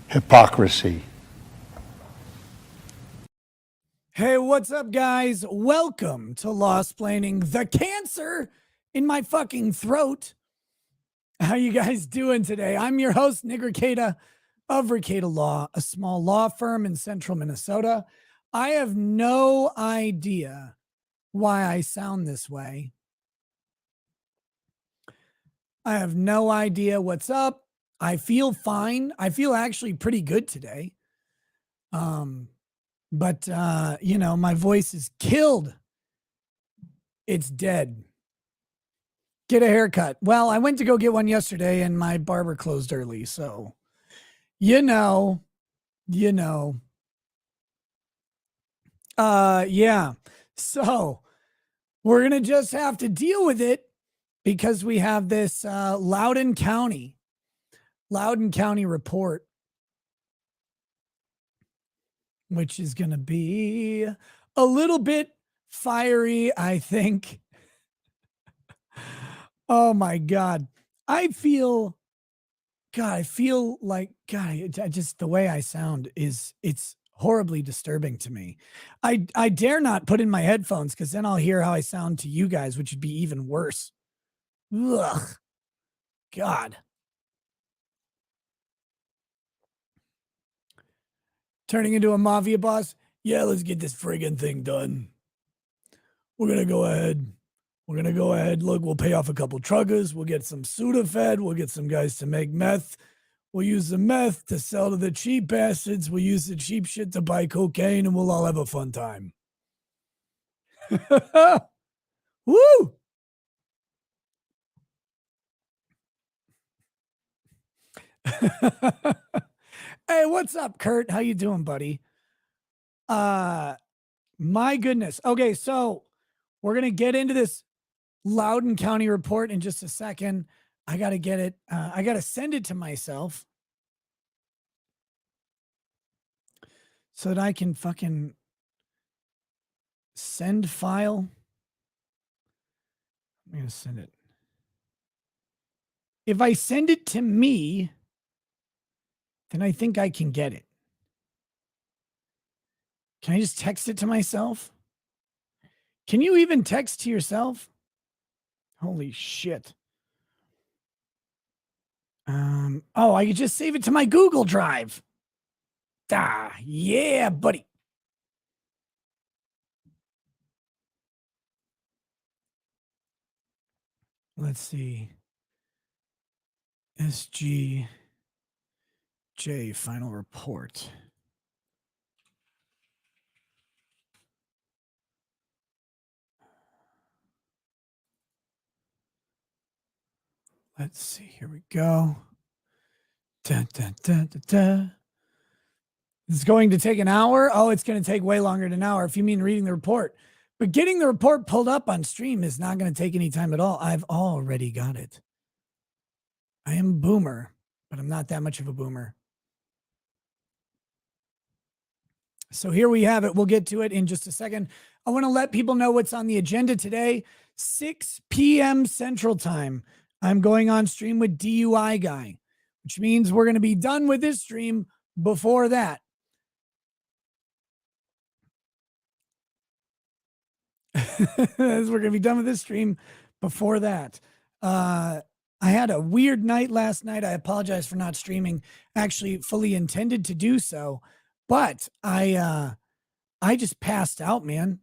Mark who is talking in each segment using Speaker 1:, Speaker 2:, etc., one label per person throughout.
Speaker 1: Hypocrisy.
Speaker 2: Hey, what's up, guys? Welcome to Lawsplaining, the cancer in my fucking throat. How you guys doing today? I'm your host, Nick Ricada of Ricada Law, a small law firm in central Minnesota. I have no idea why I sound this way. I have no idea what's up. I feel fine. I feel actually pretty good today. But you know, my voice is killed. It's dead. Get a haircut. Well, I went to go get one yesterday and my barber closed early. So, you know. Yeah. So we're going to just have to deal with it because we have this Loudon County report, which is going to be a little bit fiery, I think. Oh my God. I feel like, God, just the way I sound it's horribly disturbing to me. I dare not put in my headphones because then I'll hear how I sound to you guys, which would be even worse. Ugh. God. Turning into a mafia boss? Yeah, let's get this friggin' thing done. We're going to go ahead. Look, we'll pay off a couple truckers. We'll get some Sudafed. We'll get some guys to make meth. We'll use the meth to sell to the cheap bastards. We'll use the cheap shit to buy cocaine, and we'll all have a fun time. Woo! Hey, what's up, Kurt? How you doing, buddy? My goodness. Okay, so we're going to get into this Loudon County report in just a second. I got to get it. I got to send it to myself so that I can fucking send file. I'm going to send it. If I send it to me, then I think I can get it. Can I just text it to myself? Can you even text to yourself? Holy shit. Oh, I could just save it to my Google Drive. Ah, yeah, buddy. Let's see. SGJ final report. Let's see. Here we go. Dun, dun, dun, dun, dun. It's going to take an hour. Oh, it's going to take way longer than an hour if you mean reading the report. But getting the report pulled up on stream is not going to take any time at all. I've already got it. I am a boomer, but I'm not that much of a boomer. So here we have it. We'll get to it in just a second. I want to let people know what's on the agenda today. 6 p.m. Central Time. I'm going on stream with DUI Guy, which means we're going to be done with this stream before that. We're going to be done with this stream before that. I had a weird night last night. I apologize for not streaming. Actually, fully intended to do so, but I just passed out, man.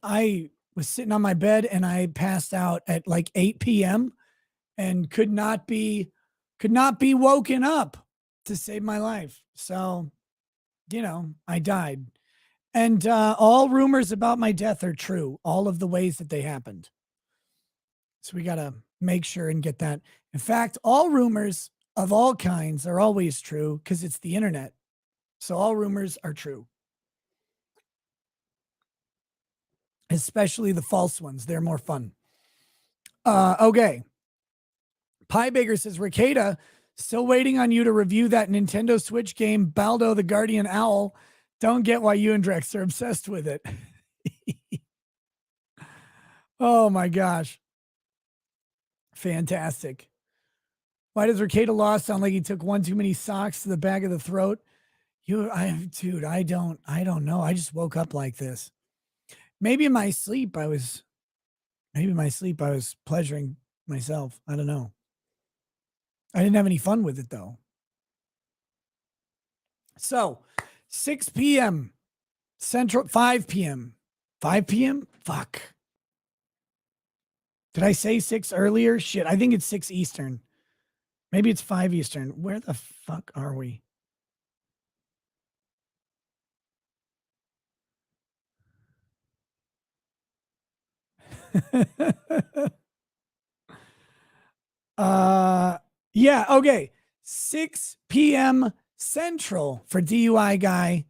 Speaker 2: I was sitting on my bed and I passed out at like 8 p.m. and could not be woken up to save my life. So, you know, I died. And all rumors about my death are true. All of the ways that they happened. So we got to make sure and get that. In fact, all rumors of all kinds are always true because it's the internet. So all rumors are true. Especially the false ones. They're more fun. Okay. Pie Baker says, Ricada, still waiting on you to review that Nintendo Switch game, Baldo the Guardian Owl. Don't get why you and Drex are obsessed with it. Oh my gosh. Fantastic. Why does Ricada Law sound like he took one too many socks to the back of the throat? Dude, I don't know. I just woke up like this. Maybe in my sleep, I was pleasuring myself. I don't know. I didn't have any fun with it though. So 6 p.m. Central, 5 p.m. 5 p.m. Fuck. Did I say 6 earlier? Shit. I think it's 6 Eastern. Maybe it's 5 Eastern. Where the fuck are we? uh yeah, okay. 6 p.m. Central for DUI guy.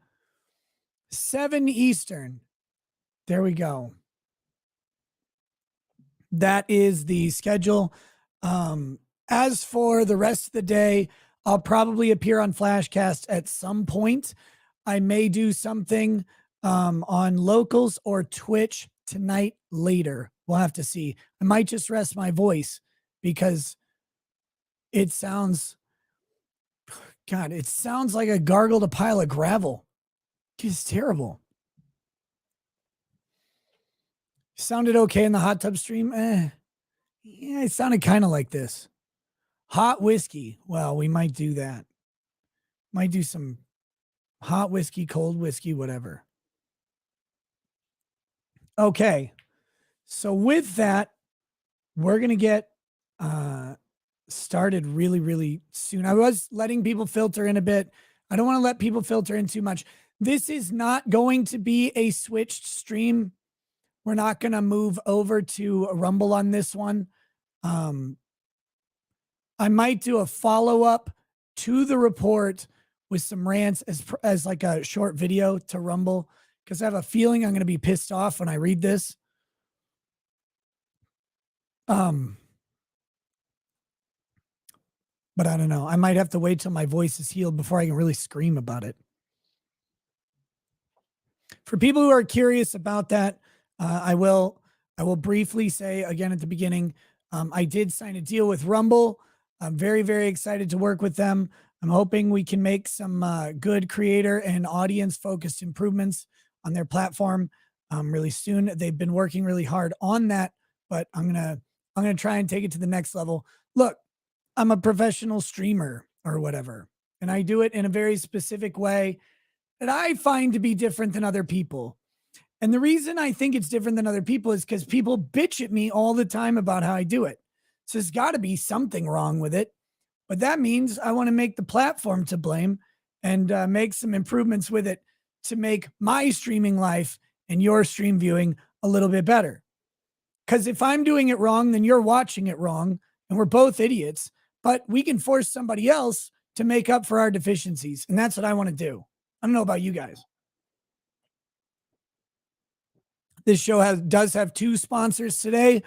Speaker 2: 7 Eastern. There we go. That is the schedule. As for the rest of the day, I'll probably appear on Flashcast at some point. I may do something on locals or Twitch tonight later. We'll have to see. I might just rest my voice because it sounds, God, it sounds like I gargled a pile of gravel. It's terrible. Sounded okay in the hot tub stream. Yeah, it sounded kind of like this. Hot whiskey. Well, we might do that. Might do some hot whiskey, cold whiskey, whatever. Okay. So with that, we're going to get started really, really soon. I was letting people filter in a bit. I don't want to let people filter in too much. This is not going to be a switched stream. We're not going to move over to Rumble on this one. I might do a follow-up to the report with some rants as like a short video to Rumble, because I have a feeling I'm going to be pissed off when I read this. But I don't know. I might have to wait till my voice is healed before I can really scream about it. For people who are curious about that, I will briefly say again at the beginning, I did sign a deal with Rumble. I'm very, very excited to work with them. I'm hoping we can make some good creator and audience focused improvements on their platform really soon. They've been working really hard on that, but I'm gonna try and take it to the next level. Look, I'm a professional streamer or whatever, and I do it in a very specific way that I find to be different than other people. And the reason I think it's different than other people is because people bitch at me all the time about how I do it. So there's got to be something wrong with it. But that means I want to make the platform to blame and make some improvements with it to make my streaming life and your stream viewing a little bit better. Because if I'm doing it wrong, then you're watching it wrong, and we're both idiots. But we can force somebody else to make up for our deficiencies. And that's what I want to do. I don't know about you guys. This show does have 2 sponsors today.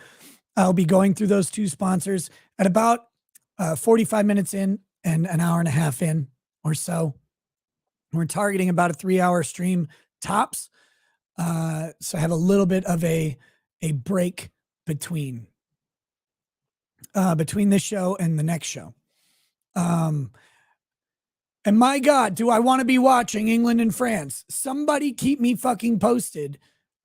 Speaker 2: I'll be going through those 2 sponsors at about 45 minutes in and an hour and a half in or so. We're targeting about a 3-hour stream tops. So I have a little bit of a break between this show and the next show. And my God, do I want to be watching England and France? Somebody keep me fucking posted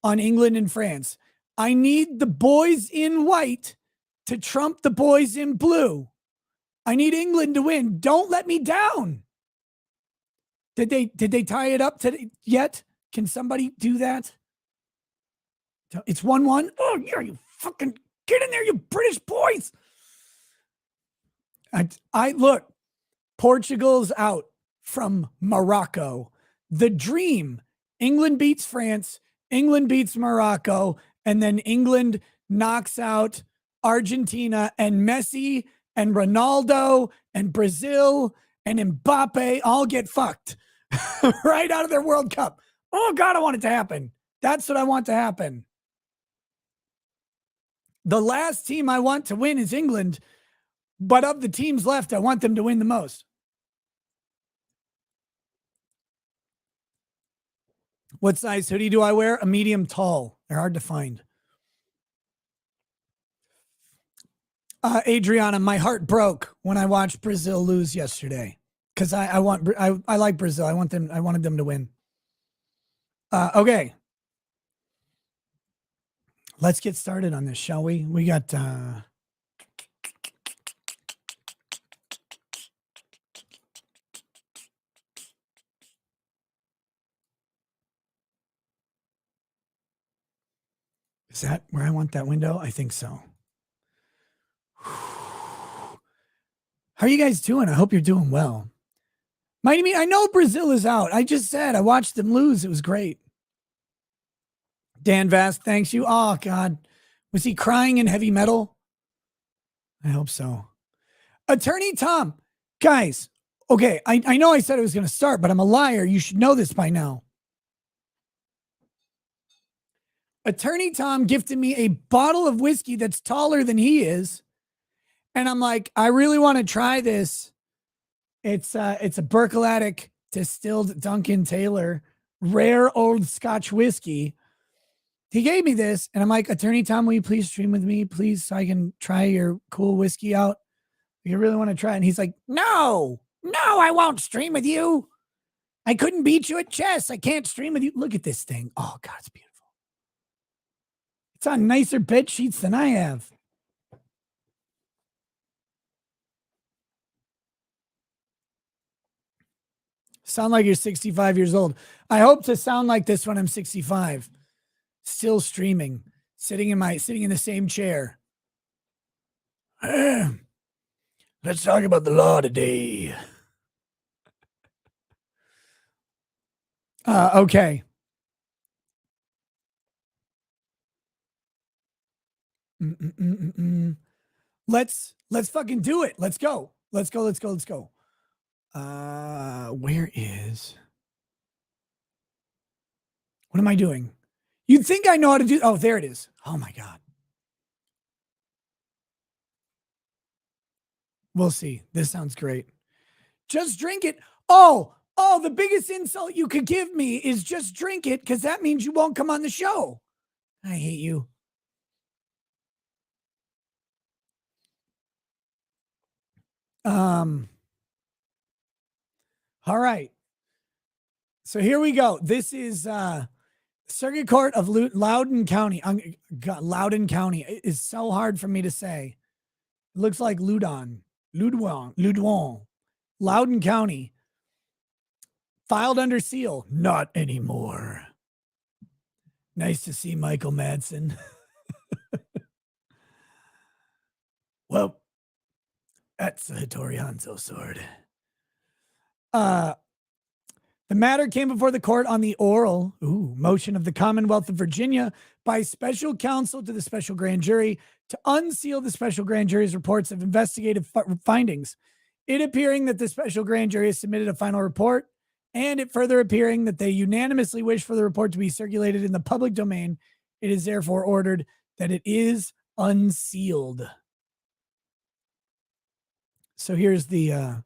Speaker 2: on England and France. I need the boys in white to trump the boys in blue. I need England to win. Don't let me down. Did they tie it up yet? Can somebody do that? It's 1-1. Oh, yeah, you fucking get in there, you British boys. I look, Portugal's out from Morocco. The dream. England beats France, England beats Morocco, and then England knocks out Argentina, and Messi and Ronaldo and Brazil and Mbappe all get fucked right out of their World Cup. Oh God, I want it to happen. That's what I want to happen. The last team I want to win is England, but of the teams left, I want them to win the most. What size hoodie do I wear? A medium tall. They're hard to find. Adriana, my heart broke when I watched Brazil lose yesterday because I like Brazil. I wanted them to win. Okay, let's get started on this, shall we? We got is that where I want that window? I think so. How are you guys doing? I hope you're doing well. Mighty, I know Brazil is out. I just said I watched them lose. It was great. Dan Vast, thanks you. Oh God, was he crying in heavy metal? I hope so. Attorney Tom, guys. Okay, I know I said I was going to start, but I'm a liar. You should know this by now. Attorney Tom gifted me a bottle of whiskey that's taller than he is, and I'm like, I really want to try this. It's a Berkelatic distilled Duncan Taylor rare old Scotch whiskey. He gave me this, and I'm like, Attorney Tom, will you please stream with me, please, so I can try your cool whiskey out? You really want to try it? And he's like, no, I won't stream with you. I couldn't beat you at chess. I can't stream with you. Look at this thing. Oh, God, it's beautiful. It's on nicer bed sheets than I have. Sound like you're 65 years old. I hope to sound like this when I'm 65. Still streaming, sitting in the same chair. Let's talk about the law today. Okay. Let's fucking do it. Let's go. Where is? What am I doing? You'd think I know how to do. Oh, there it is. Oh my God. We'll see. This sounds great. Just drink it. Oh, the biggest insult you could give me is just drink it because that means you won't come on the show. I hate you. All right. So here we go. This is Circuit Court of Loudon County. God, Loudon County. It is so hard for me to say. It looks like Loudon. Loudon County. Filed under seal. Not anymore. Nice to see Michael Madsen. Well, that's the Hattori Hanzo sword. The matter came before the court on the oral motion of the Commonwealth of Virginia by special counsel to the special grand jury to unseal the special grand jury's reports of investigative findings. It appearing that the special grand jury has submitted a final report, and it further appearing that they unanimously wish for the report to be circulated in the public domain, it is therefore ordered that it is unsealed. So here's the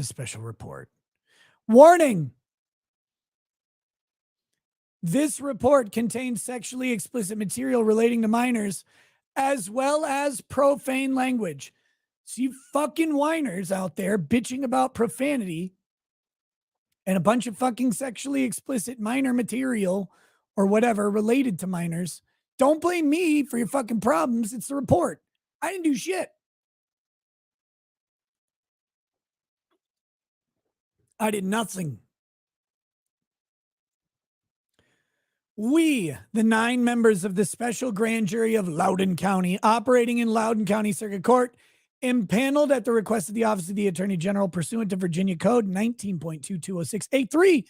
Speaker 2: special report. Warning! This report contains sexually explicit material relating to minors, as well as profane language. So you fucking whiners out there bitching about profanity and a bunch of fucking sexually explicit minor material or whatever related to minors, don't blame me for your fucking problems. It's the report. I didn't do shit. I did nothing. We, the 9 members of the special grand jury of Loudon County, operating in Loudon County Circuit Court, impaneled at the request of the Office of the Attorney General pursuant to Virginia Code 19.2206A3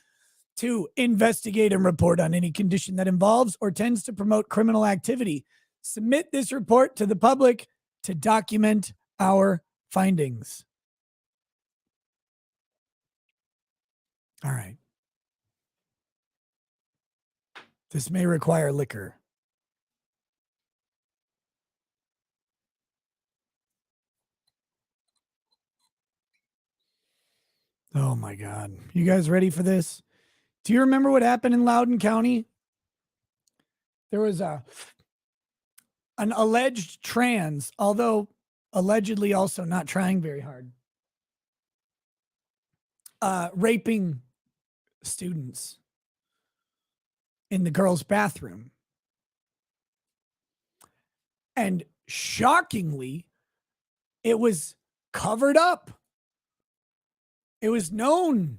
Speaker 2: to investigate and report on any condition that involves or tends to promote criminal activity. Submit this report to the public to document our findings. All right. This may require liquor. Oh my God. You guys ready for this? Do you remember what happened in Loudon County? There was an alleged trans, although allegedly also not trying very hard, raping students in the girls' bathroom. And shockingly, it was covered up. It was known,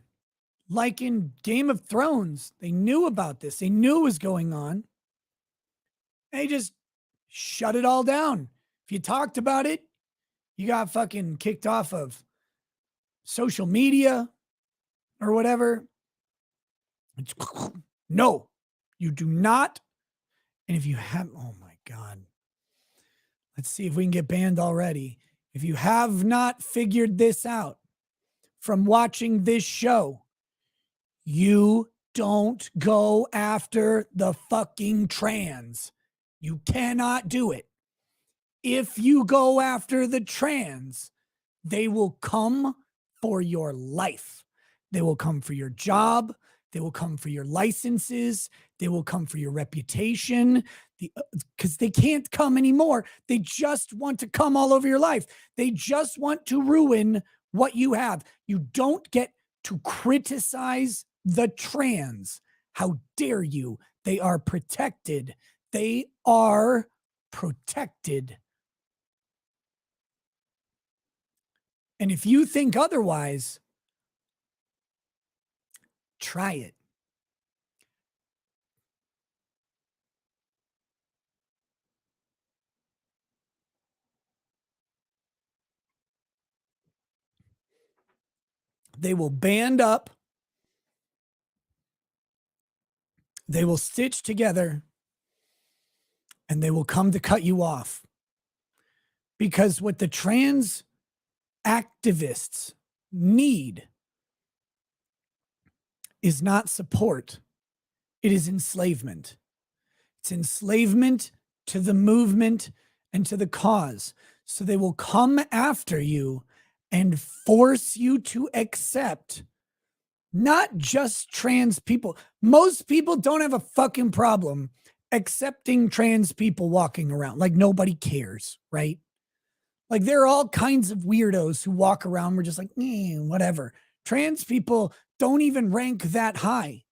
Speaker 2: like in Game of Thrones. They knew about this. They knew it was going on. They just shut it all down. If you talked about it, you got fucking kicked off of social media or whatever. No, you do not. And if you have, oh my God, let's see if we can get banned already. If you have not figured this out from watching this show, you don't go after the fucking trans. You cannot do it. If you go after the trans, they will come for your life. They will come for your job. They will come for your licenses. They will come for your reputation. Because they can't come anymore. They just want to come all over your life. They just want to ruin what you have. You don't get to criticize the trans. How dare you? They are protected. They are protected. And if you think otherwise, try it. They will band up. They will stitch together. And they will come to cut you off. Because what the trans activists need is not support. It is enslavement. It's enslavement to the movement and to the cause. So they will come after you and force you to accept not just trans people. Most people don't have a fucking problem accepting trans people walking around. Like nobody cares, right? Like there are all kinds of weirdos who walk around. We're just like, whatever. Trans people don't even rank that high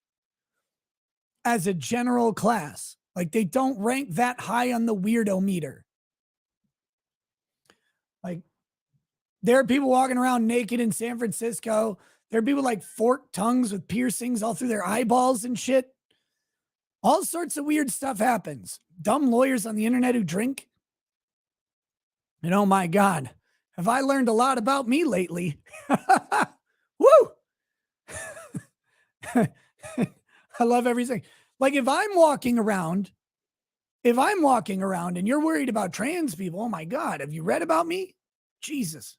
Speaker 2: as a general class. Like they don't rank that high on the weirdo meter. Like there are people walking around naked in San Francisco. There are people like forked tongues with piercings all through their eyeballs and shit. All sorts of weird stuff happens. Dumb lawyers on the internet who drink. And oh my God, have I learned a lot about me lately? Woo! I love everything. Like if I'm walking around and you're worried about trans people, oh my God, have you read about me? Jesus.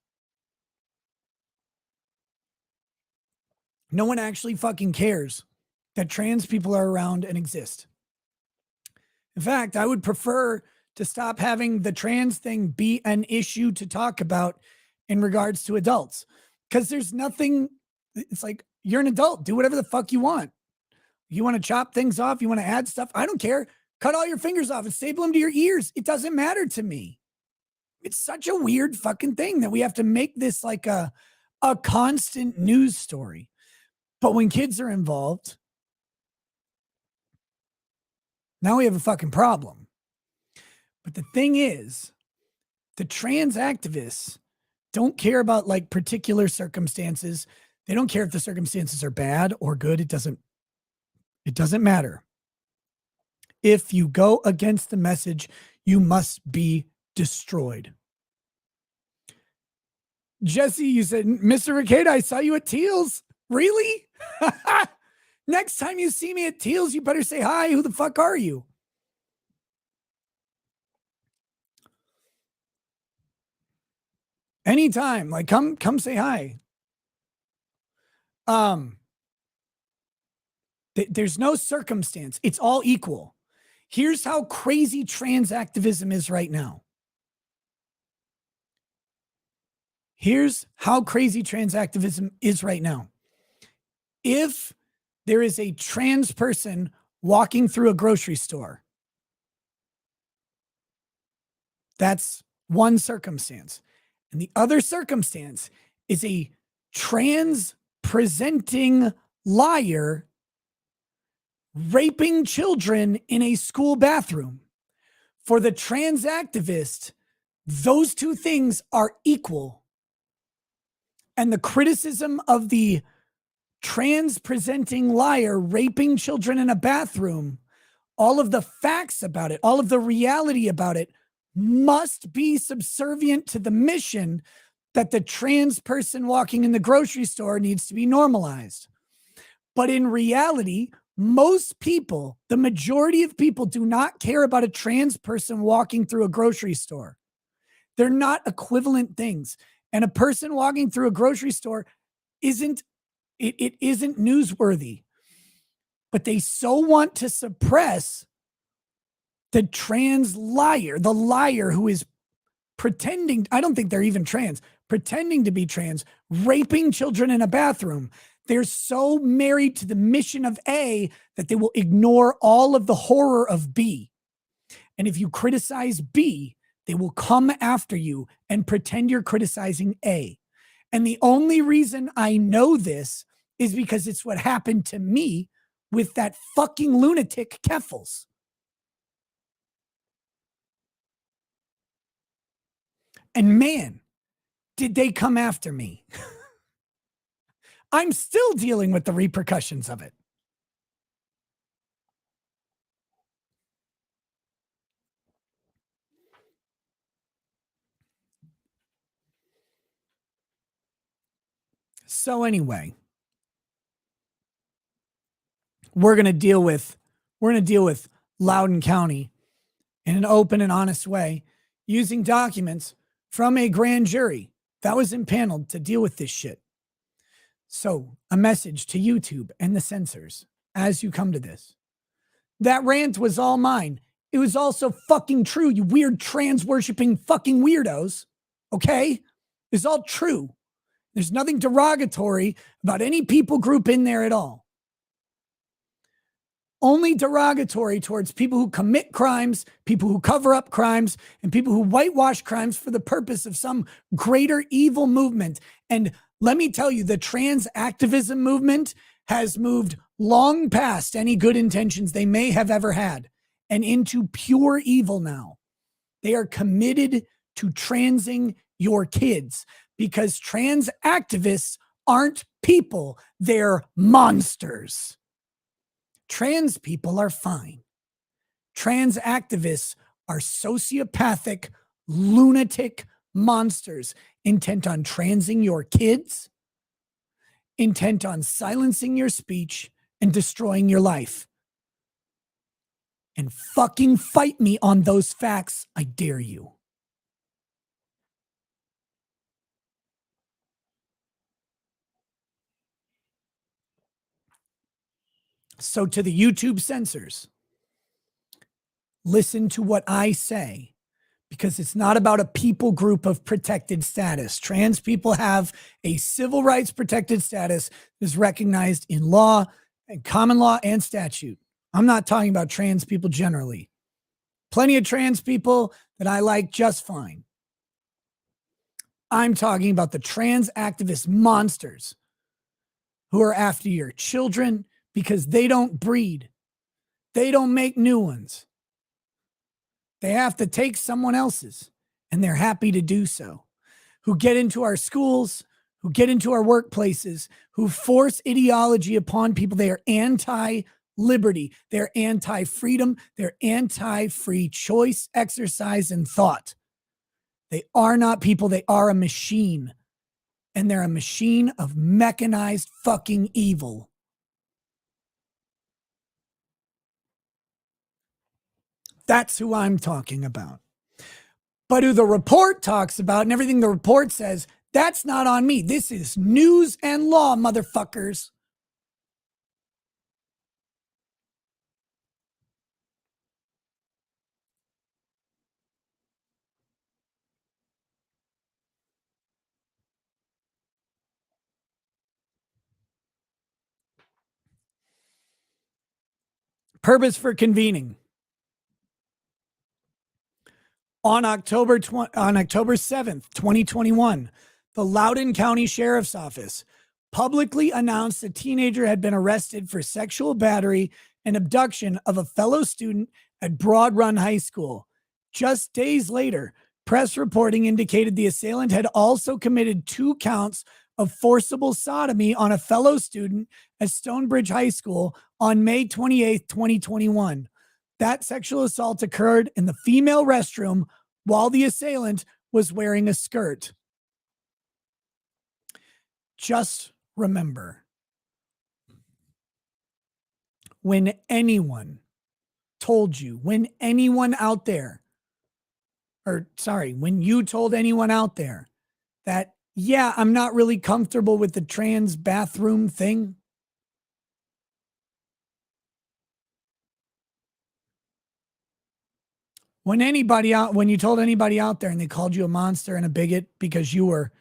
Speaker 2: No one actually fucking cares that trans people are around and exist. In fact, I would prefer to stop having the trans thing be an issue to talk about in regards to adults. Because there's nothing, it's like, you're an adult, do whatever the fuck you want. You want to chop things off, you want to add stuff, I don't care. Cut all your fingers off and staple them to your ears. It doesn't matter to me. It's such a weird fucking thing that we have to make this like a constant news story. But when kids are involved, now we have a fucking problem. But the thing is, the trans activists don't care about like particular circumstances. They don't care if the circumstances are bad or good. It doesn't matter. If you go against the message, you must be destroyed. Jesse, you said, Mr. Ricada, I saw you at Teal's. Really? Next time you see me at Teal's, you better say hi. Who the fuck are you? Anytime, like come say hi. There's no circumstance. It's all equal. Here's how crazy trans activism is right now. Here's how crazy trans activism is right now. If there is a trans person walking through a grocery store, that's one circumstance. And the other circumstance is a trans presenting liar raping children in a school bathroom. For the trans activist, those two things are equal. And the criticism of the trans presenting liar raping children in a bathroom, all of the facts about it, all of the reality about it must be subservient to the mission that the trans person walking in the grocery store needs to be normalized. But in reality, most people, the majority of people, do not care about a trans person walking through a grocery store. They're not equivalent things. And a person walking through a grocery store isn't newsworthy. But they so want to suppress the trans liar, the liar who is pretending, I don't think they're even trans, pretending to be trans, raping children in a bathroom. They're so married to the mission of A that they will ignore all of the horror of B. And if you criticize B, they will come after you and pretend you're criticizing A. And the only reason I know this is because it's what happened to me with that fucking lunatic Keffels. And man, did they come after me. I'm still dealing with the repercussions of it. So anyway, we're going to deal with Loudon County in an open and honest way using documents from a grand jury that was impaneled to deal with this shit. So, a message to YouTube and the censors as you come to this. That rant was all mine. It was also fucking true, you weird trans worshiping fucking weirdos. Okay? It's all true. There's nothing derogatory about any people group in there at all. Only derogatory towards people who commit crimes, people who cover up crimes, and people who whitewash crimes for the purpose of some greater evil movement. And let me tell you, the trans activism movement has moved long past any good intentions they may have ever had and into pure evil now. They are committed to transing your kids because trans activists aren't people, they're monsters. Trans people are fine. Trans activists are sociopathic, lunatic monsters intent on transing your kids, intent on silencing your speech and destroying your life. And fucking fight me on those facts, I dare you. So to the YouTube censors, listen to what I say, because it's not about a people group of protected status. Trans people have a civil rights protected status that is recognized in law and common law and statute. I'm not talking about trans people generally. Plenty of trans people that I like just fine. I'm talking about the trans activist monsters who are after your children because they don't breed. They don't make new ones. They have to take someone else's, and they're happy to do so. Who get into our schools, who get into our workplaces, who force ideology upon people. They are anti-liberty. They're anti-freedom. They're anti-free choice, exercise, and thought. They are not people. They are a machine. And they're a machine of mechanized fucking evil. That's who I'm talking about. But who the report talks about and everything the report says, that's not on me. This is news and law, motherfuckers. Purpose for convening. On October 7th, 2021, the Loudon County Sheriff's Office publicly announced a teenager had been arrested for sexual battery and abduction of a fellow student at Broad Run High School. Just days later, press reporting indicated the assailant had also committed 2 counts of forcible sodomy on a fellow student at Stonebridge High School on May 28th, 2021. That sexual assault occurred in the female restroom while the assailant was wearing a skirt. Just remember, when anyone told you, when anyone out there, when you told anyone out there that, yeah, I'm not really comfortable with the trans bathroom thing, when you told anybody out there and they called you a monster and a bigot because you were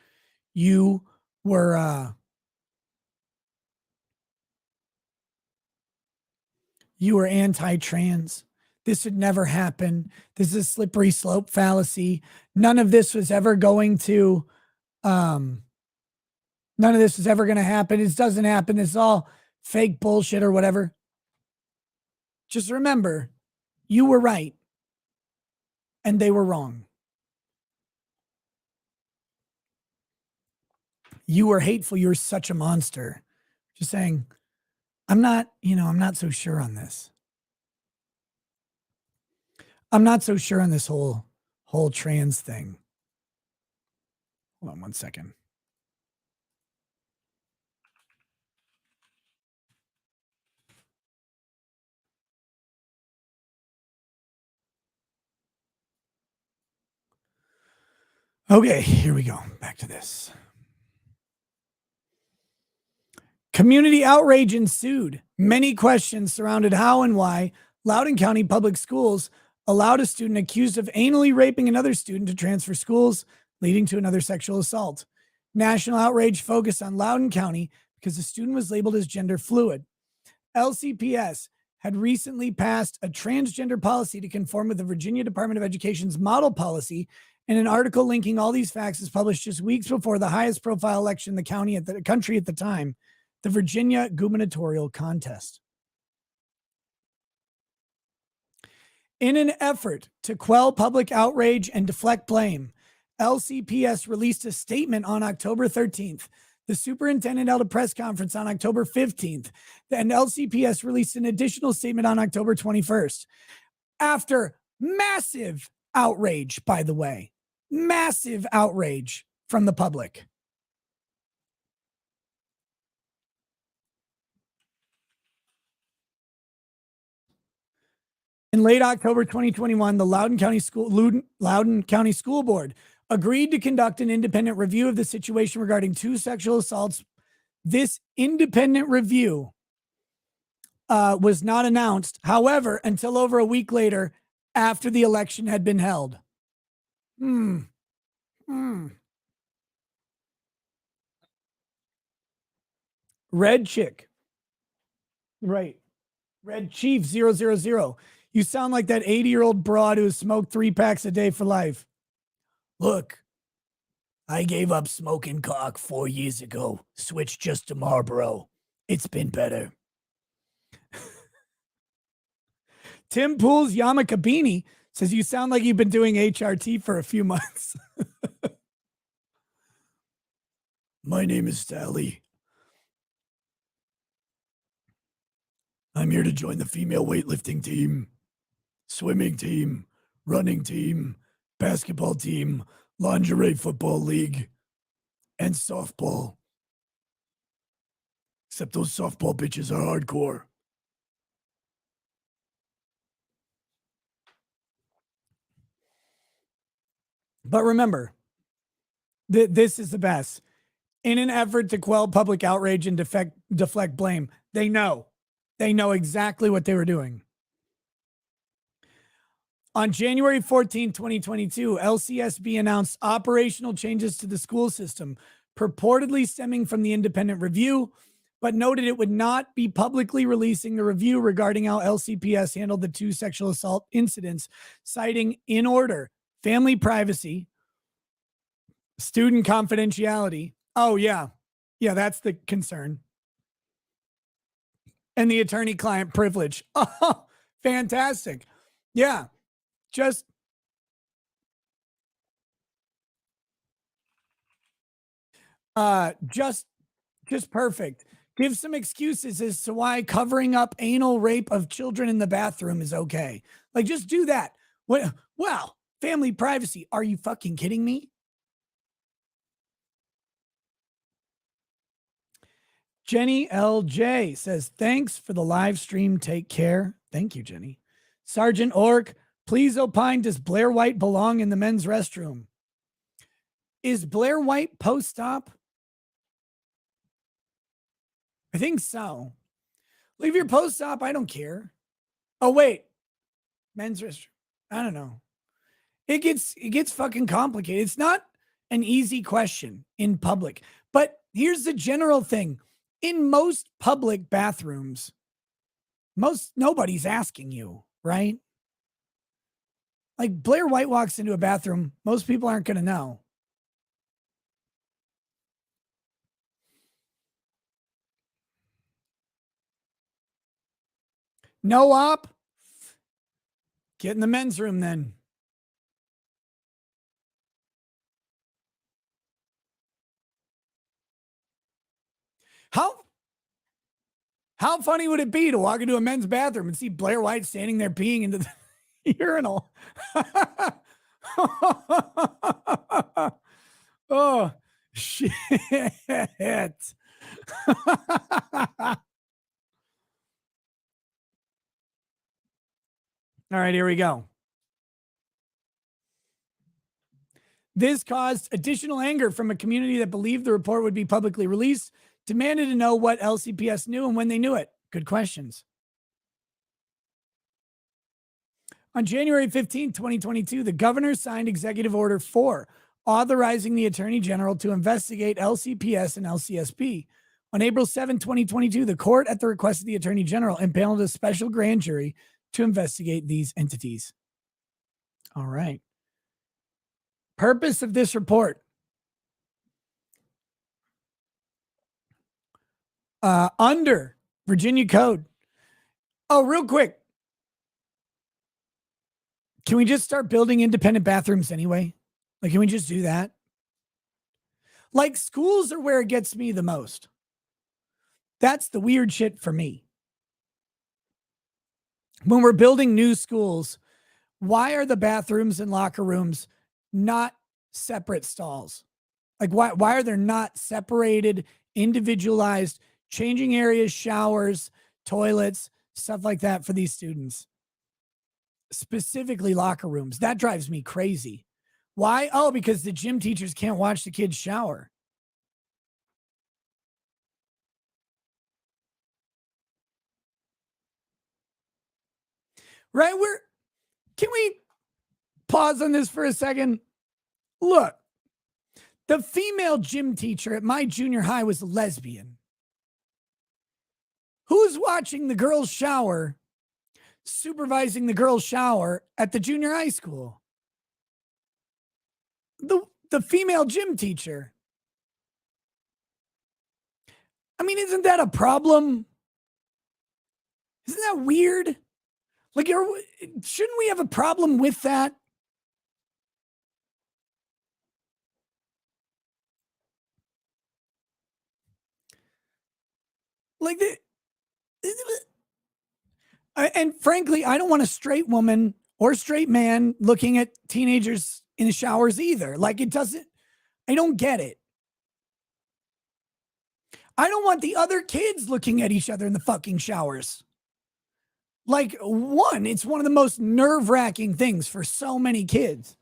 Speaker 2: anti-trans, this would never happen. This is a slippery slope fallacy. None of this was ever going to happen. It doesn't happen. It's all fake bullshit or whatever. Just remember, you were right and they were wrong. You were hateful. You're such a monster. Just saying, I'm not so sure on this. I'm not so sure on this whole trans thing. Hold on one second. Okay, here we go. Back to this. Community outrage ensued. Many questions surrounded how and why Loudon County Public Schools allowed a student accused of anally raping another student to transfer schools, leading to another sexual assault. National outrage focused on Loudon County because the student was labeled as gender fluid. LCPS had recently passed a transgender policy to conform with the Virginia Department of Education's model policy, and an article linking all these facts is published just weeks before the highest profile election in the country at the time, the Virginia gubernatorial contest. In an effort to quell public outrage and deflect blame, LCPS released a statement on October 13th. The superintendent held a press conference on October 15th, and LCPS released an additional statement on October 21st. After massive outrage, by the way, massive outrage from the public. In late October 2021, the Loudon County School Board agreed to conduct an independent review of the situation regarding 2 sexual assaults. This independent review was not announced, however, until over a week later after the election had been held. Red Chick. Right. Red Chief 000. You sound like that 80-year-old broad who smoked 3 packs a day for life. Look, I gave up smoking cock 4 years ago. Switched just to Marlboro. It's been better. Tim Pool's Yamakabini says you sound like you've been doing HRT for a few months. My name is Sally. I'm here to join the female weightlifting team, swimming team, running team, basketball team, lingerie football league, and softball. Except those softball bitches are hardcore. But remember, this is the best. In an effort to quell public outrage and deflect blame, they know exactly what they were doing. On January 14, 2022, LCSB announced operational changes to the school system, purportedly stemming from the independent review, but noted it would not be publicly releasing the review regarding how LCPS handled the 2 sexual assault incidents, citing, in order, family privacy, student confidentiality. Oh, yeah. Yeah, that's the concern. And the attorney-client privilege. Oh, fantastic. Yeah, just just perfect. Give some excuses as to why covering up anal rape of children in the bathroom is okay. Like, just do that. What? Well, family privacy. Are you fucking kidding me? Jenny LJ says, thanks for the live stream. Take care. Thank you, Jenny. Sergeant Ork, please opine, does Blair White belong in the men's restroom? Is Blair White post-op? I think so. Leave your post-op. I don't care. Oh, wait. Men's restroom. I don't know. It gets fucking complicated. It's not an easy question in public. But here's the general thing. In most public bathrooms, nobody's asking you, right? Like Blair White walks into a bathroom, most people aren't going to know. No op? Get in the men's room then. How funny would it be to walk into a men's bathroom and see Blair White standing there peeing into the urinal? Oh, shit. All right, here we go. This caused additional anger from a community that believed the report would be publicly released, demanded to know what LCPS knew and when they knew it. Good questions. On January 15, 2022, the governor signed Executive Order 4, authorizing the Attorney General to investigate LCPS and LCSP. On April 7, 2022, the court, at the request of the Attorney General, impaneled a special grand jury to investigate these entities. All right. Purpose of this report. Under Virginia Code. Oh, real quick. Can we just start building independent bathrooms anyway? Like, can we just do that? Like, schools are where it gets me the most. That's the weird shit for me. When we're building new schools, why are the bathrooms and locker rooms not separate stalls? Like, why are there not separated, individualized changing areas, showers, toilets, stuff like that for these students? Specifically locker rooms. That drives me crazy. Why? Oh, because the gym teachers can't watch the kids shower. Right? Can we pause on this for a second? Look, the female gym teacher at my junior high was a lesbian. Who's watching the girls shower, supervising the girls shower at the junior high school? The female gym teacher. I mean, isn't that a problem? Isn't that weird? Like, shouldn't we have a problem with that? Like, and frankly, I don't want a straight woman or straight man looking at teenagers in the showers either. Like, I don't get it. I don't want the other kids looking at each other in the fucking showers. Like, it's one of the most nerve-wracking things for so many kids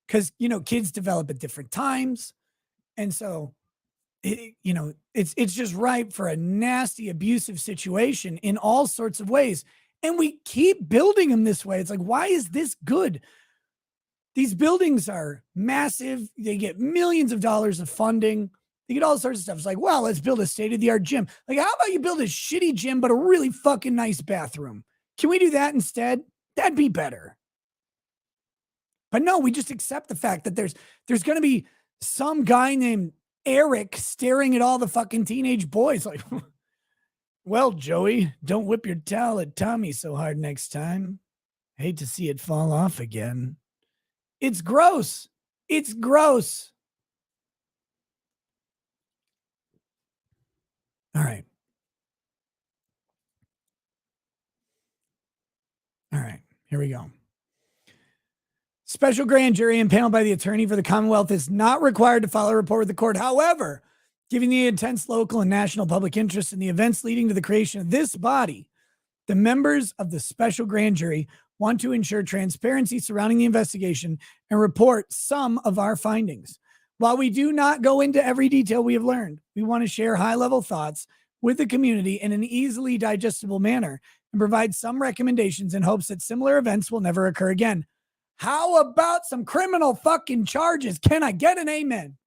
Speaker 2: because, kids develop at different times. And so, it's just ripe for a nasty, abusive situation in all sorts of ways. And we keep building them this way. It's like, why is this good? These buildings are massive. They get millions of dollars of funding. They get all sorts of stuff. It's like, well, let's build a state-of-the-art gym. Like, how about you build a shitty gym, but a really fucking nice bathroom? Can we do that instead? That'd be better. But no, we just accept the fact that there's going to be some guy named Eric staring at all the fucking teenage boys like, well, Joey, don't whip your towel at Tommy so hard next time. Hate to see it fall off again. It's gross. It's gross. All right. All right. Here we go. Special grand jury impaneled by the attorney for the Commonwealth is not required to file a report with the court. However, given the intense local and national public interest in the events leading to the creation of this body, the members of the special grand jury want to ensure transparency surrounding the investigation and report some of our findings. While we do not go into every detail we have learned, we want to share high-level thoughts with the community in an easily digestible manner and provide some recommendations in hopes that similar events will never occur again. How about some criminal fucking charges? Can I get an amen?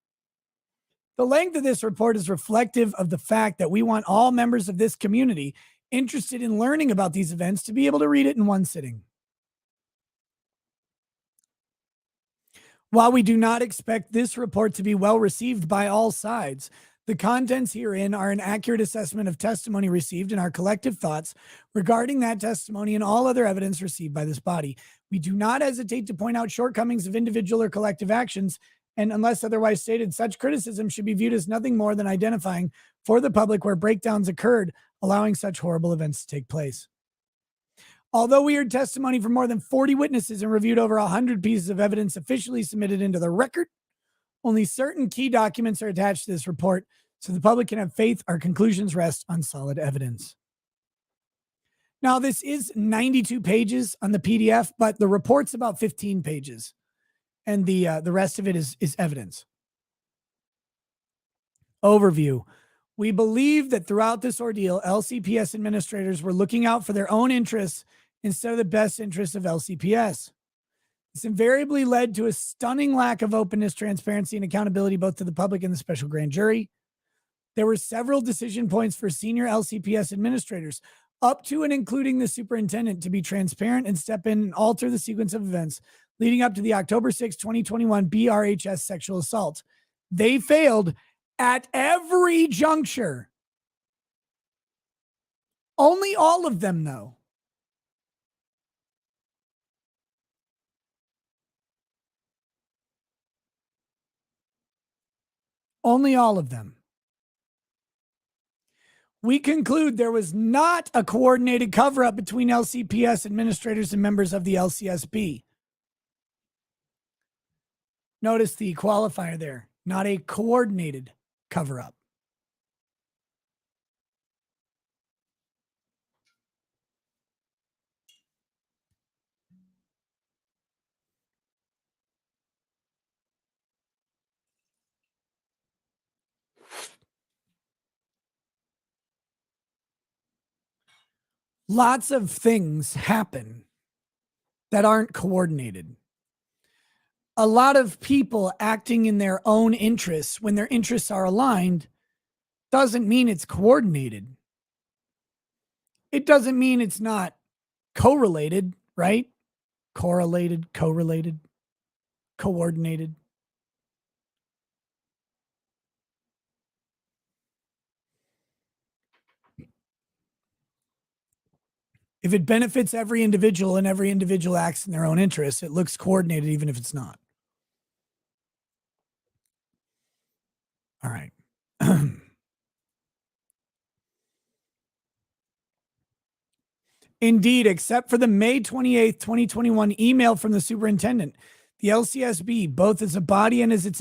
Speaker 2: The length of this report is reflective of the fact that we want all members of this community interested in learning about these events to be able to read it in one sitting. While we do not expect this report to be well received by all sides, the contents herein are an accurate assessment of testimony received and our collective thoughts regarding that testimony and all other evidence received by this body. We do not hesitate to point out shortcomings of individual or collective actions, and unless otherwise stated, such criticism should be viewed as nothing more than identifying for the public where breakdowns occurred, allowing such horrible events to take place. Although we heard testimony from more than 40 witnesses and reviewed over 100 pieces of evidence officially submitted into the record, only certain key documents are attached to this report, so the public can have faith our conclusions rest on solid evidence. Now, this is 92 pages on the PDF, but the report's about 15 pages, and the rest of it is evidence. Overview. We believe that throughout this ordeal, LCPS administrators were looking out for their own interests instead of the best interests of LCPS. This invariably led to a stunning lack of openness, transparency, and accountability both to the public and the special grand jury. There were several decision points for senior LCPS administrators, up to and including the superintendent, to be transparent and step in and alter the sequence of events leading up to the October 6, 2021 BRHS sexual assault. They failed at every juncture. Only all of them, though. Only all of them. We conclude there was not a coordinated cover-up between LCPS administrators and members of the LCSB. Notice the qualifier there, not a coordinated cover-up. Lots of things happen that aren't coordinated. A lot of people acting in their own interests when their interests are aligned doesn't mean it's coordinated. It doesn't mean it's not correlated, right? Correlated, coordinated. If it benefits every individual and every individual acts in their own interests, it looks coordinated even if it's not. All right. Indeed, except for the May 28th, 2021 email from the superintendent, the LCSB, both as a body and as its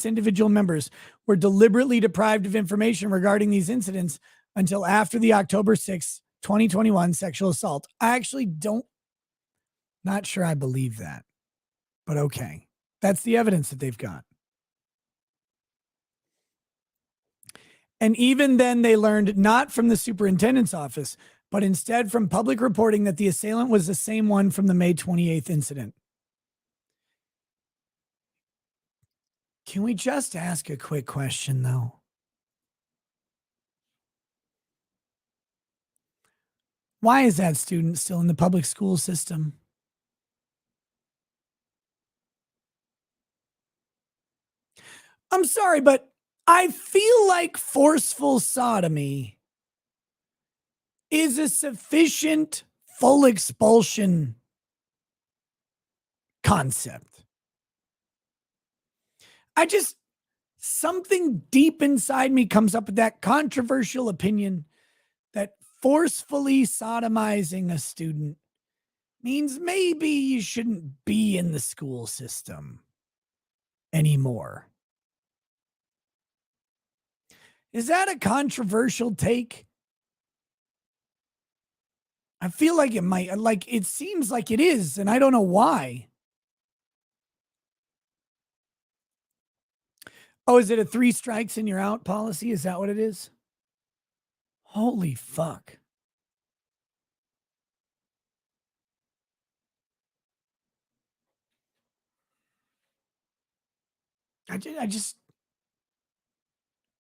Speaker 2: individual members, were deliberately deprived of information regarding these incidents until after the October 6th, 2021 sexual assault. I actually not sure I believe that, but okay. That's the evidence that they've got. And even then, they learned not from the superintendent's office, but instead from public reporting that the assailant was the same one from the May 28th incident. Can we just ask a quick question, though? Why is that student still in the public school system? I'm sorry, but I feel like forceful sodomy is a sufficient full expulsion concept. I just, something deep inside me comes up with that controversial opinion that forcefully sodomizing a student means maybe you shouldn't be in the school system anymore. Is that a controversial take? I feel like it might, like, it seems like it is, and I don't know why. Oh, is it a 3 strikes and you're out policy? Is that what it is? Holy fuck. I just,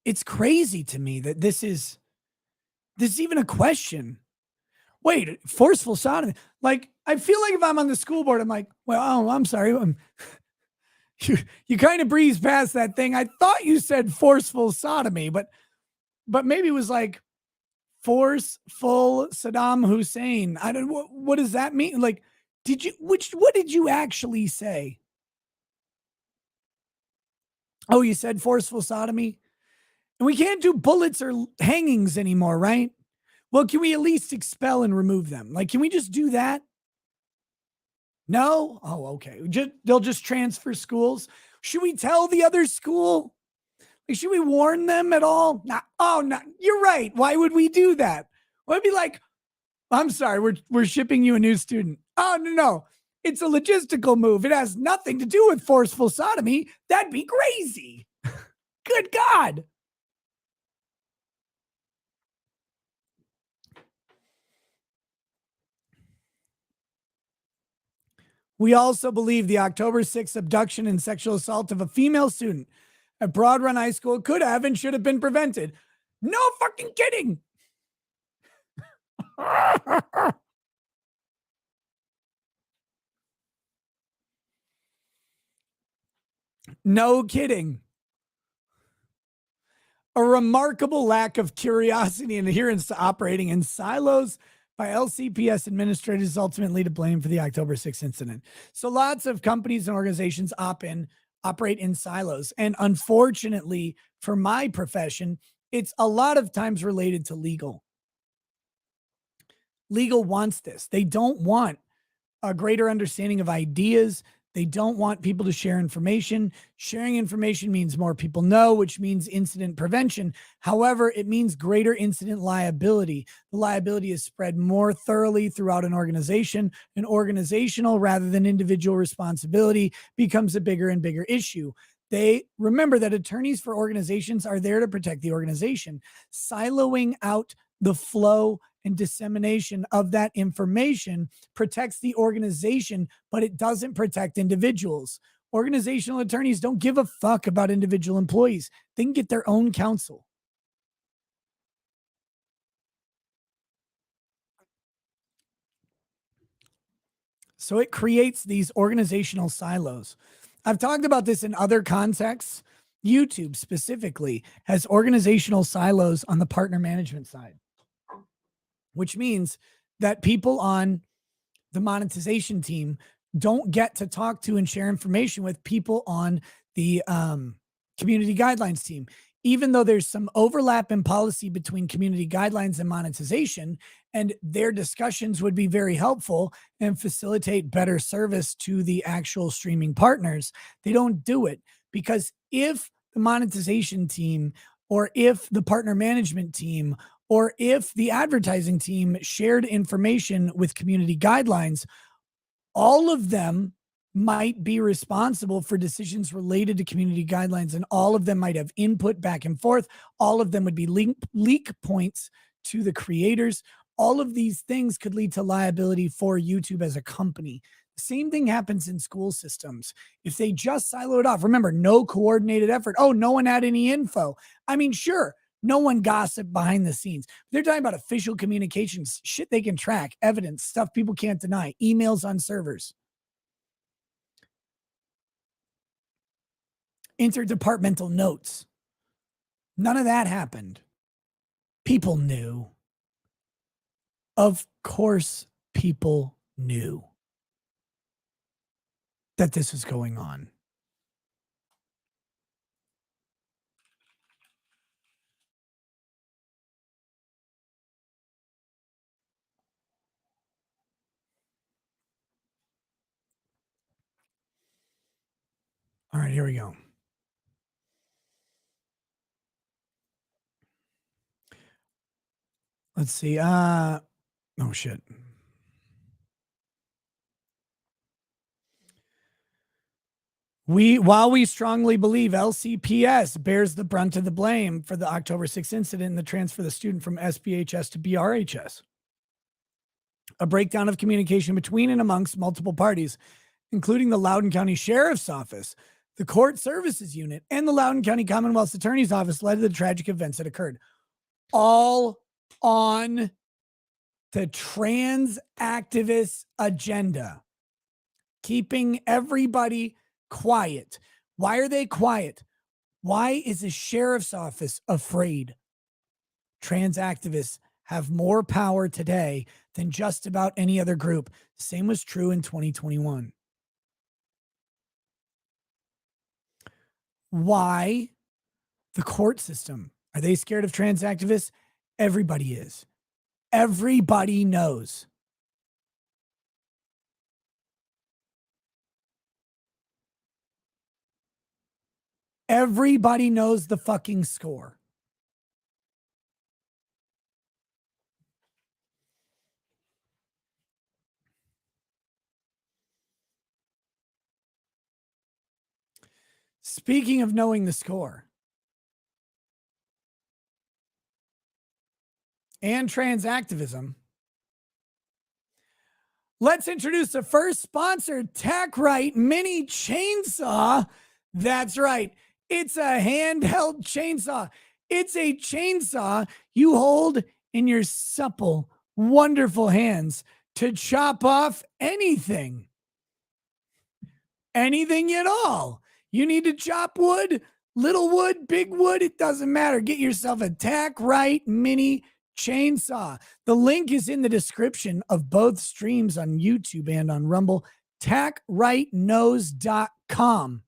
Speaker 2: it's crazy to me that this is even a question. Wait, forceful sodomy. Like, I feel like if I'm on the school board, I'm like, well, oh, I'm sorry. You kind of breezed past that thing. I thought you said forceful sodomy, but maybe it was like forceful Saddam Hussein. I don't, what does that mean? Like, what did you actually say? Oh, you said forceful sodomy? And we can't do bullets or hangings anymore, right? Well, can we at least expel and remove them? Like, can we just do that? No? Oh, okay. They'll just transfer schools. Should we tell the other school? Like, should we warn them at all? Nah, oh, no, you're right. Why would we do that? Well, it'd be like, I'm sorry, we're shipping you a new student. Oh, no. It's a logistical move. It has nothing to do with forceful sodomy. That'd be crazy. Good God. We also believe the October 6th abduction and sexual assault of a female student at Broad Run High School could have and should have been prevented. No fucking kidding. No kidding. A remarkable lack of curiosity and adherence to operating in silos by LCPS administrators ultimately to blame for the October 6th incident. So lots of companies and organizations operate in silos. And unfortunately, for my profession, it's a lot of times related to legal. Legal wants this. They don't want a greater understanding of ideas. They don't want people to share information. Sharing information means more people know, which means incident prevention. However, it means greater incident liability. The liability is spread more thoroughly throughout an organization. An organizational rather than individual responsibility becomes a bigger and bigger issue. They remember that attorneys for organizations are there to protect the organization. Siloing out the flow and dissemination of that information protects the organization, but it doesn't protect individuals. Organizational attorneys don't give a fuck about individual employees. They can get their own counsel. So it creates these organizational silos. I've talked about this in other contexts. YouTube specifically has organizational silos on the partner management side, which means that people on the monetization team don't get to talk to and share information with people on the community guidelines team. Even though there's some overlap in policy between community guidelines and monetization, and their discussions would be very helpful and facilitate better service to the actual streaming partners, they don't do it because if the monetization team or if the partner management team or if the advertising team shared information with community guidelines, all of them might be responsible for decisions related to community guidelines, and all of them might have input back and forth. All of them would be leak points to the creators. All of these things could lead to liability for YouTube as a company. The same thing happens in school systems. If they just silo it off, remember, no coordinated effort. Oh, no one had any info. I mean, sure, no one gossiped behind the scenes. They're talking about official communications, shit they can track, evidence, stuff people can't deny, emails on servers. interdepartmental notes. None of that happened. People knew. Of course, people knew that this was going on. All right, here we go. Let's see. Oh, shit. While we strongly believe LCPS bears the brunt of the blame for the October 6th incident and the transfer of the student from SPHS to BRHS, a breakdown of communication between and amongst multiple parties, including the Loudon County Sheriff's Office, the Court Services Unit, and the Loudon County Commonwealth's Attorney's Office, led to the tragic events that occurred. All on the trans activist agenda, keeping everybody quiet. Why are they quiet? Why is the sheriff's office afraid? Trans activists have more power today than just about any other group. Same was true in 2021. Why the court system? Are they scared of trans activists? Everybody is. Everybody knows. Everybody knows the fucking score. Speaking of knowing the score and trans activism, let's introduce the first sponsor, TacRite Mini Chainsaw. That's right. It's a handheld chainsaw. It's a chainsaw you hold in your supple, wonderful hands to chop off anything. Anything at all. You need to chop wood, little wood, big wood, it doesn't matter. Get yourself a TacRite Mini Chainsaw. The link is in the description of both streams on YouTube and on Rumble. TacRiteKnows.com.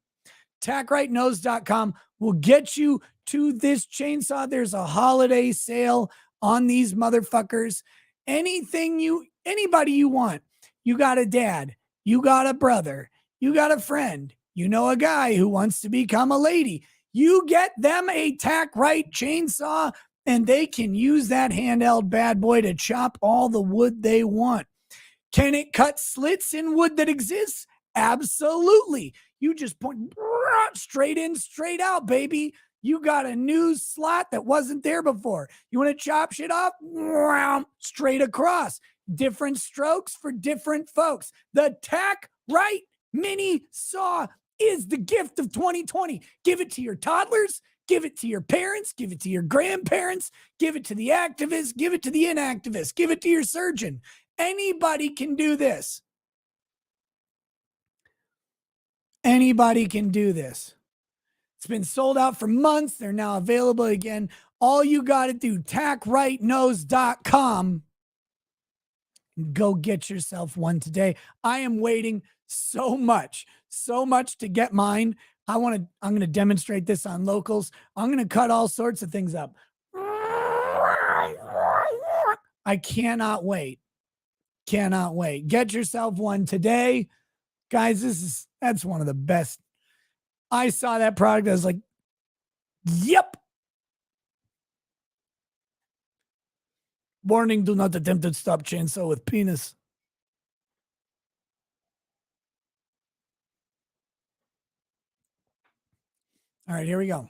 Speaker 2: TacRiteKnows.com will get you to this chainsaw. There's a holiday sale on these motherfuckers. Anybody you want. You got a dad, you got a brother, you got a friend, you know a guy who wants to become a lady. You get them a TacRite chainsaw and they can use that handheld bad boy to chop all the wood they want. Can it cut slits in wood that exists? Absolutely. You just point straight in, straight out, baby. You got a new slot that wasn't there before. You want to chop shit off? Straight across. Different strokes for different folks. The TacRite Mini Saw is the gift of 2020. Give it to your toddlers. Give it to your parents. Give it to your grandparents. Give it to the activists. Give it to the inactivists. Give it to your surgeon. Anybody can do this. Anybody can do this. It's been sold out for months. They're now available again. All you got to do, TacRiteKnows.com. Go get yourself one today. I am waiting so much to get mine. I'm going to demonstrate this on locals. I'm going to cut all sorts of things up. I cannot wait. Cannot wait. Get yourself one today. Guys, that's one of the best. I saw that product. I was like, yep. Warning, do not attempt to stop chainsaw with penis. All right, here we go.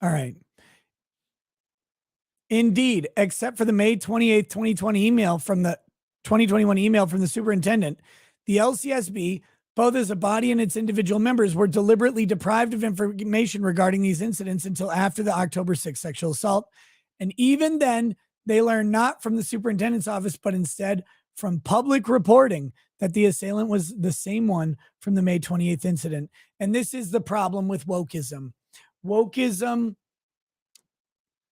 Speaker 2: All right. Indeed, except for the May 28th, 2020 email from the 2021 email from the superintendent, the LCSB, both as a body and its individual members, were deliberately deprived of information regarding these incidents until after the October 6th sexual assault. And even then, They learned not from the superintendent's office, but instead from public reporting that the assailant was the same one from the May 28th incident. And this is the problem with wokeism. Wokeism,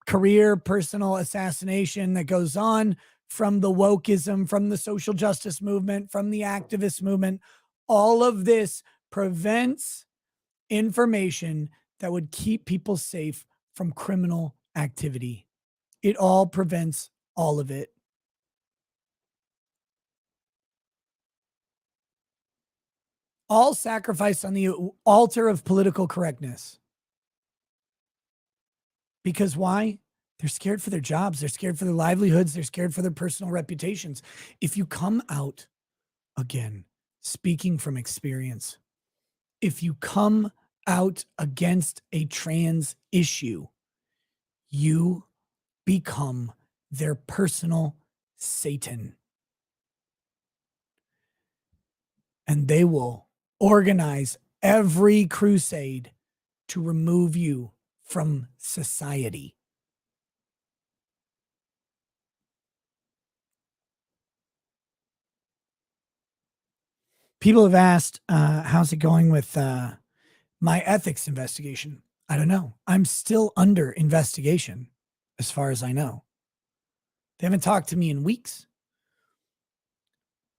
Speaker 2: career, personal assassination that goes on from the wokeism, from the social justice movement, from the activist movement. All of this prevents information that would keep people safe from criminal activity. It all prevents all of it. All sacrificed on the altar of political correctness. Because why? They're scared for their jobs. They're scared for their livelihoods. They're scared for their personal reputations. If you come out, again, speaking from experience, if you come out against a trans issue, you become their personal Satan. And they will organize every crusade to remove you from society. People have asked, how's it going with my ethics investigation? I don't know. I'm still under investigation, as far as I know. They haven't talked to me in weeks.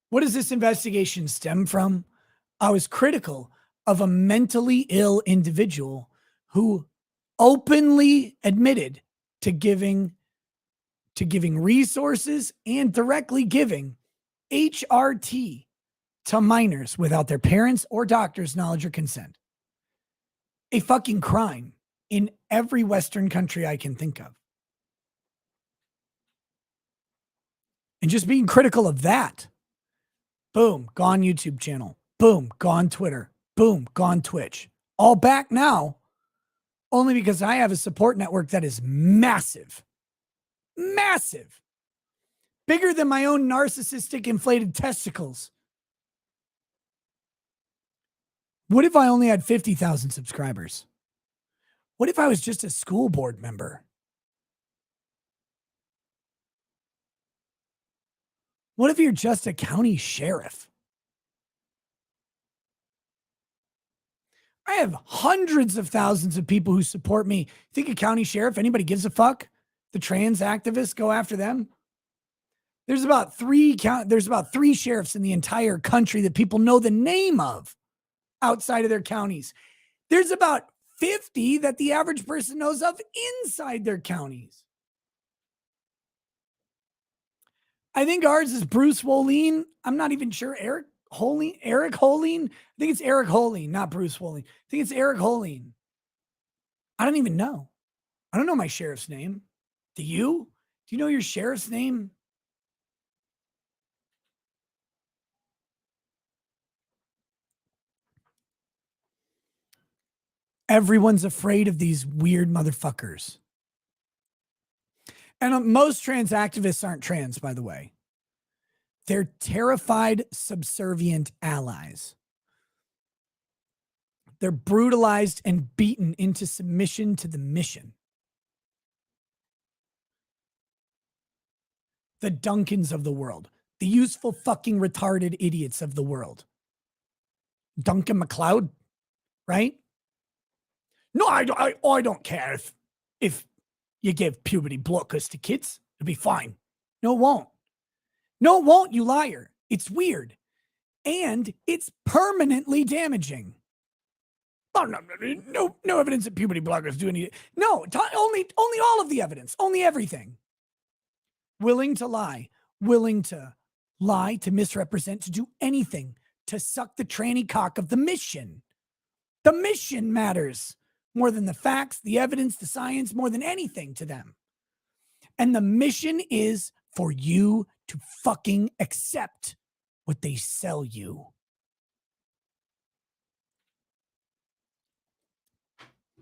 Speaker 2: What does this investigation stem from? I was critical of a mentally ill individual who openly admitted to giving resources and directly giving HRT to minors without their parents' or doctors' knowledge or consent. A fucking crime in every Western country I can think of. And just being critical of that, boom, gone YouTube channel. Boom, gone Twitter. Boom, gone Twitch. All back now, only because I have a support network that is massive. Massive. Bigger than my own narcissistic inflated testicles. What if I only had 50,000 subscribers? What if I was just a school board member? What if you're just a county sheriff? I have hundreds of thousands of people who support me. Think a county sheriff, anybody gives a fuck? The trans activists go after them? There's about three sheriffs in the entire country that people know the name of outside of their counties. There's about 50 that the average person knows of inside their counties. I think ours is Bruce Woleen. I'm not even sure. Eric Holeen? I think it's Eric Holeen, not Bruce Woleen. I think it's Eric Holeen. I don't even know. I don't know my sheriff's name. Do you? Do you know your sheriff's name? Everyone's afraid of these weird motherfuckers. And most trans activists aren't trans, by the way. They're terrified, subservient allies. They're brutalized and beaten into submission to the mission. The Duncans of the world. The useful fucking retarded idiots of the world. Duncan MacLeod, right? No, I don't care if you give puberty blockers to kids. It'll be fine. No, it won't. No, it won't, you liar. It's weird. And it's permanently damaging. Oh, no evidence that puberty blockers do anything. No, only all of the evidence. Only everything. Willing to lie, to misrepresent, to do anything to suck the tranny cock of the mission. The mission matters more than the facts, the evidence, the science, more than anything to them. And the mission is for you to fucking accept what they sell you.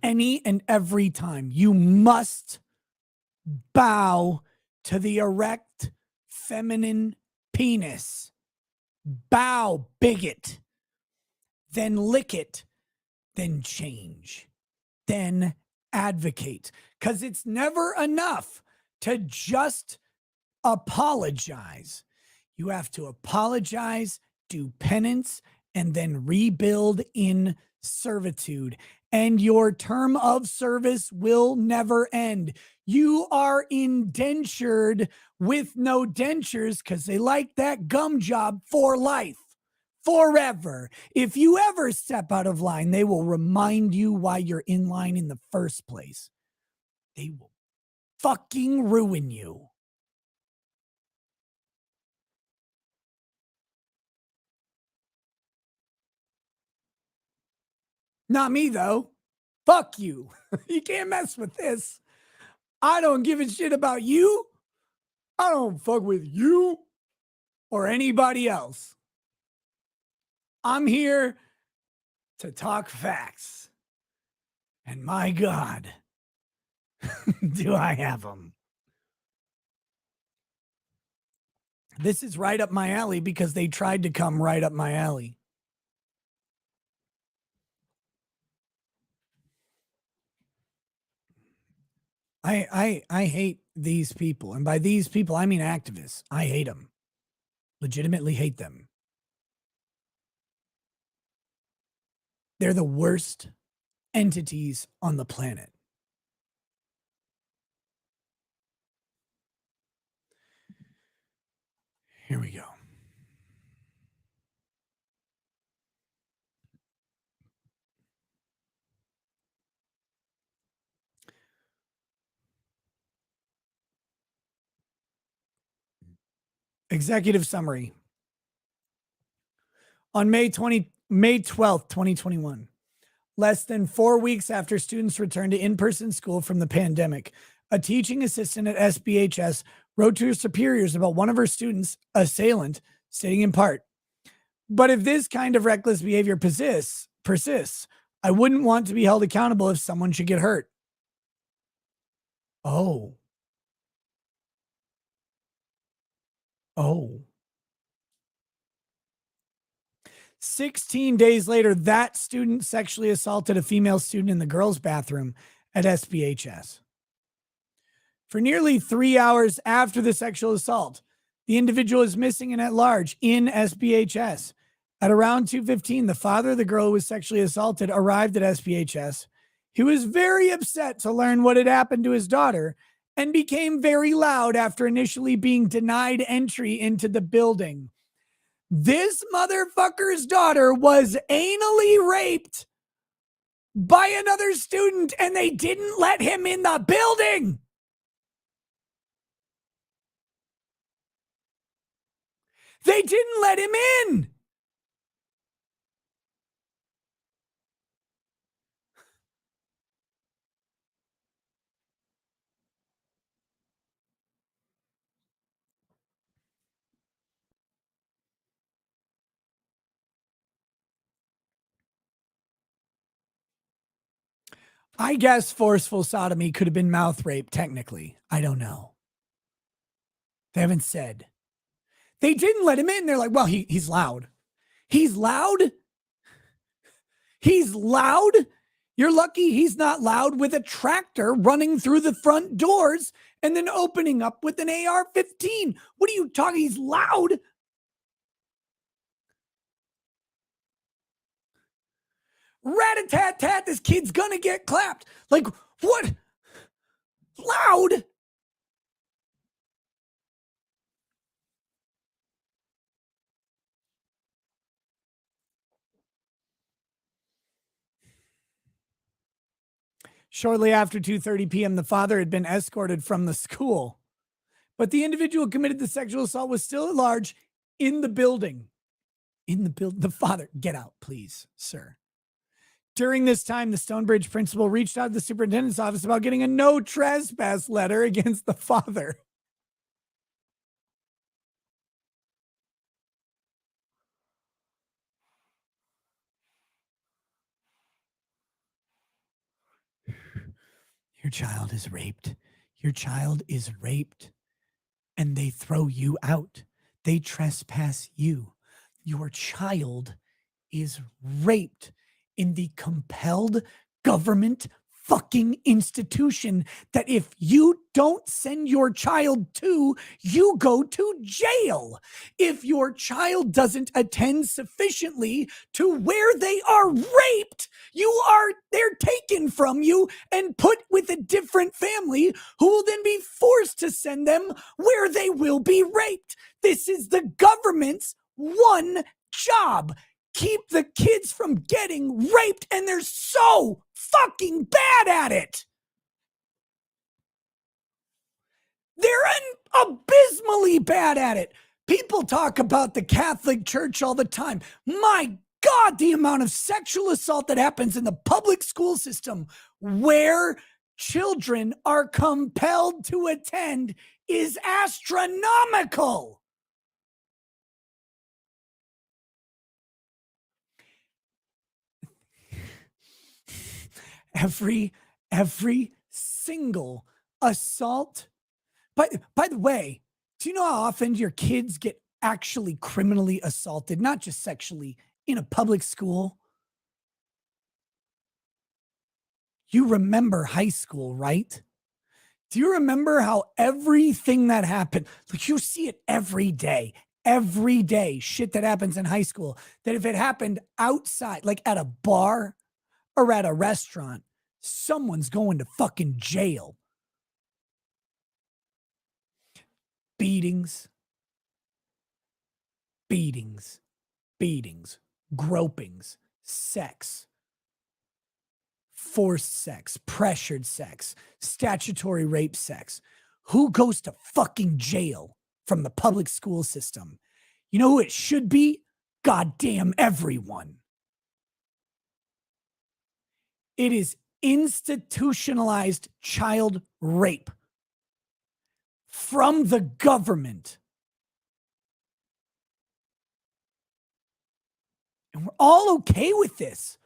Speaker 2: Any and every time you must bow to the erect feminine penis. Bow, bigot. Then lick it. Then change. Then advocate. Because it's never enough to just apologize. You have to apologize, do penance, and then rebuild in servitude. And your term of service will never end. You are indentured with no dentures because they like that gum job for life, forever. If you ever step out of line, they will remind you why you're in line in the first place. They will fucking ruin you. Not me, though. Fuck you. You can't mess with this. I don't give a shit about you. I don't fuck with you or anybody else. I'm here to talk facts. And my God, do I have them. This is right up my alley because they tried to come right up my alley. I hate these people. And by these people, I mean activists. I hate them. Legitimately hate them. They're the worst entities on the planet. Here we go. Executive summary. On May 12th, 2021, less than 4 weeks after students returned to in-person school from the pandemic, a teaching assistant at SBHS wrote to her superiors about one of her students' assailant, stating in part, "But if this kind of reckless behavior persists, I wouldn't want to be held accountable if someone should get hurt." Oh. 16 days later, that student sexually assaulted a female student in the girls' bathroom at SBHS. For nearly 3 hours after the sexual assault, the individual is missing and at large in SBHS. At around 2:15, the father of the girl who was sexually assaulted arrived at SBHS. He was very upset to learn what had happened to his daughter and became very loud after initially being denied entry into the building. This motherfucker's daughter was anally raped by another student and they didn't let him in the building. They didn't let him in. I guess forceful sodomy could have been mouth rape, technically. I don't know. They haven't said. They didn't let him in. They're like, well, he's loud. He's loud? He's loud? You're lucky he's not loud with a tractor running through the front doors and then opening up with an AR-15. What are you talking? He's loud. Rat-a-tat-tat, this kid's gonna get clapped. Like, what? Loud? Shortly after 2:30 p.m., the father had been escorted from the school, but the individual who committed the sexual assault was still at large in the building. The father, get out, please, sir. During this time, the Stonebridge principal reached out to the superintendent's office about getting a no trespass letter against the father. Your child is raped. Your child is raped. And they throw you out. They trespass you. Your child is raped in the compelled government fucking institution that if you don't send your child to, you go to jail. If your child doesn't attend sufficiently to where they are raped, they're taken from you and put with a different family who will then be forced to send them where they will be raped. This is the government's one job. Keep the kids from getting raped, and they're so fucking bad at it. They're abysmally bad at it. People talk about the Catholic Church all the time. My God, the amount of sexual assault that happens in the public school system where children are compelled to attend is astronomical. Every single assault. By the way, do you know how often your kids get actually criminally assaulted, not just sexually, in a public school? You remember high school, right? Do you remember how everything that happened, like you see it every day, shit that happens in high school, that if it happened outside, like at a bar or at a restaurant, someone's going to fucking jail. Beatings, gropings, sex, forced sex, pressured sex, statutory rape sex. Who goes to fucking jail from the public school system? You know who it should be? Goddamn everyone. It is institutionalized child rape from the government. And we're all okay with this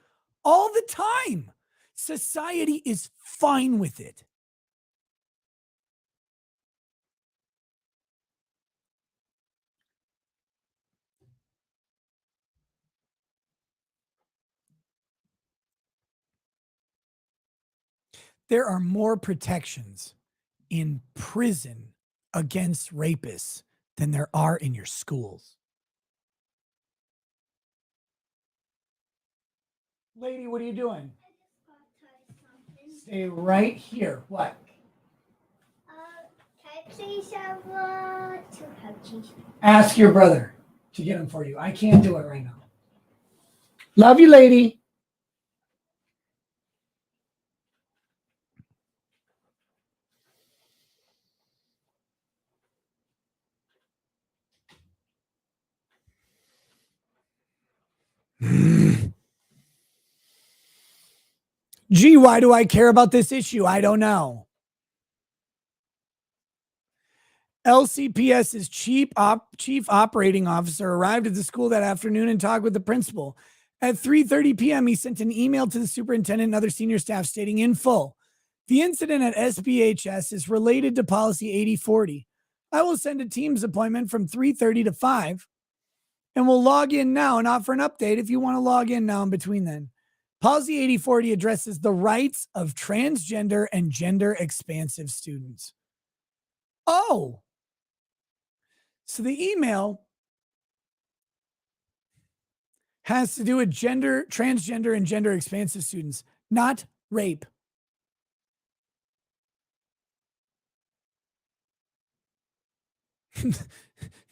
Speaker 2: all the time. Society is fine with it. There are more protections in prison against rapists than there are in your schools. Lady, what are you doing? Stay right here. What?
Speaker 1: Can I please have two Pepsis?
Speaker 2: Ask your brother to get them for you. I can't do it right now. Love you, lady. Gee, why do I care about this issue? I don't know. LCPS's chief operating officer arrived at the school that afternoon and talked with the principal. At 3:30 p.m., he sent an email to the superintendent and other senior staff stating in full, the incident at SBHS is related to policy 8040. I will send a Teams appointment from 3:30 to 5, and we'll log in now and offer an update if you want to log in now in between then. Policy 8040 addresses the rights of transgender and gender expansive students. Oh, so the email has to do with gender, transgender, and gender expansive students, not rape.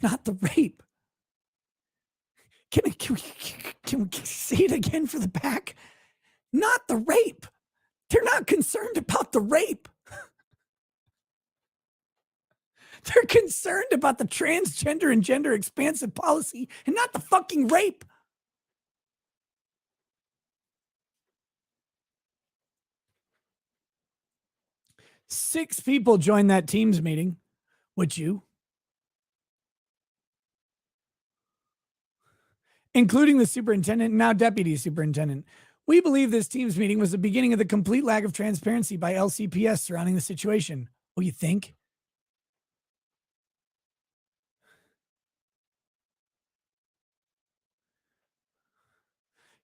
Speaker 2: Not the rape. Can we say it again for the back? Not the rape. They're not concerned about the rape. They're concerned about the transgender and gender expansive policy and not the fucking rape. Six people joined that Teams meeting. Would you? Including the superintendent and now deputy superintendent. We believe this Teams meeting was the beginning of the complete lack of transparency by LCPS surrounding the situation. Oh, you think?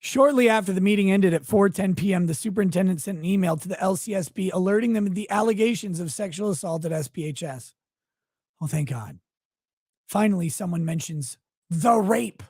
Speaker 2: Shortly after the meeting ended at 4:10 p.m., the superintendent sent an email to the LCSB alerting them of the allegations of sexual assault at SPHS. Oh, thank God. Finally, someone mentions the rape.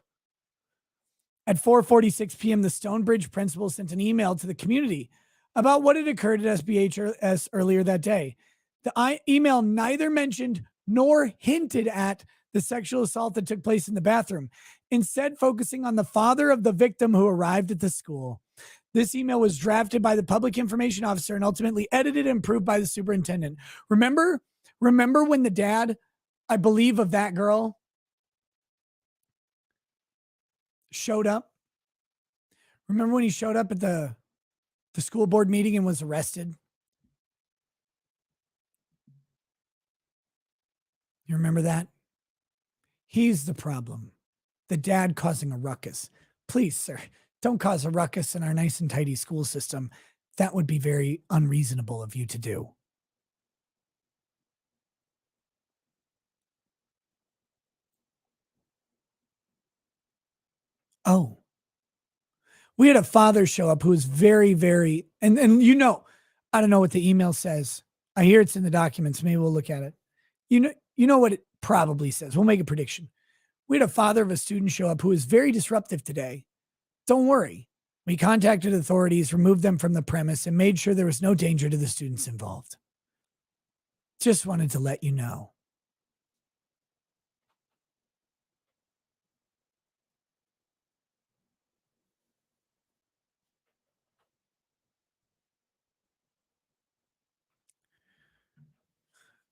Speaker 2: At 4:46 p.m., the Stonebridge principal sent an email to the community about what had occurred at SPHS earlier that day. The email neither mentioned nor hinted at the sexual assault that took place in the bathroom, instead focusing on the father of the victim who arrived at the school. This email was drafted by the public information officer and ultimately edited and approved by the superintendent. Remember when the dad, I believe, of that girl showed up? Remember when he showed up at the school board meeting and was arrested? You remember that? He's the problem. The dad causing a ruckus. Please, sir, don't cause a ruckus in our nice and tidy school system. That would be very unreasonable of you to do. Oh, we had a father show up who was very, very, and I don't know what the email says. I hear it's in the documents. Maybe we'll look at it. You know what it probably says. We'll make a prediction. We had a father of a student show up who was very disruptive today. Don't worry. We contacted authorities, removed them from the premise, and made sure there was no danger to the students involved. Just wanted to let you know.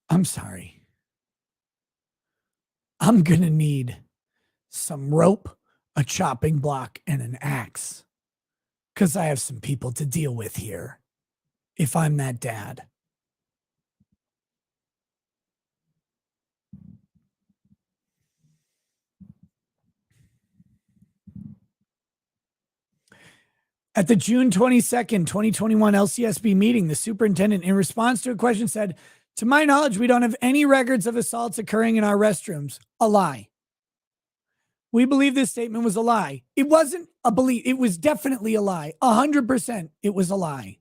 Speaker 2: I'm sorry. I'm going to need some rope, a chopping block, and an axe, because I have some people to deal with here if I'm that dad. At the June 22nd, 2021 LCSB meeting, the superintendent, in response to a question, said, "To my knowledge, we don't have any records of assaults occurring in our restrooms." A lie. We believe this statement was a lie. It wasn't a belief. It was definitely a lie. 100% it was a lie.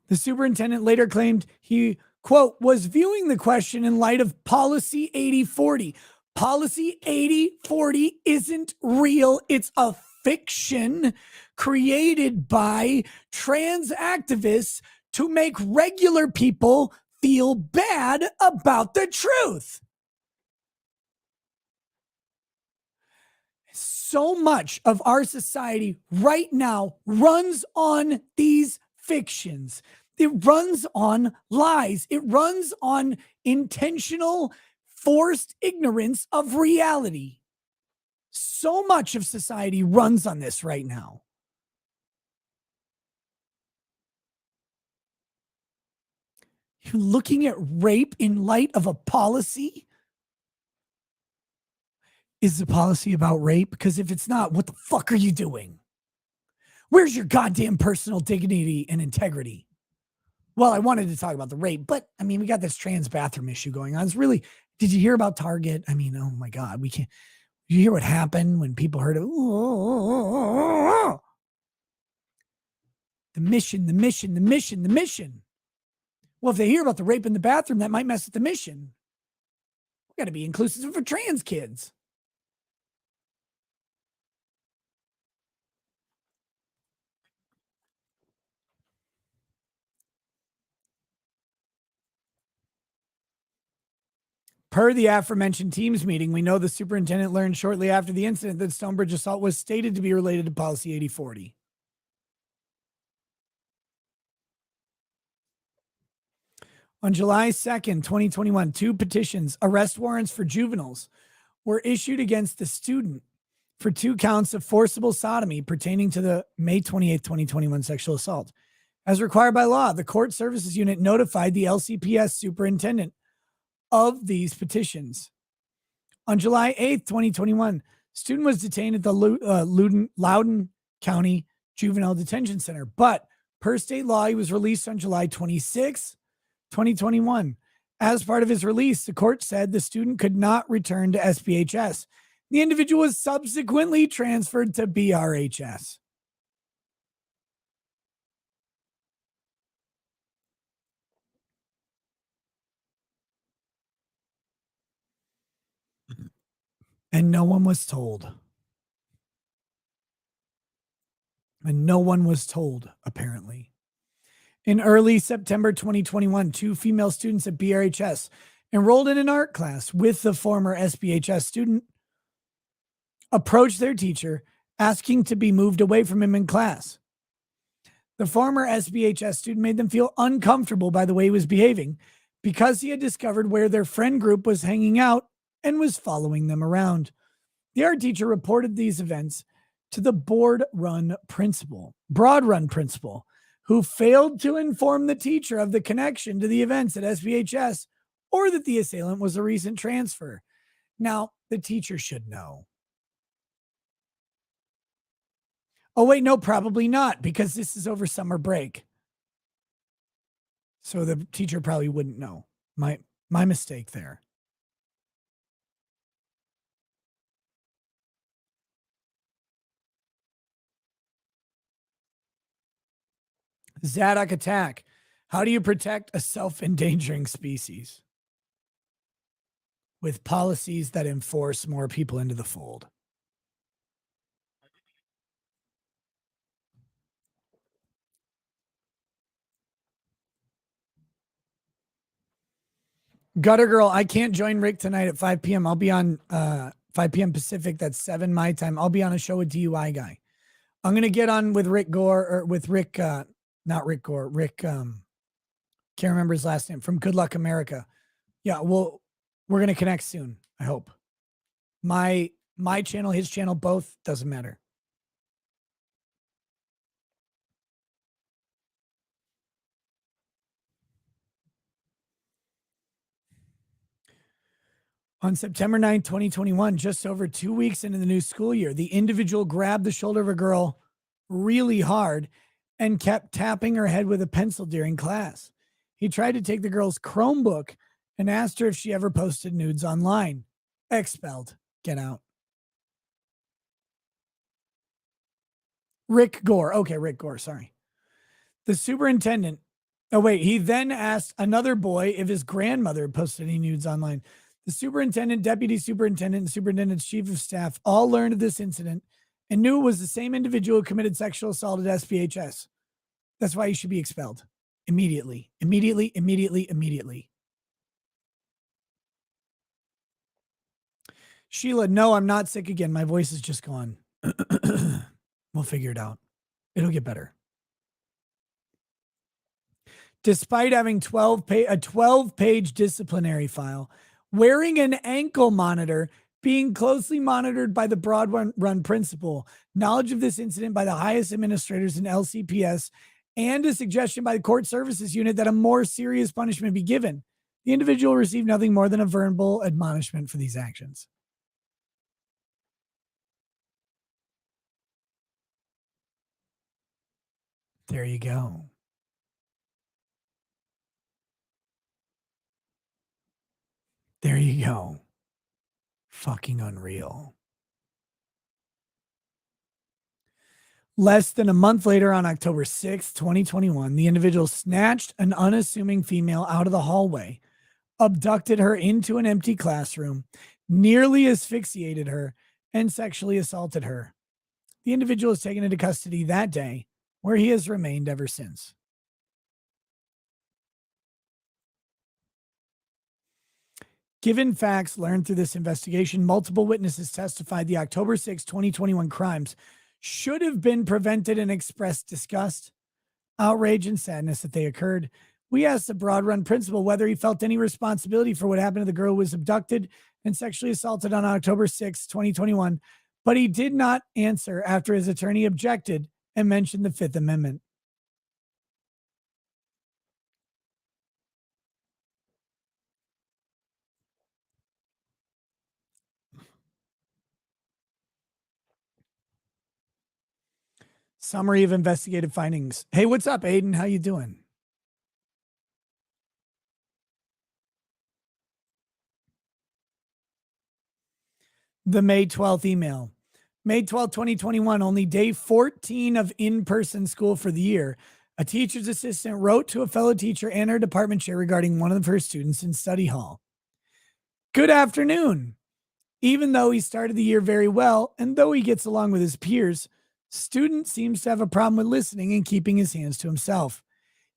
Speaker 2: The superintendent later claimed he, quote, was viewing the question in light of Policy 8040. Policy 8040 isn't real. It's a fiction created by trans activists to make regular people feel bad about the truth. So much of our society right now runs on these fictions. It runs on lies. It runs on intentional, forced ignorance of reality. So much of society runs on this right now. You're looking at rape in light of a policy? Is the policy about rape? Because if it's not, what the fuck are you doing? Where's your goddamn personal dignity and integrity? Well, I wanted to talk about the rape, but I mean, we got this trans bathroom issue going on. It's really, did you hear about Target? I mean, oh my God, we can't, you hear what happened when people heard it? The mission. Well, if they hear about the rape in the bathroom, that might mess with the mission. We got to be inclusive for trans kids. Per the aforementioned teams meeting, we know the superintendent learned shortly after the incident that Stonebridge assault was stated to be related to Policy 8040. On July 2nd, 2021, 2 petitions, arrest warrants for juveniles, were issued against the student for 2 counts of forcible sodomy pertaining to the May 28th, 2021 sexual assault. As required by law, the court services unit notified the LCPS superintendent of these petitions. On July 8th, 2021, student was detained at the Loudon County Juvenile Detention Center, but per state law, he was released on July 26th, 2021. As part of his release, the court said the student could not return to SPHS. The individual was subsequently transferred to BRHS. And no one was told. And no one was told, apparently. In early September 2021, 2 female students at BRHS enrolled in an art class with the former SBHS student approached their teacher asking to be moved away from him in class. The former SBHS student made them feel uncomfortable by the way he was behaving because he had discovered where their friend group was hanging out and was following them around. The art teacher reported these events to the Broad-Run principal, who failed to inform the teacher of the connection to the events at SBHS or that the assailant was a recent transfer. Now, the teacher should know. Oh, wait, no, probably not, because this is over summer break. So the teacher probably wouldn't know. My mistake there. Zadok attack. How do you protect a self-endangering species? With policies that enforce more people into the fold. Gutter Girl, I can't join Rick tonight at 5 p.m. I'll be on 5 p.m. Pacific. That's 7 my time. I'll be on a show with DUI guy. I'm going to get on with Rick Gore, or with Rick, not Rick Gore, Rick, can't remember his last name, from Good Luck America. Yeah, we're going to connect soon, I hope. My channel, his channel, both, doesn't matter. On September 9th, 2021, just over 2 weeks into the new school year, the individual grabbed the shoulder of a girl really hard and kept tapping her head with a pencil during class. He tried to take the girl's Chromebook and asked her if she ever posted nudes online. Expelled. Get out. Rick Gore. Okay, Rick Gore, sorry. The superintendent. Oh, wait. He then asked another boy if his grandmother had posted any nudes online. The superintendent, deputy superintendent, and superintendent's chief of staff all learned of this incident and knew it was the same individual who committed sexual assault at SPHS. That's why he should be expelled. Immediately. Immediately, immediately, immediately. Sheila, no, I'm not sick again. My voice is just gone. We'll figure it out. It'll get better. Despite having a 12-page disciplinary file, wearing an ankle monitor, being closely monitored by the Broad-Run principal, knowledge of this incident by the highest administrators in LCPS, and a suggestion by the court services unit that a more serious punishment be given, the individual received nothing more than a verbal admonishment for these actions. There you go. There you go. Fucking unreal. Less than a month later, on October 6th, 2021, the individual snatched an unassuming female out of the hallway, abducted her into an empty classroom, nearly asphyxiated her, and sexually assaulted her. The individual was taken into custody that day, where he has remained ever since. Given facts learned through this investigation, multiple witnesses testified the October 6, 2021 crimes should have been prevented and expressed disgust, outrage, and sadness that they occurred. We asked the Broad-Run principal whether he felt any responsibility for what happened to the girl who was abducted and sexually assaulted on October 6, 2021, but he did not answer after his attorney objected and mentioned the Fifth Amendment. Summary of investigative findings. Hey, what's up, Aiden? How you doing? The May 12th email. May 12th, 2021, only day 14 of in-person school for the year. A teacher's assistant wrote to a fellow teacher and her department chair regarding one of her students in study hall. Good afternoon. Even though he started the year very well, and though he gets along with his peers, student seems to have a problem with listening and keeping his hands to himself.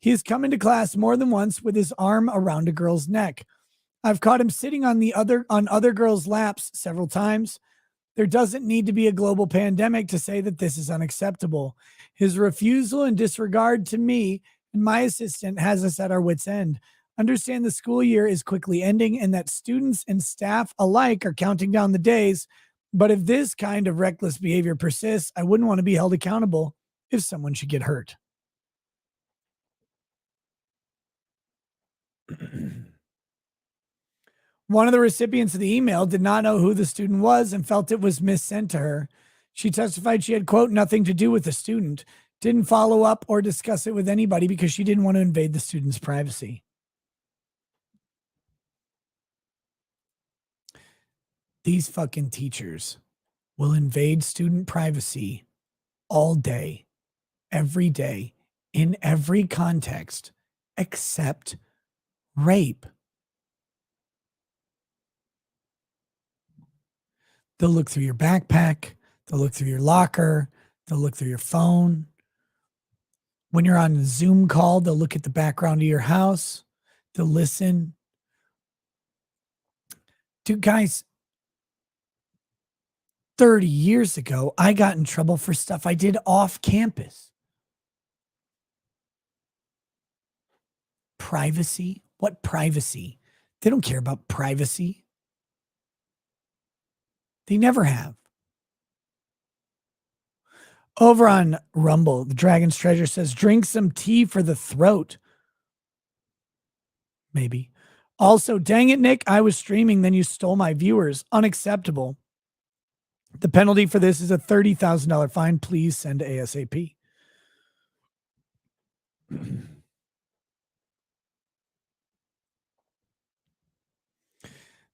Speaker 2: He has come into class more than once with his arm around a girl's neck. I've caught him sitting on other girls' laps several times. There doesn't need to be a global pandemic to say that this is unacceptable. His refusal and disregard to me and my assistant has us at our wits' end. Understand the school year is quickly ending and that students and staff alike are counting down the days. But if this kind of reckless behavior persists, I wouldn't want to be held accountable if someone should get hurt. One of the recipients of the email did not know who the student was and felt it was missent to her. She testified she had, quote, nothing to do with the student, didn't follow up or discuss it with anybody because she didn't want to invade the student's privacy. These fucking teachers will invade student privacy all day, every day, in every context, except rape. They'll look through your backpack. They'll look through your locker. They'll look through your phone. When you're on a Zoom call, they'll look at the background of your house. They'll listen. Dude, guys, 30 years ago, I got in trouble for stuff I did off campus. Privacy? What privacy? They don't care about privacy. They never have. Over on Rumble, the Dragon's Treasure says, drink some tea for the throat. Maybe. Also, dang it, Nick, I was streaming, then you stole my viewers. Unacceptable. The penalty for this is a $30,000 fine. Please send ASAP.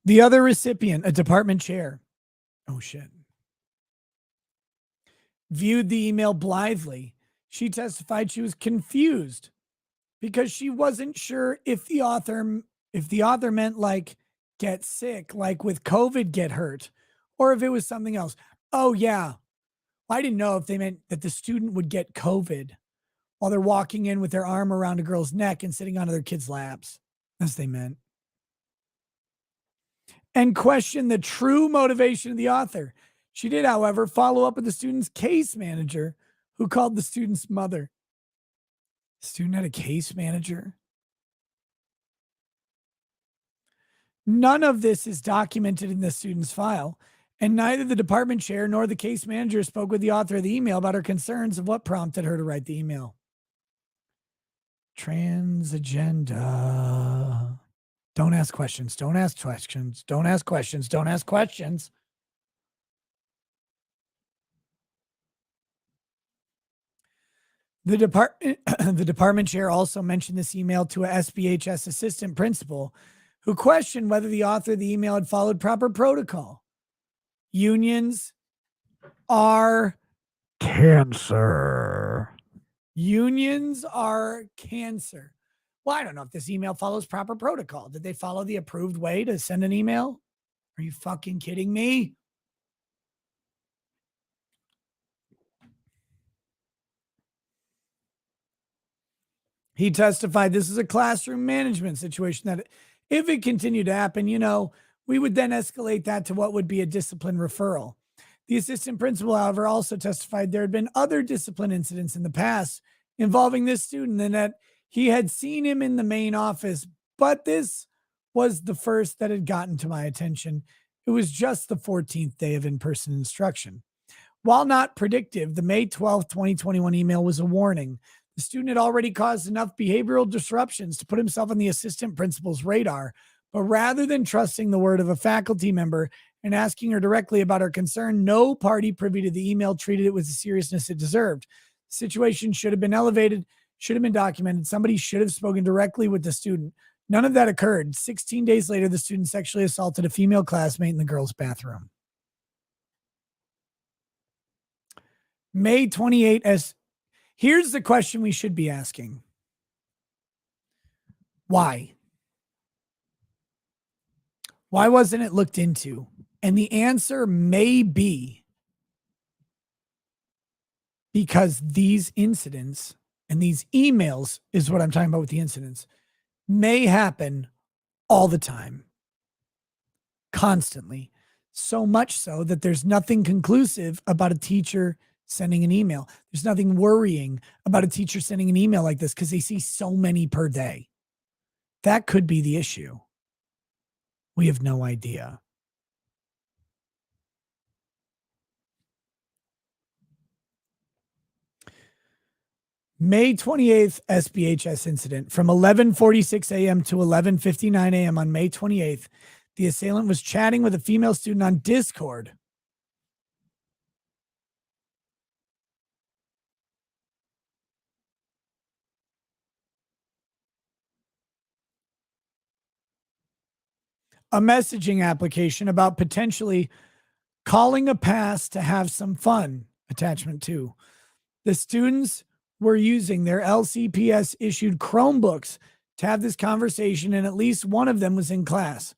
Speaker 2: The other recipient, a department chair. Oh, shit. Viewed the email blithely. She testified she was confused because she wasn't sure if the author meant like get sick, like with COVID get hurt, or if it was something else. Oh, yeah. I didn't know if they meant that the student would get COVID while they're walking in with their arm around a girl's neck and sitting on other kids' laps. That's what they meant. And question the true motivation of the author. She did, however, follow up with the student's case manager, who called the student's mother. The student had a case manager. None of this is documented in the student's file, and neither the department chair nor the case manager spoke with the author of the email about her concerns of what prompted her to write the email. Trans agenda. Don't ask questions. Don't ask questions. Don't ask questions. Don't ask questions. The department chair also mentioned this email to a SBHS assistant principal who questioned whether the author of the email had followed proper protocol. Unions are cancer. Unions are cancer. Well, I don't know if this email follows proper protocol. Did they follow the approved way to send an email? Are you fucking kidding me? He testified this is a classroom management situation that if it continued to happen, we would then escalate that to what would be a discipline referral. The assistant principal, however, also testified there had been other discipline incidents in the past involving this student and that he had seen him in the main office, but this was the first that had gotten to my attention. It was just the 14th day of in-person instruction. While not predictive, the May 12th, 2021 email was a warning. The student had already caused enough behavioral disruptions to put himself on the assistant principal's radar, but rather than trusting the word of a faculty member and asking her directly about her concern, no party privy to the email treated it with the seriousness it deserved. The situation should have been elevated, should have been documented. Somebody should have spoken directly with the student. None of that occurred. 16 days later, the student sexually assaulted a female classmate in the girls' bathroom. May 28th as here's the question we should be asking. Why? Why wasn't it looked into? And the answer may be because these incidents and these emails is what I'm talking about with the incidents may happen all the time, constantly. So much so that there's nothing conclusive about a teacher sending an email. There's nothing worrying about a teacher sending an email like this because they see so many per day. That could be the issue. We have no idea. May 28th SBHS incident from 11:46 a.m. to 11:59 a.m. on May 28th. The assailant was chatting with a female student on Discord. A messaging application about potentially calling a pass to have some fun. Attachment 2. The students were using their LCPS issued Chromebooks to have this conversation, and at least one of them was in class.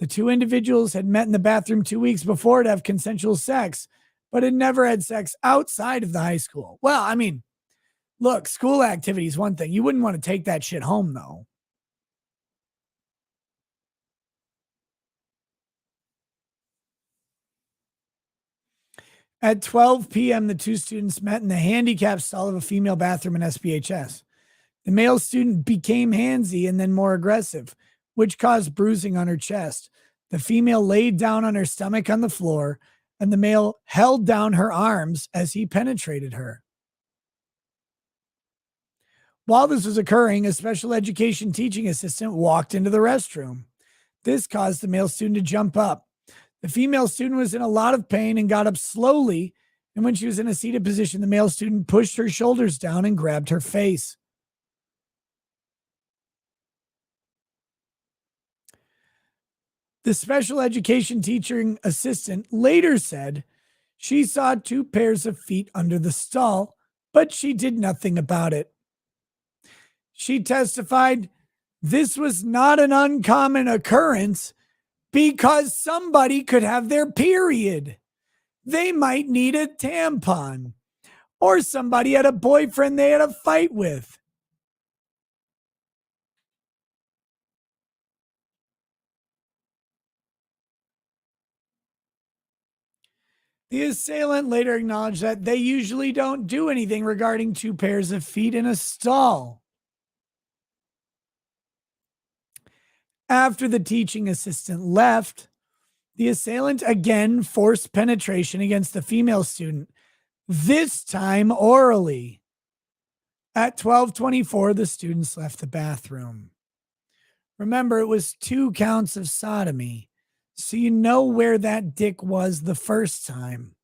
Speaker 2: The two individuals had met in the bathroom 2 weeks before to have consensual sex, but had never had sex outside of the high school. Well, I mean, look, school activity is one thing. You wouldn't want to take that shit home, though. At 12 p.m., the two students met in the handicap stall of a female bathroom in SPHS. The male student became handsy and then more aggressive, which caused bruising on her chest. The female laid down on her stomach on the floor, and the male held down her arms as he penetrated her. While this was occurring, a special education teaching assistant walked into the restroom. This caused the male student to jump up. The female student was in a lot of pain and got up slowly, and when she was in a seated position, the male student pushed her shoulders down and grabbed her face. The special education teaching assistant later said she saw two pairs of feet under the stall, but she did nothing about it. She testified this was not an uncommon occurrence because somebody could have their period. They might need a tampon, or somebody had a boyfriend they had a fight with. The assailant later acknowledged that they usually don't do anything regarding two pairs of feet in a stall. After the teaching assistant left, the assailant again forced penetration against the female student, this time orally. At 12:24, the students left the bathroom. Remember, it was 2 counts of sodomy, so you know where that dick was the first time.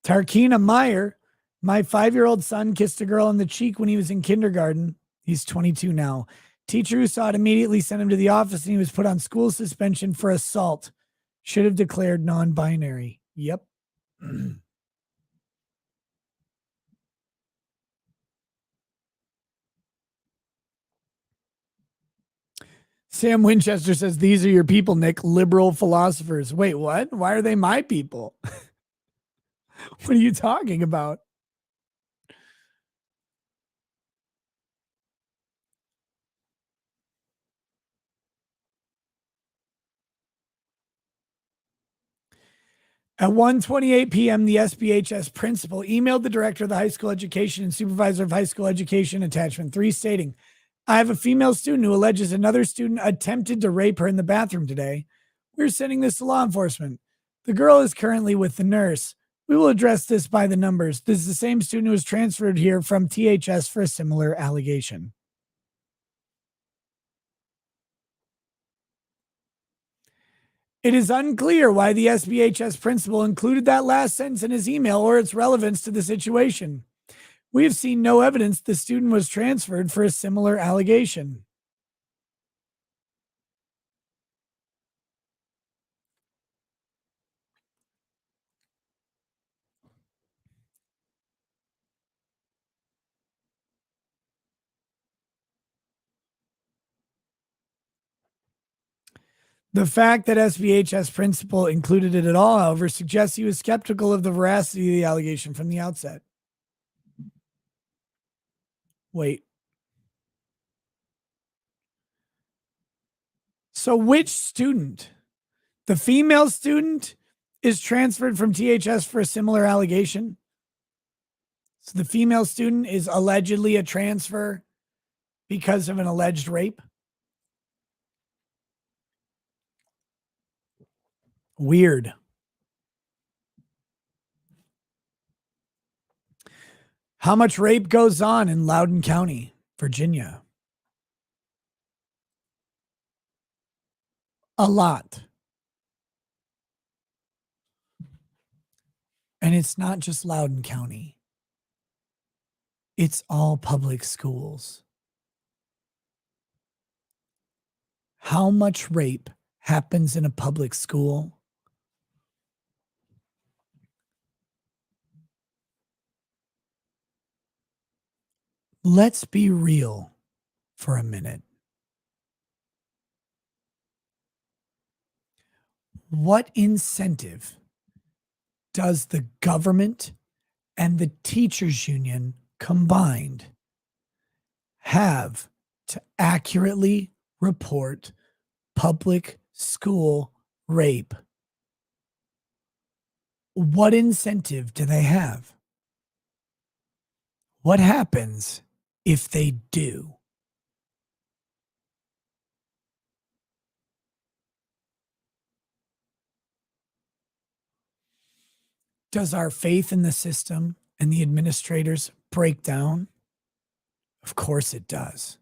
Speaker 2: Tarkina Meyer, my 5-year-old son kissed a girl on the cheek when he was in kindergarten. He's 22 now. Teacher who saw it immediately sent him to the office and he was put on school suspension for assault. Should have declared non-binary. Yep. Sam Winchester says, these are your people, Nick, liberal philosophers. Wait, what? Why are they my people? What are you talking about? At 1:28 p.m., the SBHS principal emailed the director of the high school education and supervisor of high school education, attachment 3, stating, I have a female student who alleges another student attempted to rape her in the bathroom today. We're sending this to law enforcement. The girl is currently with the nurse. We will address this by the numbers. This is the same student who was transferred here from THS for a similar allegation. It is unclear why the SBHS principal included that last sentence in his email or its relevance to the situation. We have seen no evidence the student was transferred for a similar allegation. The fact that SBHS principal included it at all, however, suggests he was skeptical of the veracity of the allegation from the outset. Wait. So which student? The female student is transferred from THS for a similar allegation? So the female student is allegedly a transfer because of an alleged rape? Weird. How much rape goes on in Loudon County, Virginia? A lot. And it's not just Loudon County. It's all public schools. How much rape happens in a public school? Let's be real for a minute. What incentive does the government and the teachers union combined have to accurately report public school rape? What incentive do they have? What happens if they do? Does our faith in the system and the administrators break down? Of course it does.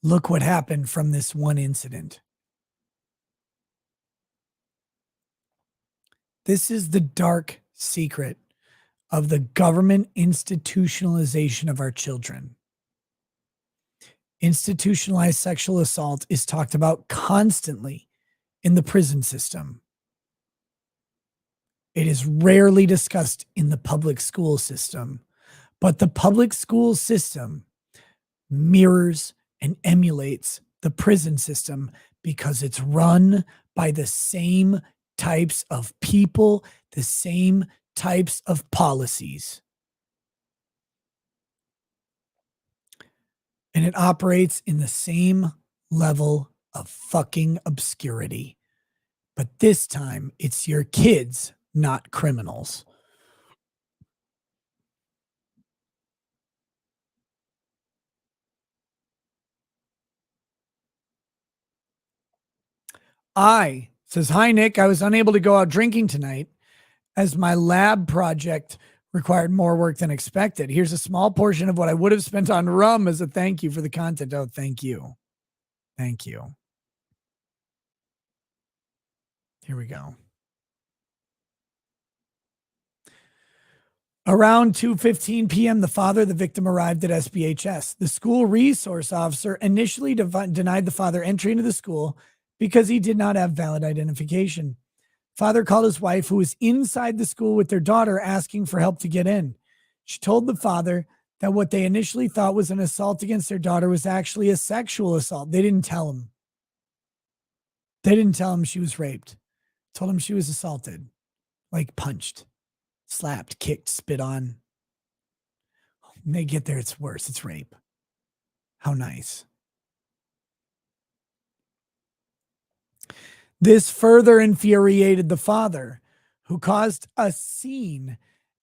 Speaker 2: Look what happened from this one incident. This is the dark secret of the government institutionalization of our children. Institutionalized sexual assault is talked about constantly in the prison system. It is rarely discussed in the public school system, but the public school system mirrors and emulates the prison system because it's run by the same types of people, the same types of policies. And it operates in the same level of fucking obscurity. But this time, it's your kids, not criminals. Says, hi, Nick. I was unable to go out drinking tonight as my lab project required more work than expected. Here's a small portion of what I would have spent on rum as a thank you for the content. Oh, thank you. Thank you. Here we go. Around 2:15 p.m., the father of the victim arrived at SBHS. The school resource officer initially denied the father entry into the school because he did not have valid identification. Father called his wife, who was inside the school with their daughter, asking for help to get in. She told the father that what they initially thought was an assault against their daughter was actually a sexual assault. They didn't tell him. They didn't tell him she was raped. Told him she was assaulted, like punched, slapped, kicked, spit on. When they get there, it's worse. It's rape. How nice. This further infuriated the father, who caused a scene,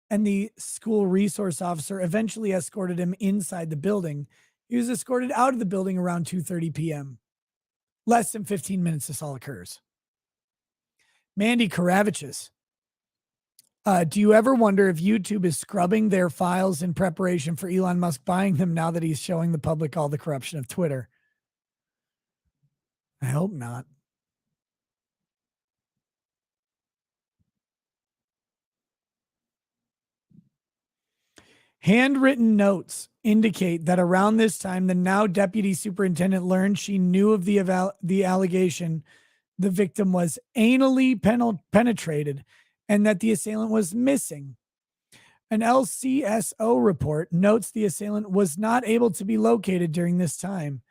Speaker 2: and the school resource officer eventually escorted him inside the building. He was escorted out of the building around 2:30 p.m. Less than 15 minutes this all occurs. Mandy Karavichus. Do you ever wonder if YouTube is scrubbing their files in preparation for Elon Musk buying them now that he's showing the public all the corruption of Twitter? I hope not. Handwritten notes indicate that around this time, the now deputy superintendent learned she knew of the allegation the victim was anally penetrated and that the assailant was missing. An LCSO report notes the assailant was not able to be located during this time.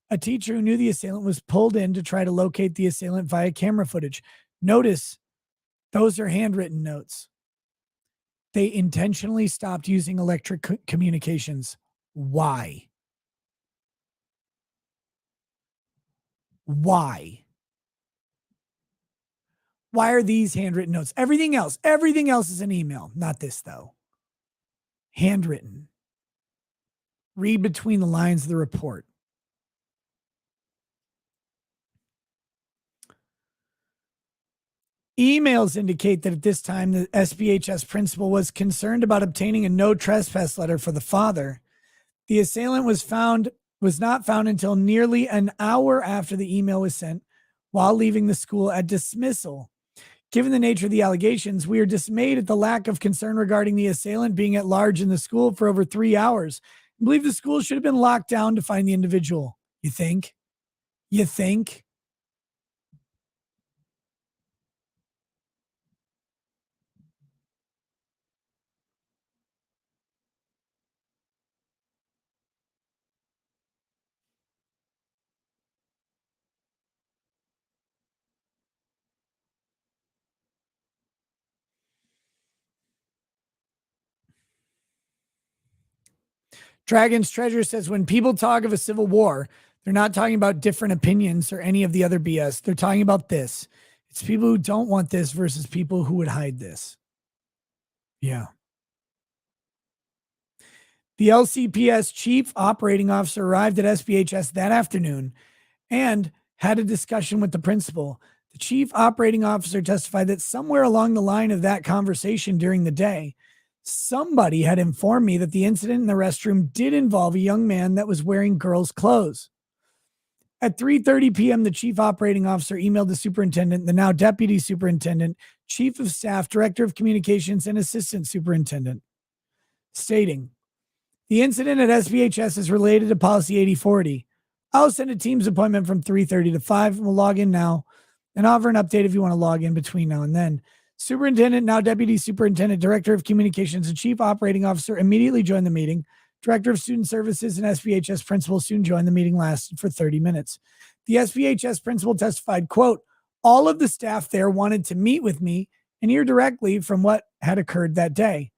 Speaker 2: A teacher who knew the assailant was pulled in to try to locate the assailant via camera footage. Notice, those are handwritten notes. They intentionally stopped using electric communications. Why? Why? Why are these handwritten notes? Everything else is an email. Not this, though. Handwritten. Read between the lines of the report. Emails indicate that at this time, the SPHS principal was concerned about obtaining a no trespass letter for the father. The assailant was not found until nearly an hour after the email was sent while leaving the school at dismissal. Given the nature of the allegations, we are dismayed at the lack of concern regarding the assailant being at large in the school for over 3 hours. I believe the school should have been locked down to find the individual. You think? You think? Dragon's Treasure says when people talk of a civil war, they're not talking about different opinions or any of the other BS. They're talking about this. It's people who don't want this versus people who would hide this. Yeah. The LCPS chief operating officer arrived at SPHS that afternoon and had a discussion with the principal. The chief operating officer testified that somewhere along the line of that conversation during the day, somebody had informed me that the incident in the restroom did involve a young man that was wearing girls' clothes. At 3:30 p.m., the chief operating officer emailed the superintendent, the now deputy superintendent, chief of staff, director of communications, and assistant superintendent, stating, the incident at SPHS is related to policy 8040. I'll send a Teams appointment from 3:30 to 5. We'll log in now and offer an update if you want to log in between now and then. Superintendent, now deputy superintendent, director of communications, and chief operating officer immediately joined the meeting. Director of student services and SPHS principal soon joined the meeting, lasted for 30 minutes. The SPHS principal testified, quote, all of the staff there wanted to meet with me and hear directly from what had occurred that day.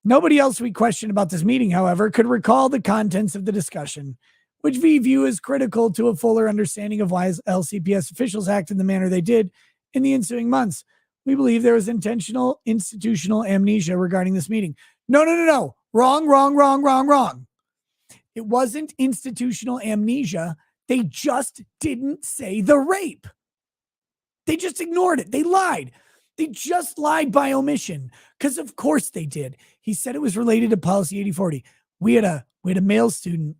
Speaker 2: Nobody else we questioned about this meeting, however, could recall the contents of the discussion, which we view as critical to a fuller understanding of why LCPS officials acted in the manner they did in the ensuing months. We believe there was intentional institutional amnesia regarding this meeting. No. Wrong. It wasn't institutional amnesia. They just didn't say the rape. They just ignored it. They lied. They just lied by omission, because of course they did. He said it was related to policy 8040. We had a male student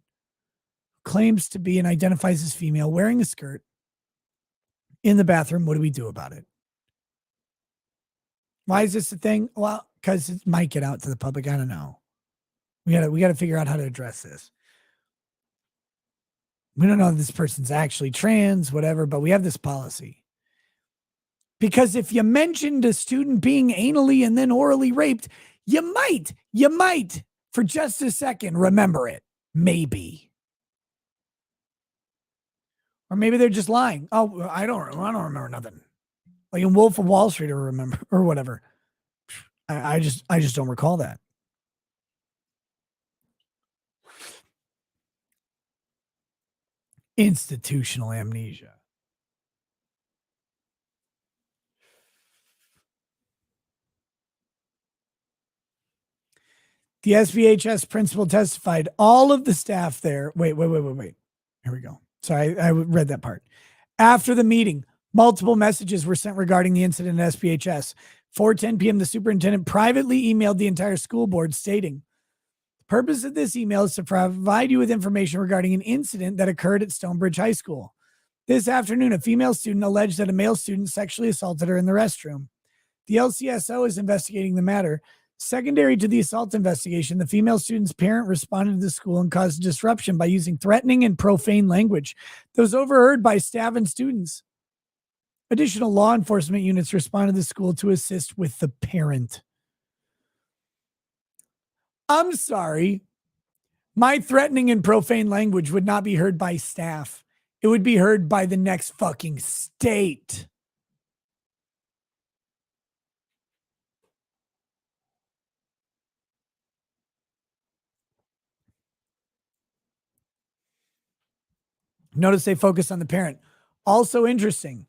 Speaker 2: who claims to be and identifies as female wearing a skirt in the bathroom. What do we do about it? Why is this a thing? Well, because it might get out to the public. I don't know. We gotta figure out how to address this. We don't know if this person's actually trans, whatever, but we have this policy. Because if you mentioned a student being anally and then orally raped, you might, for just a second, remember it. Maybe. Or maybe they're just lying. Oh, I don't remember nothing. Like in Wolf of Wall Street or remember or whatever. I just don't recall that. Institutional amnesia. The SPHS principal testified all of the staff there. Wait. Here we go. Sorry, I read that part. After the meeting, multiple messages were sent regarding the incident at SPHS. 4:10 p.m., the superintendent privately emailed the entire school board stating, the purpose of this email is to provide you with information regarding an incident that occurred at Stonebridge High School. This afternoon, a female student alleged that a male student sexually assaulted her in the restroom. The LCSO is investigating the matter. Secondary to the assault investigation, the female student's parent responded to the school and caused disruption by using threatening and profane language that was overheard by staff and students. Additional law enforcement units responded to the school to assist with the parent. I'm sorry. My threatening and profane language would not be heard by staff. It would be heard by the next fucking state. Notice they focus on the parent. Also interesting,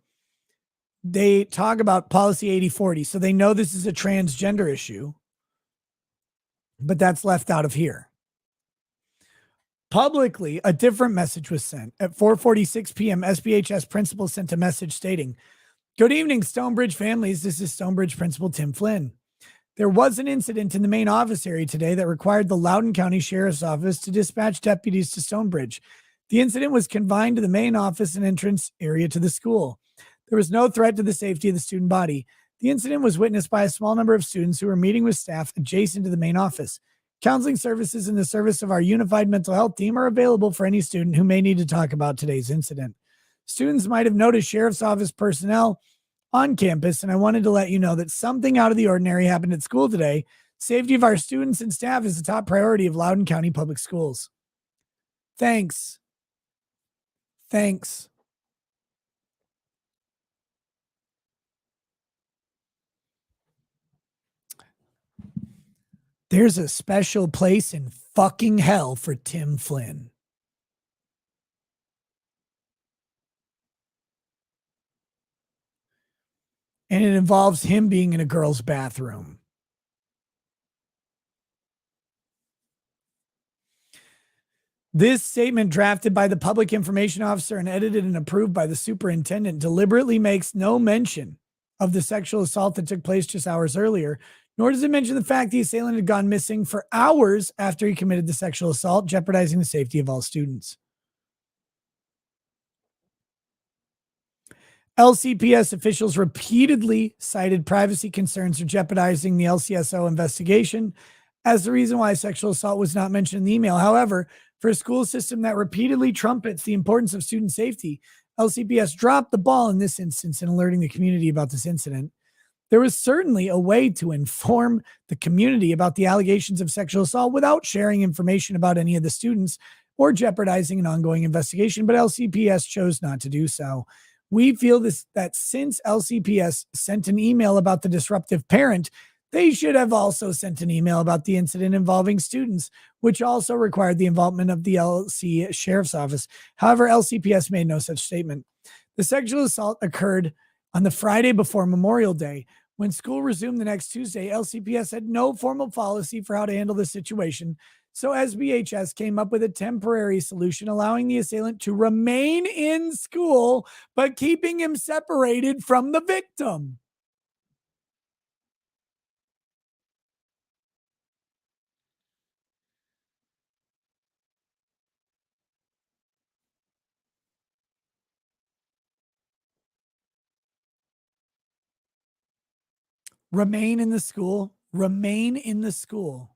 Speaker 2: they talk about policy 8040. So they know this is a transgender issue, but that's left out of here. Publicly, a different message was sent. At 4:46 p.m., SBHS principal sent a message stating, "Good evening, Stonebridge families. This is Stonebridge Principal Tim Flynn. There was an incident in the main office area today that required the Loudon County Sheriff's Office to dispatch deputies to Stonebridge. The incident was confined to the main office and entrance area to the school. There was no threat to the safety of the student body. The incident was witnessed by a small number of students who were meeting with staff adjacent to the main office. Counseling services in the service of our Unified Mental Health Team are available for any student who may need to talk about today's incident. Students might have noticed Sheriff's Office personnel on campus, and I wanted to let you know that something out of the ordinary happened at school today. Safety of our students and staff is the top priority of Loudon County Public Schools." Thanks. Thanks. There's a special place in fucking hell for Tim Flynn. And it involves him being in a girl's bathroom. This statement, drafted by the public information officer and edited and approved by the superintendent, deliberately makes no mention of the sexual assault that took place just hours earlier, nor does it mention the fact the assailant had gone missing for hours after he committed the sexual assault, jeopardizing the safety of all students. LCPS officials repeatedly cited privacy concerns for jeopardizing the LCSO investigation as the reason why sexual assault was not mentioned in the email. However, for a school system that repeatedly trumpets the importance of student safety, LCPS dropped the ball in this instance in alerting the community about this incident. There was certainly a way to inform the community about the allegations of sexual assault without sharing information about any of the students or jeopardizing an ongoing investigation, but LCPS chose not to do so. We feel that since LCPS sent an email about the disruptive parent, they should have also sent an email about the incident involving students, which also required the involvement of the LC Sheriff's Office. However, LCPS made no such statement. The sexual assault occurred on the Friday before Memorial Day. When school resumed the next Tuesday, LCPS had no formal policy for how to handle the situation, so SBHS came up with a temporary solution allowing the assailant to remain in school, but keeping him separated from the victim. Remain in the school. Remain in the school.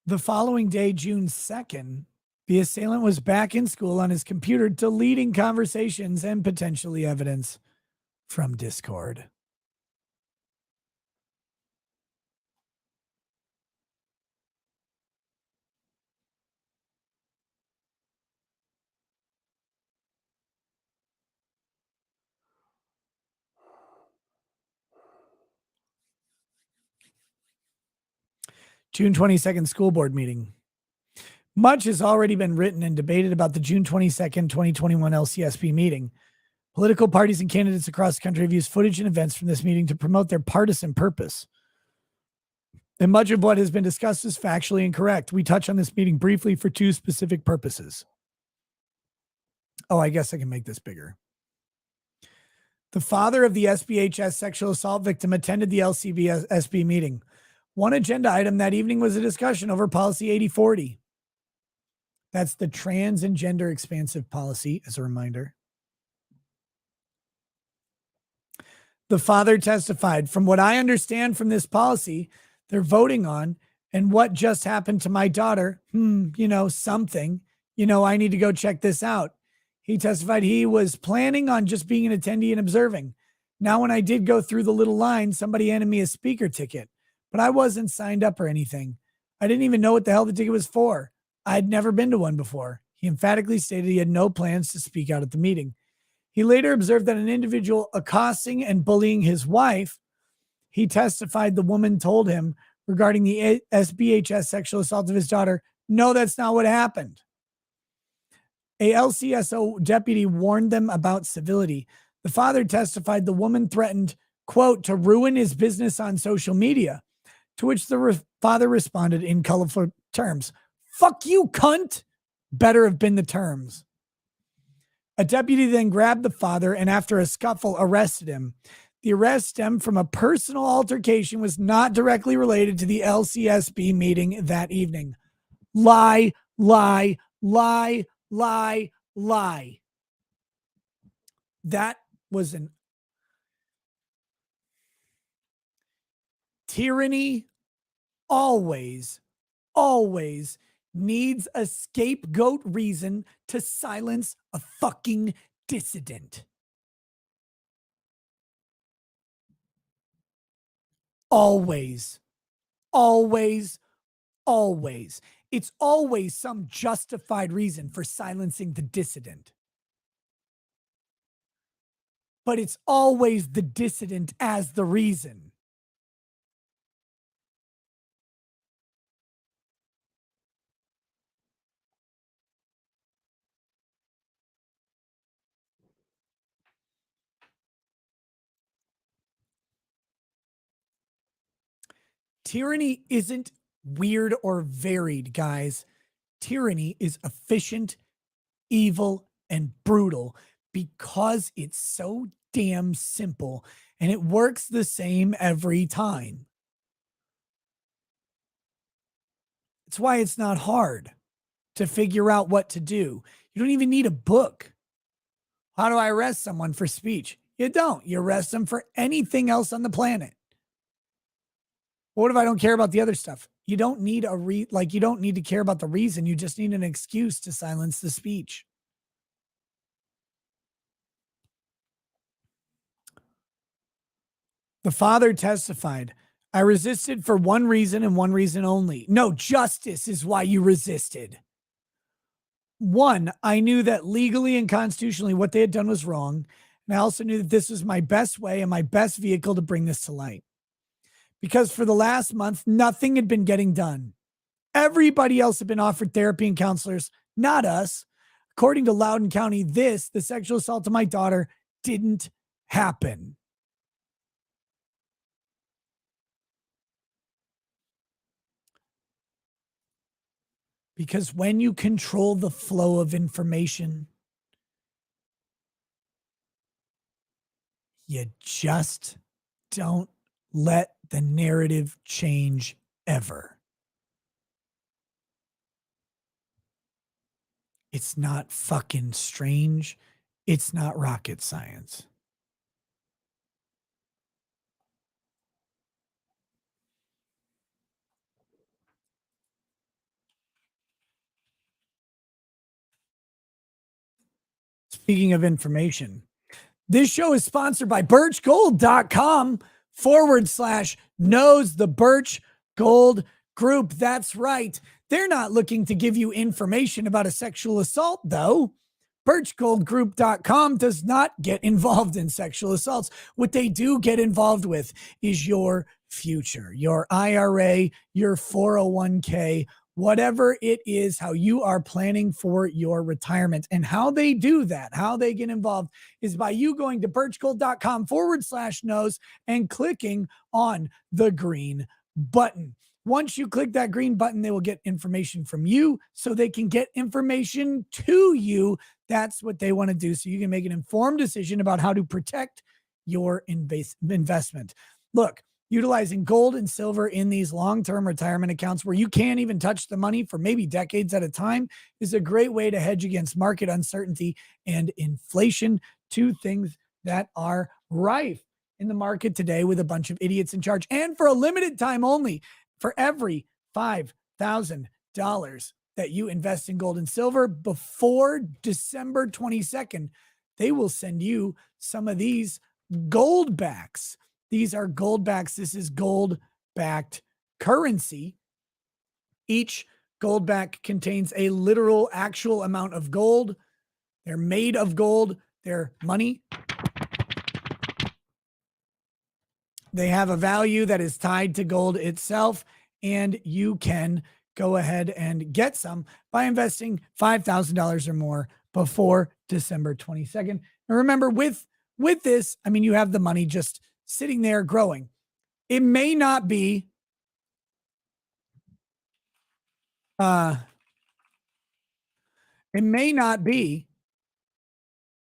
Speaker 2: The following day, June 2nd, the assailant was back in school on his computer, deleting conversations and potentially evidence from Discord. June 22nd school board meeting. Much has already been written and debated about the June 22nd, 2021 LCSB meeting. Political parties and candidates across the country have used footage and events from this meeting to promote their partisan purpose. And much of what has been discussed is factually incorrect. We touch on this meeting briefly for two specific purposes. Oh, I guess I can make this bigger. The father of the SBHS sexual assault victim attended the LCBSB meeting. One agenda item that evening was a discussion over policy 8040. That's the trans and gender expansive policy, as a reminder. The father testified, from what I understand from this policy they're voting on and what just happened to my daughter, something, I need to go check this out. He testified he was planning on just being an attendee and observing. Now, when I did go through the little line, somebody handed me a speaker ticket, but I wasn't signed up or anything. I didn't even know what the hell the ticket was for. I'd never been to one before. He emphatically stated he had no plans to speak out at the meeting. He later observed that an individual accosting and bullying his wife, he testified the woman told him regarding the SBHS sexual assault of his daughter, no, that's not what happened. A LCSO deputy warned them about civility. The father testified the woman threatened, quote, to ruin his business on social media, to which the father responded in colorful terms, fuck you, cunt. Better have been the terms. A deputy then grabbed the father and after a scuffle arrested him. The arrest stemmed from a personal altercation, was not directly related to the LCSB meeting that evening. Lie, lie, lie, lie, lie. That was an tyranny. Always needs a scapegoat reason to silence a fucking dissident. Always. It's always some justified reason for silencing the dissident. But it's always the dissident as the reason. Tyranny isn't weird or varied, guys. Tyranny is efficient, evil, and brutal because it's so damn simple and it works the same every time. It's why it's not hard to figure out what to do. You don't even need a book. How do I arrest someone for speech? You don't. You arrest them for anything else on the planet. What if I don't care about the other stuff? You don't need you don't need to care about the reason. You just need an excuse to silence the speech. The father testified, I resisted for one reason and one reason only. No, justice is why you resisted. One, I knew that legally and constitutionally what they had done was wrong. And I also knew that this was my best way and my best vehicle to bring this to light. Because for the last month, nothing had been getting done. Everybody else had been offered therapy and counselors, not us. According to Loudon County, the sexual assault of my daughter, didn't happen. Because when you control the flow of information, you just don't let the narrative change ever. It's not fucking strange. It's not rocket science. Speaking of information, this show is sponsored by birchgold.com/knows the Birch Gold Group. That's right. They're not looking to give you information about a sexual assault, though. Birchgoldgroup.com does not get involved in sexual assaults. What they do get involved with is your future, your IRA, your 401k, whatever it is, how you are planning for your retirement. And how they do that, how they get involved, is by you going to birchgold.com/knows and clicking on the green button. Once you click that green button, they will get information from you so they can get information to you. That's what they want to do, so you can make an informed decision about how to protect your investment. Look, utilizing gold and silver in these long-term retirement accounts where you can't even touch the money for maybe decades at a time is a great way to hedge against market uncertainty and inflation, two things that are rife. in the market today with a bunch of idiots in charge. And for a limited time only, for every $5,000 that you invest in gold and silver before December 22nd, they will send you some of these gold backs. These are gold backs. This is gold backed currency. Each gold back contains a literal actual amount of gold. They're made of gold. They're money. They have a value that is tied to gold itself, and you can go ahead and get some by investing $5,000 or more before December 22nd. And remember, with this, I mean, you have the money just sitting there growing. It may not be the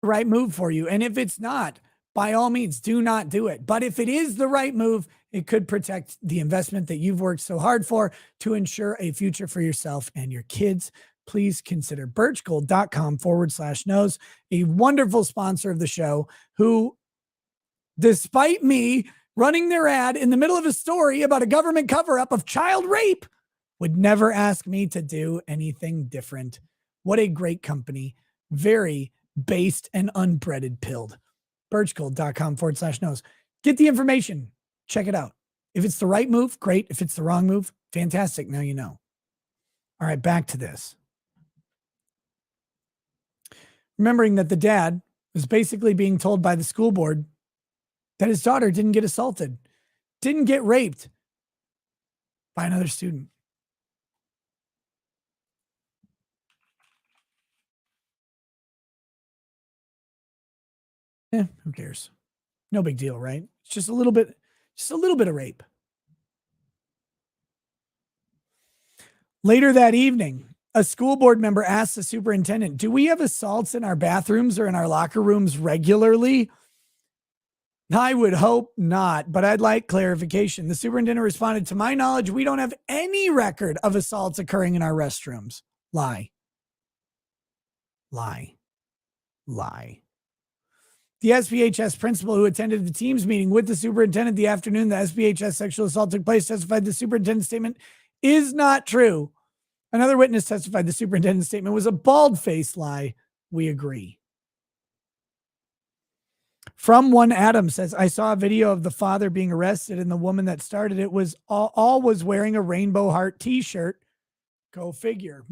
Speaker 2: right move for you. And if it's not, by all means, do not do it. But if it is the right move, it could protect the investment that you've worked so hard for to ensure a future for yourself and your kids. Please consider birchgold.com/knows, a wonderful sponsor of the show who, despite me running their ad in the middle of a story about a government cover-up of child rape, would never ask me to do anything different. What a great company. Very based and unbreaded pilled. birchgold.com/knows. Get the information. Check it out. If it's the right move, great. If it's the wrong move, fantastic. Now you know. All right, back to this. Remembering that the dad was basically being told by the school board that his daughter didn't get assaulted, didn't get raped by another student. Who cares? No big deal, right? It's just a little bit of rape. Later that evening, a school board member asked the superintendent, "Do we have assaults in our bathrooms or in our locker rooms regularly?" I would hope not, but I'd like clarification. The superintendent responded, "To my knowledge, we don't have any record of assaults occurring in our restrooms." Lie. The SPHS principal who attended the team's meeting with the superintendent the afternoon the SPHS sexual assault took place testified the superintendent's statement is not true. Another witness testified the superintendent's statement was a bald-faced lie. We agree. From one Adam says, "I saw a video of the father being arrested and the woman that started it was all was wearing a rainbow heart t-shirt." Go figure.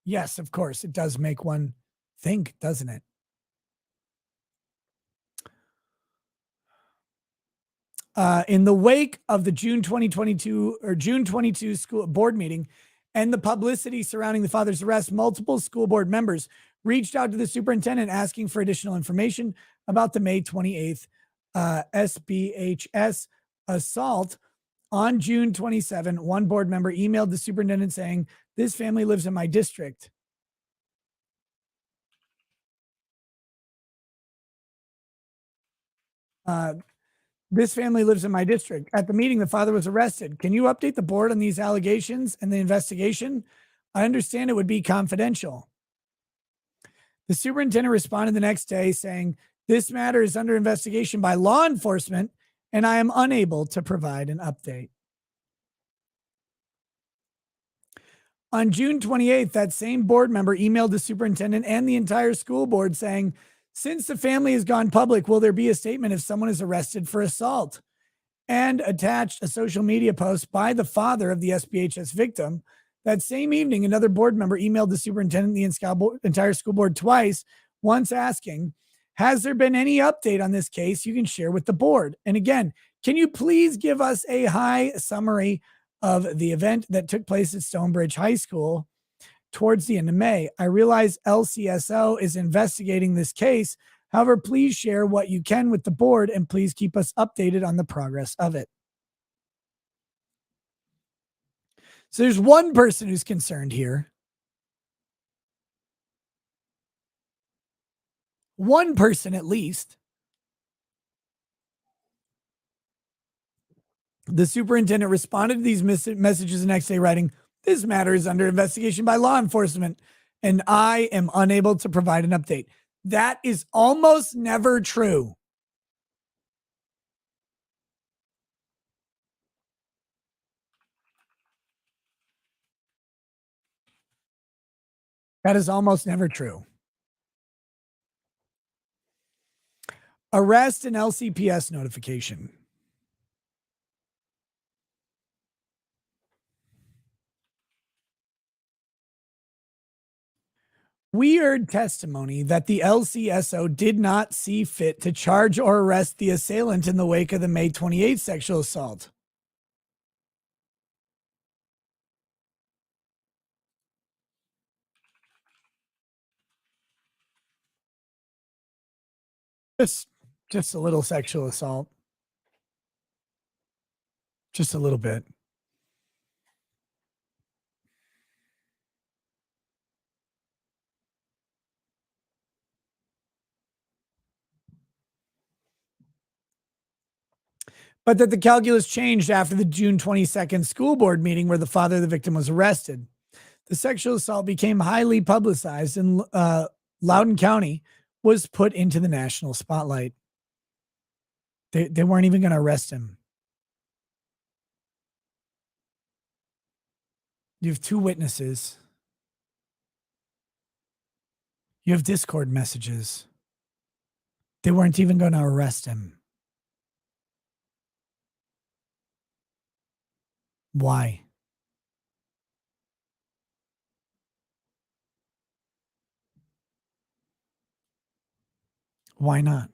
Speaker 2: Yes, of course. It does make one think, doesn't it? In the wake of the June 22 school board meeting and the publicity surrounding the father's arrest, multiple school board members reached out to the superintendent asking for additional information about the May 28th SBHS assault. On June 27, one board member emailed the superintendent saying, "This family lives in my district." This family lives in my district. At the meeting, the father was arrested. Can you update the board on these allegations and the investigation? I understand it would be confidential. The superintendent responded the next day saying, "This matter is under investigation by law enforcement, and I am unable to provide an update." On June 28th, that same board member emailed the superintendent and the entire school board saying, "Since the family has gone public, will there be a statement if someone is arrested for assault?" And attached a social media post by the father of the SPHS victim. That same evening, another board member emailed the superintendent and the entire school board twice, once asking, "Has there been any update on this case you can share with the board? And again, can you please give us a high summary of the event that took place at Stonebridge High School towards the end of May? I realize LCSO is investigating this case. However, please share what you can with the board and please keep us updated on the progress of it." So there's one person who's concerned here. One person at least. The superintendent responded to these messages the next day writing, "This matter is under investigation by law enforcement, and I am unable to provide an update." That is almost never true. That is almost never true. Arrest and LCPS notification. Weird testimony that the LCSO did not see fit to charge or arrest the assailant in the wake of the May 28th sexual assault. Just a little sexual assault. Just a little bit. But that the calculus changed after the June 22nd school board meeting where the father of the victim was arrested. The sexual assault became highly publicized and Loudon County was put into the national spotlight. They weren't even going to arrest him. You have two witnesses. You have Discord messages. They weren't even going to arrest him. Why? Why not?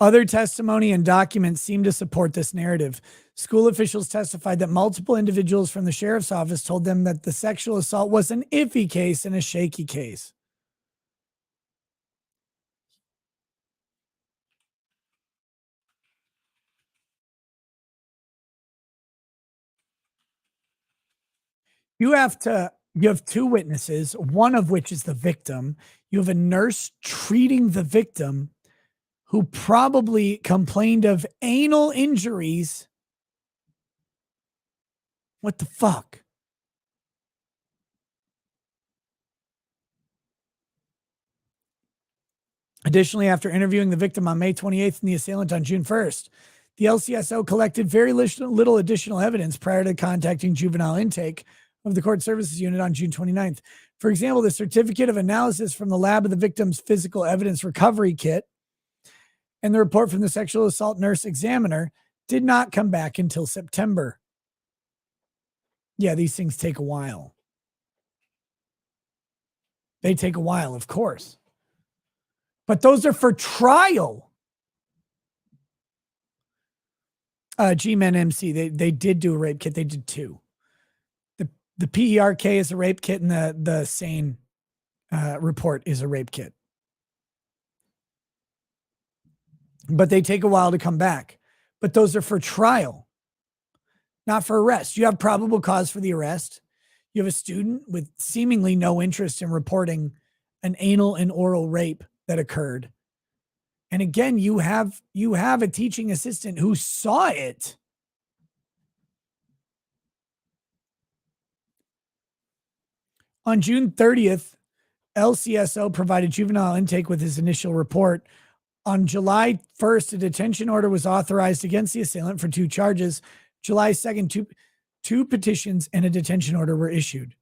Speaker 2: Other testimony and documents seem to support this narrative. School officials testified that multiple individuals from the sheriff's office told them that the sexual assault was an iffy case and a shaky case. You have two witnesses, one of which is the victim. You have a nurse treating the victim who probably complained of anal injuries. What the fuck? Additionally, after interviewing the victim on May 28th and the assailant on June 1st, the LCSO collected very little additional evidence prior to contacting juvenile intake of the court services unit on June 29th. For example, the certificate of analysis from the lab of the victim's physical evidence recovery kit and the report from the sexual assault nurse examiner did not come back until September. Yeah, these things take a while. They take a while, of course. But those are for trial. G-Men MC, they did do a rape kit. They did two. The PERK is a rape kit, and the SANE report is a rape kit. But they take a while to come back. But those are for trial, not for arrest. You have probable cause for the arrest. You have a student with seemingly no interest in reporting an anal and oral rape that occurred. And again, you have a teaching assistant who saw it. On June 30th, LCSO provided juvenile intake with his initial report. On July 1st, a detention order was authorized against the assailant for two charges. July 2nd, two petitions and a detention order were issued.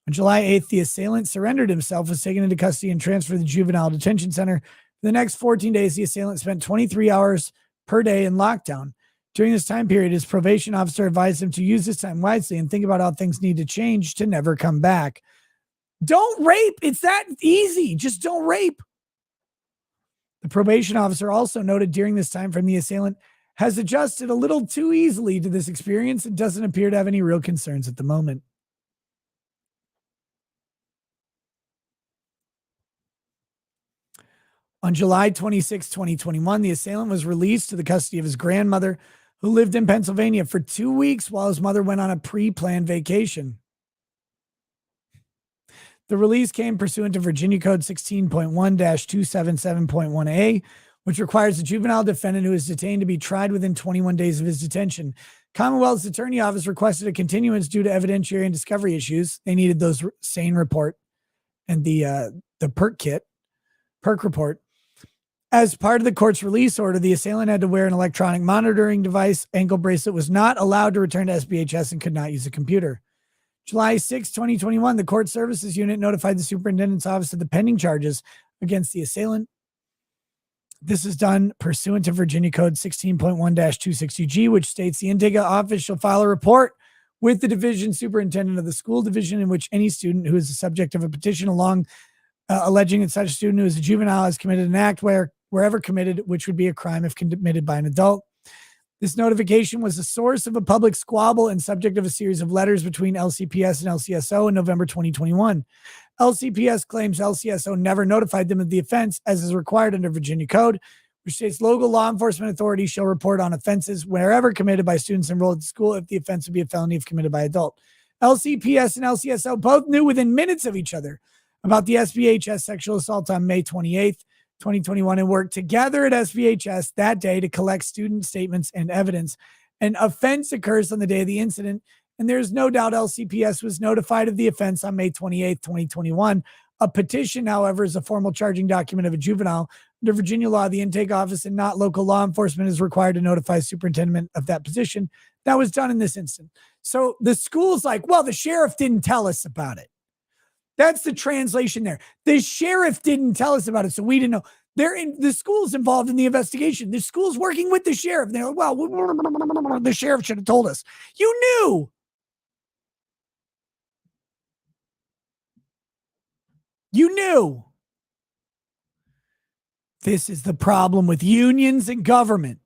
Speaker 2: On July 8th, the assailant surrendered himself, was taken into custody, and transferred to the juvenile detention center. For the next 14 days, the assailant spent 23 hours per day in lockdown. During this time period, his probation officer advised him to use this time wisely and think about how things need to change to never come back. Don't rape. It's that easy. Just don't rape. The probation officer also noted during this time frame the assailant has adjusted a little too easily to this experience and doesn't appear to have any real concerns at the moment. On July 26, 2021, the assailant was released to the custody of his grandmother, who lived in Pennsylvania for 2 weeks while his mother went on a pre-planned vacation. The release came pursuant to Virginia Code 16.1-277.1a, which requires the juvenile defendant who is detained to be tried within 21 days of his detention. Commonwealth's Attorney Office requested a continuance due to evidentiary and discovery issues. They needed those SANE report and the PERK report. As part of the court's release order, the assailant had to wear an electronic monitoring device. Ankle bracelet was not allowed to return to SBHS and could not use a computer. July 6, 2021, the court services unit notified the superintendent's office of the pending charges against the assailant. This is done pursuant to Virginia Code 16.1-260G, which states the intake office shall file a report with the division superintendent of the school division in which any student who is the subject of a petition alleging that such a student who is a juvenile has committed an act wherever committed, which would be a crime if committed by an adult. This notification was the source of a public squabble and subject of a series of letters between LCPS and LCSO in November 2021. LCPS claims LCSO never notified them of the offense, as is required under Virginia Code, which states local law enforcement authorities shall report on offenses wherever committed by students enrolled at the school if the offense would be a felony if committed by adult. LCPS and LCSO both knew within minutes of each other about the SBHS sexual assault on May 28th, 2021, and worked together at SBHS that day to collect student statements and evidence. An offense occurs on the day of the incident, and there's no doubt LCPS was notified of the offense on May 28th, 2021. A petition, however, is a formal charging document of a juvenile. Under Virginia law, the intake office and not local law enforcement is required to notify superintendent of that position. That was done in this instance. So the school's like, well, the sheriff didn't tell us about it. That's the translation there. The sheriff didn't tell us about it, so we didn't know. The school's involved in the investigation. The school's working with the sheriff. They're like, well, the sheriff should have told us. You knew. You knew. This is the problem with unions and government.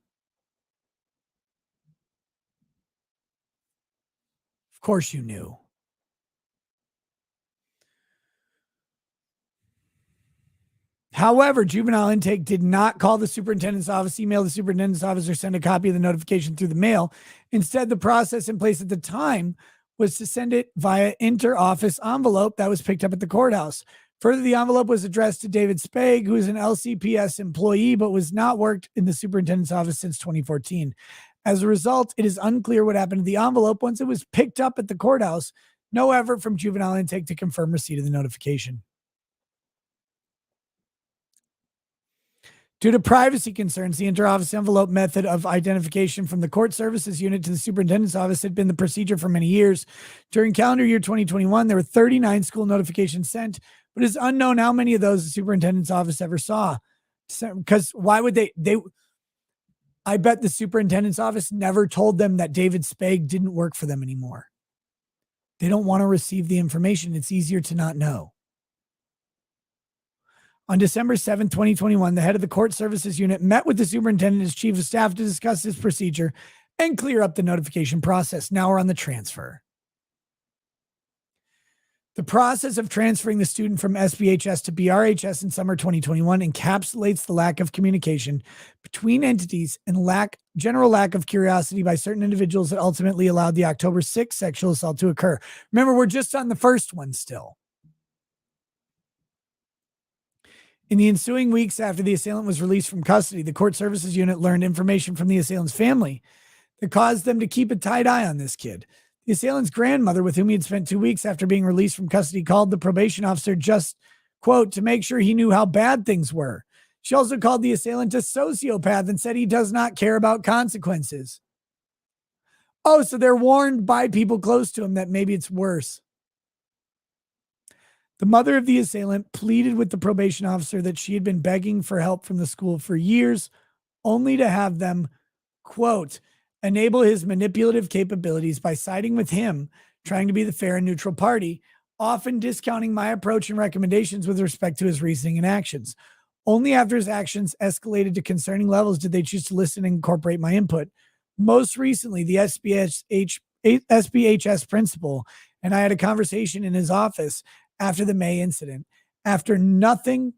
Speaker 2: Of course you knew. However, juvenile intake did not call the superintendent's office, email the superintendent's office, or send a copy of the notification through the mail. Instead, the process in place at the time was to send it via inter-office envelope that was picked up at the courthouse. Further, the envelope was addressed to David Spag, who is an LCPS employee but was not worked in the superintendent's office since 2014. As a result, it is unclear what happened to the envelope once it was picked up at the courthouse. No effort from juvenile intake to confirm receipt of the notification. Due to privacy concerns, the inter-office envelope method of identification from the court services unit to the superintendent's office had been the procedure for many years. During calendar year 2021, there were 39 school notifications sent, but it's unknown how many of those the superintendent's office ever saw. Because why would they? I bet the superintendent's office never told them that David Spag didn't work for them anymore. They don't want to receive the information. It's easier to not know. On December 7, 2021, the head of the court services unit met with the superintendent as chief of staff to discuss this procedure and clear up the notification process. Now we're on the transfer. The process of transferring the student from SBHS to BRHS in summer 2021 encapsulates the lack of communication between entities and general lack of curiosity by certain individuals that ultimately allowed the October 6th sexual assault to occur. Remember, we're just on the first one still. In the ensuing weeks after the assailant was released from custody, the court services unit learned information from the assailant's family that caused them to keep a tight eye on this kid. The assailant's grandmother, with whom he had spent 2 weeks after being released from custody, called the probation officer just, quote, to make sure he knew how bad things were. She also called the assailant a sociopath and said he does not care about consequences. Oh, so they're warned by people close to him that maybe it's worse. The mother of the assailant pleaded with the probation officer that she had been begging for help from the school for years, only to have them, quote, enable his manipulative capabilities by siding with him, trying to be the fair and neutral party, often discounting my approach and recommendations with respect to his reasoning and actions. Only after his actions escalated to concerning levels did they choose to listen and incorporate my input. Most recently, the SBHS principal and I had a conversation in his office after the May incident. After noting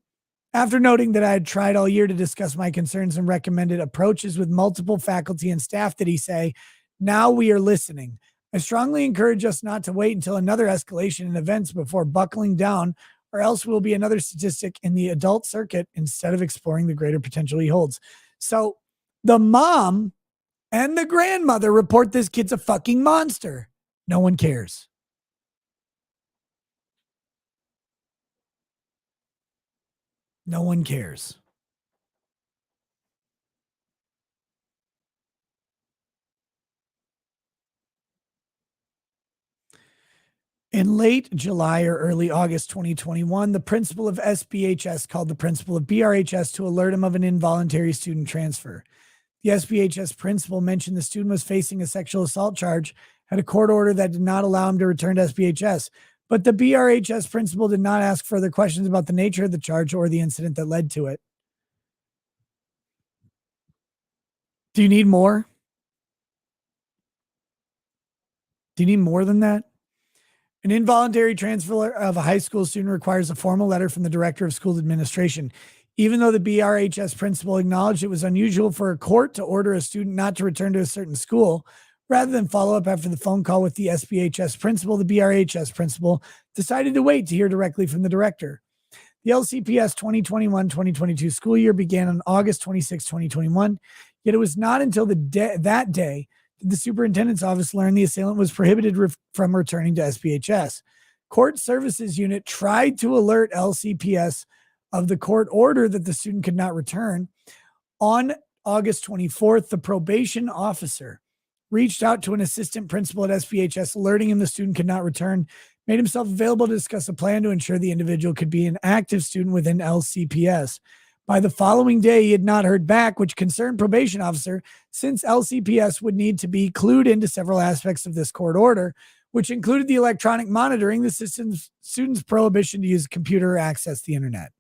Speaker 2: that I had tried all year to discuss my concerns and recommended approaches with multiple faculty and staff, did he say, now we are listening. I strongly encourage us not to wait until another escalation in events before buckling down, or else we'll be another statistic in the adult circuit instead of exploring the greater potential he holds. So the mom and the grandmother report this kid's a fucking monster. No one cares. No one cares. In late July or early August 2021, the principal of SBHS called the principal of BRHS to alert him of an involuntary student transfer. The SBHS principal mentioned the student was facing a sexual assault charge, had a court order that did not allow him to return to SBHS, but the BRHS principal did not ask further questions about the nature of the charge or the incident that led to it. Do you need more? Do you need more than that? An involuntary transfer of a high school student requires a formal letter from the director of school administration. Even though the BRHS principal acknowledged it was unusual for a court to order a student not to return to a certain school, rather than follow up after the phone call with the SBHS principal, the BRHS principal decided to wait to hear directly from the director. The LCPS 2021-2022 school year began on August 26, 2021, yet it was not until that day did the superintendent's office learn the assailant was prohibited from returning to SBHS. Court Services Unit tried to alert LCPS of the court order that the student could not return. On August 24th, the probation officer reached out to an assistant principal at SBHS, alerting him the student could not return, made himself available to discuss a plan to ensure the individual could be an active student within LCPS. By the following day, he had not heard back, which concerned probation officer, since LCPS would need to be clued into several aspects of this court order, which included the electronic monitoring, the student's prohibition to use a computer or access the internet.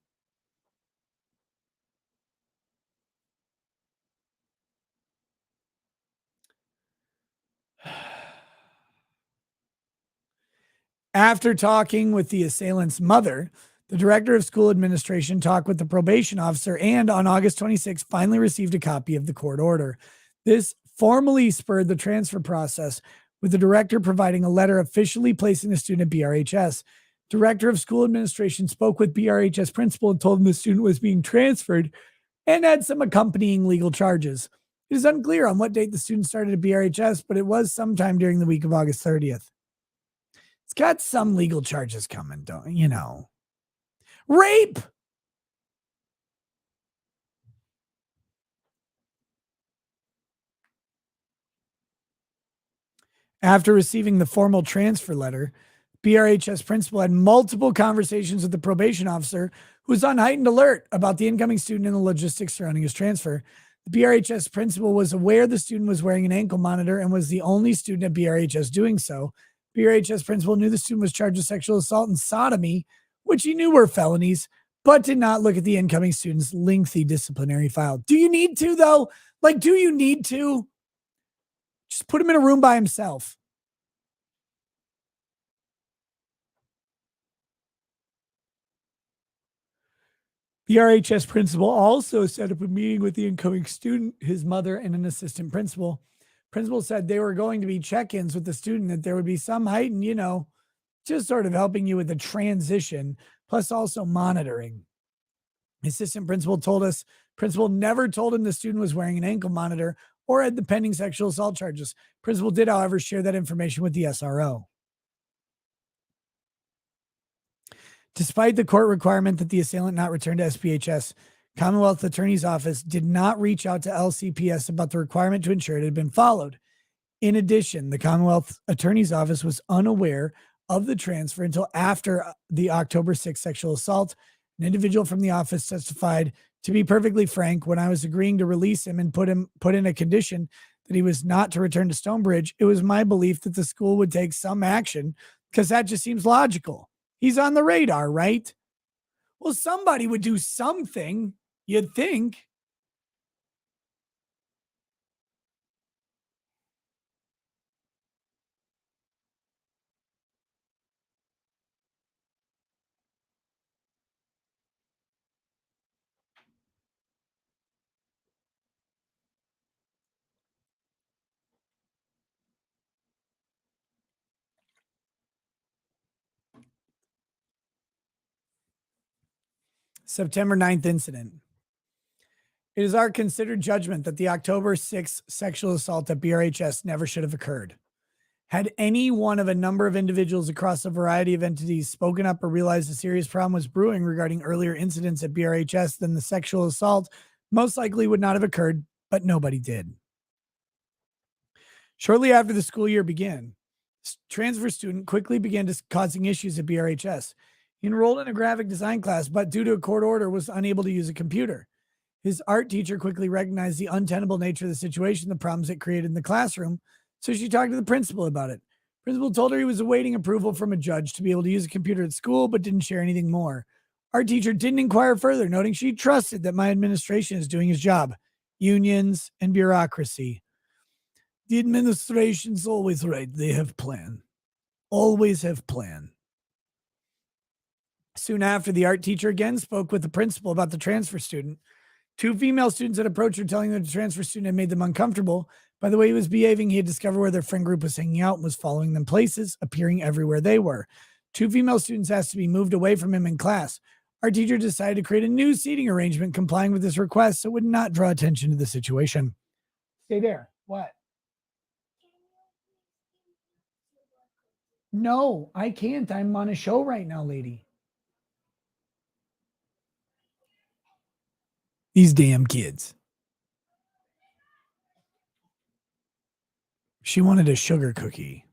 Speaker 2: After talking with the assailant's mother, the director of school administration talked with the probation officer and on August 26th finally received a copy of the court order. This formally spurred the transfer process, with the director providing a letter officially placing the student at BRHS. Director of school administration spoke with BRHS principal and told him the student was being transferred and had some accompanying legal charges. It is unclear on what date the student started at BRHS, but it was sometime during the week of August 30th. It's got some legal charges coming, don't you know? Rape! After receiving the formal transfer letter, BRHS principal had multiple conversations with the probation officer, who was on heightened alert about the incoming student and the logistics surrounding his transfer. The BRHS principal was aware the student was wearing an ankle monitor and was the only student at BRHS doing so. BRHS principal knew the student was charged with sexual assault and sodomy, which he knew were felonies, but did not look at the incoming student's lengthy disciplinary file. Do you need to, though? Like, do you need to? Just put him in a room by himself. The RHS principal also set up a meeting with the incoming student, his mother, and an assistant principal. Principal said they were going to be check-ins with the student, that there would be some heightened, just sort of helping you with the transition, plus also monitoring. Assistant principal told us principal never told him the student was wearing an ankle monitor or had the pending sexual assault charges. Principal did, however, share that information with the SRO. Despite the court requirement that the assailant not return to SBHS, Commonwealth Attorney's Office did not reach out to LCPS about the requirement to ensure it had been followed. In addition, the Commonwealth Attorney's Office was unaware of the transfer until after the October 6th sexual assault. An individual from the office testified, "To be perfectly frank, when I was agreeing to release him and put in a condition that he was not to return to Stonebridge, it was my belief that the school would take some action because that just seems logical. He's on the radar, right?" Well, somebody would do something, you'd think. September 9th incident. It is our considered judgment that the October 6th sexual assault at BRHS never should have occurred. Had any one of a number of individuals across a variety of entities spoken up or realized a serious problem was brewing regarding earlier incidents at BRHS, then the sexual assault most likely would not have occurred, but nobody did. Shortly after the school year began, Transfer student quickly began causing issues at BRHS. He enrolled in a graphic design class, but due to a court order, was unable to use a computer. His art teacher quickly recognized the untenable nature of the situation, the problems it created in the classroom, so she talked to the principal about it. Principal told her he was awaiting approval from a judge to be able to use a computer at school, but didn't share anything more. Art teacher didn't inquire further, noting she trusted that my administration is doing his job. Unions and bureaucracy. The administration's always right. They have plan. Always have plan. Soon after, the art teacher again spoke with the principal about the transfer student. 2 female students had approached her, telling them the transfer student had made them uncomfortable. By the way he was behaving, he had discovered where their friend group was hanging out and was following them places, appearing everywhere they were. 2 female students asked to be moved away from him in class. Our teacher decided to create a new seating arrangement complying with this request so it would not draw attention to the situation. Stay there. What? No, I can't. I'm on a show right now, lady. These damn kids. She wanted a sugar cookie.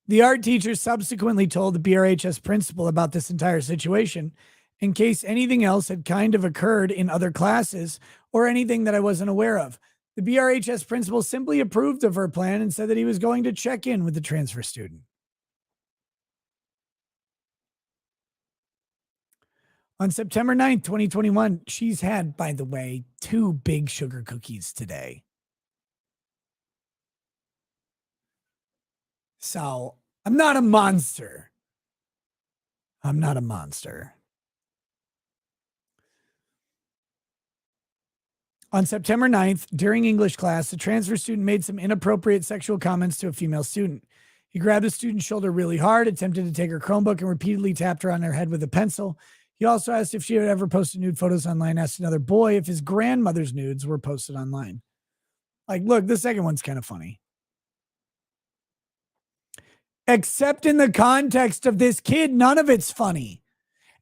Speaker 2: The art teacher subsequently told the BRHS principal about this entire situation in case anything else had kind of occurred in other classes or anything that I wasn't aware of. The BRHS principal simply approved of her plan and said that he was going to check in with the transfer student. On September 9th, 2021, she's had, by the way, 2 big sugar cookies today. So I'm not a monster. I'm not a monster. On September 9th, during English class, the transfer student made some inappropriate sexual comments to a female student. He grabbed the student's shoulder really hard, attempted to take her Chromebook, and repeatedly tapped her on her head with a pencil. He also asked if she had ever posted nude photos online, asked another boy if his grandmother's nudes were posted online. Like, look, the second one's kind of funny. Except in the context of this kid, none of it's funny.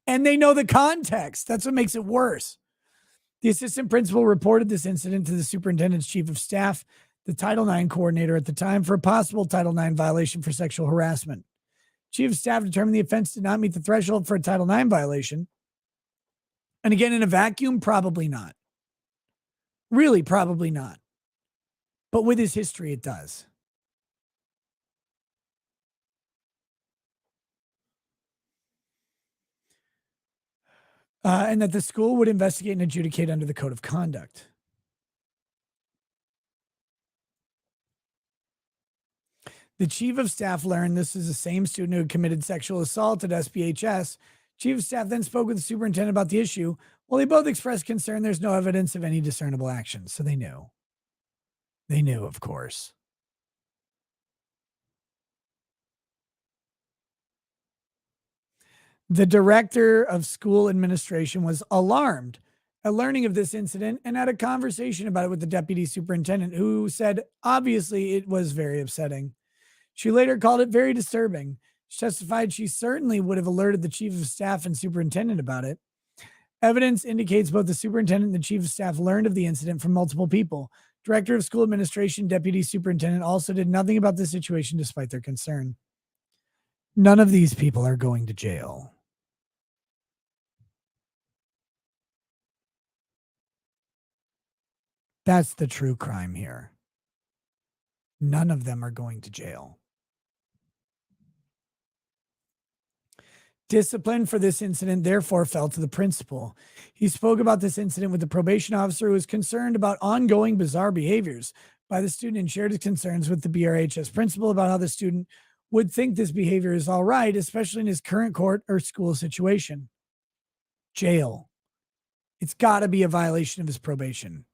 Speaker 2: And they know the context. That's what makes it worse. The assistant principal reported this incident to the superintendent's chief of staff, the Title IX coordinator at the time, for a possible Title IX violation for sexual harassment. Chief of staff determined the offense did not meet the threshold for a Title IX violation. And again, in a vacuum, probably not. Really, probably not. But with his history, it does. And that the school would investigate and adjudicate under the code of conduct. The chief of staff learned this is the same student who had committed sexual assault at SPHS. Chief of staff then spoke with the superintendent about the issue. While they both expressed concern, there's no evidence of any discernible action. So they knew. They knew, of course. The director of school administration was alarmed at learning of this incident and had a conversation about it with the deputy superintendent, who said, obviously, it was very upsetting. She later called it very disturbing. She testified she certainly would have alerted the chief of staff and superintendent about it. Evidence indicates both the superintendent and the chief of staff learned of the incident from multiple people. Director of school administration, deputy superintendent also did nothing about the situation despite their concern. None of these people are going to jail. That's the true crime here. None of them are going to jail. Discipline for this incident therefore fell to the principal. He spoke about this incident with the probation officer, who was concerned about ongoing bizarre behaviors by the student, and shared his concerns with the BRHS principal about how the student would think this behavior is all right, especially in his current court or school situation. Jail. It's got to be a violation of his probation.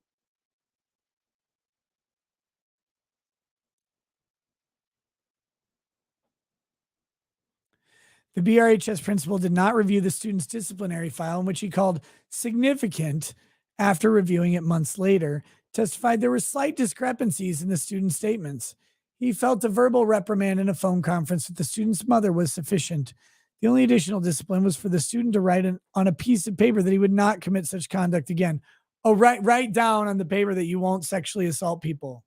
Speaker 2: The BRHS principal did not review the student's disciplinary file, in which he called significant after reviewing it months later, testified there were slight discrepancies in the student's statements. He felt a verbal reprimand and a phone conference with the student's mother was sufficient. The only additional discipline was for the student to write on a piece of paper that he would not commit such conduct again. Oh, write down on the paper that you won't sexually assault people.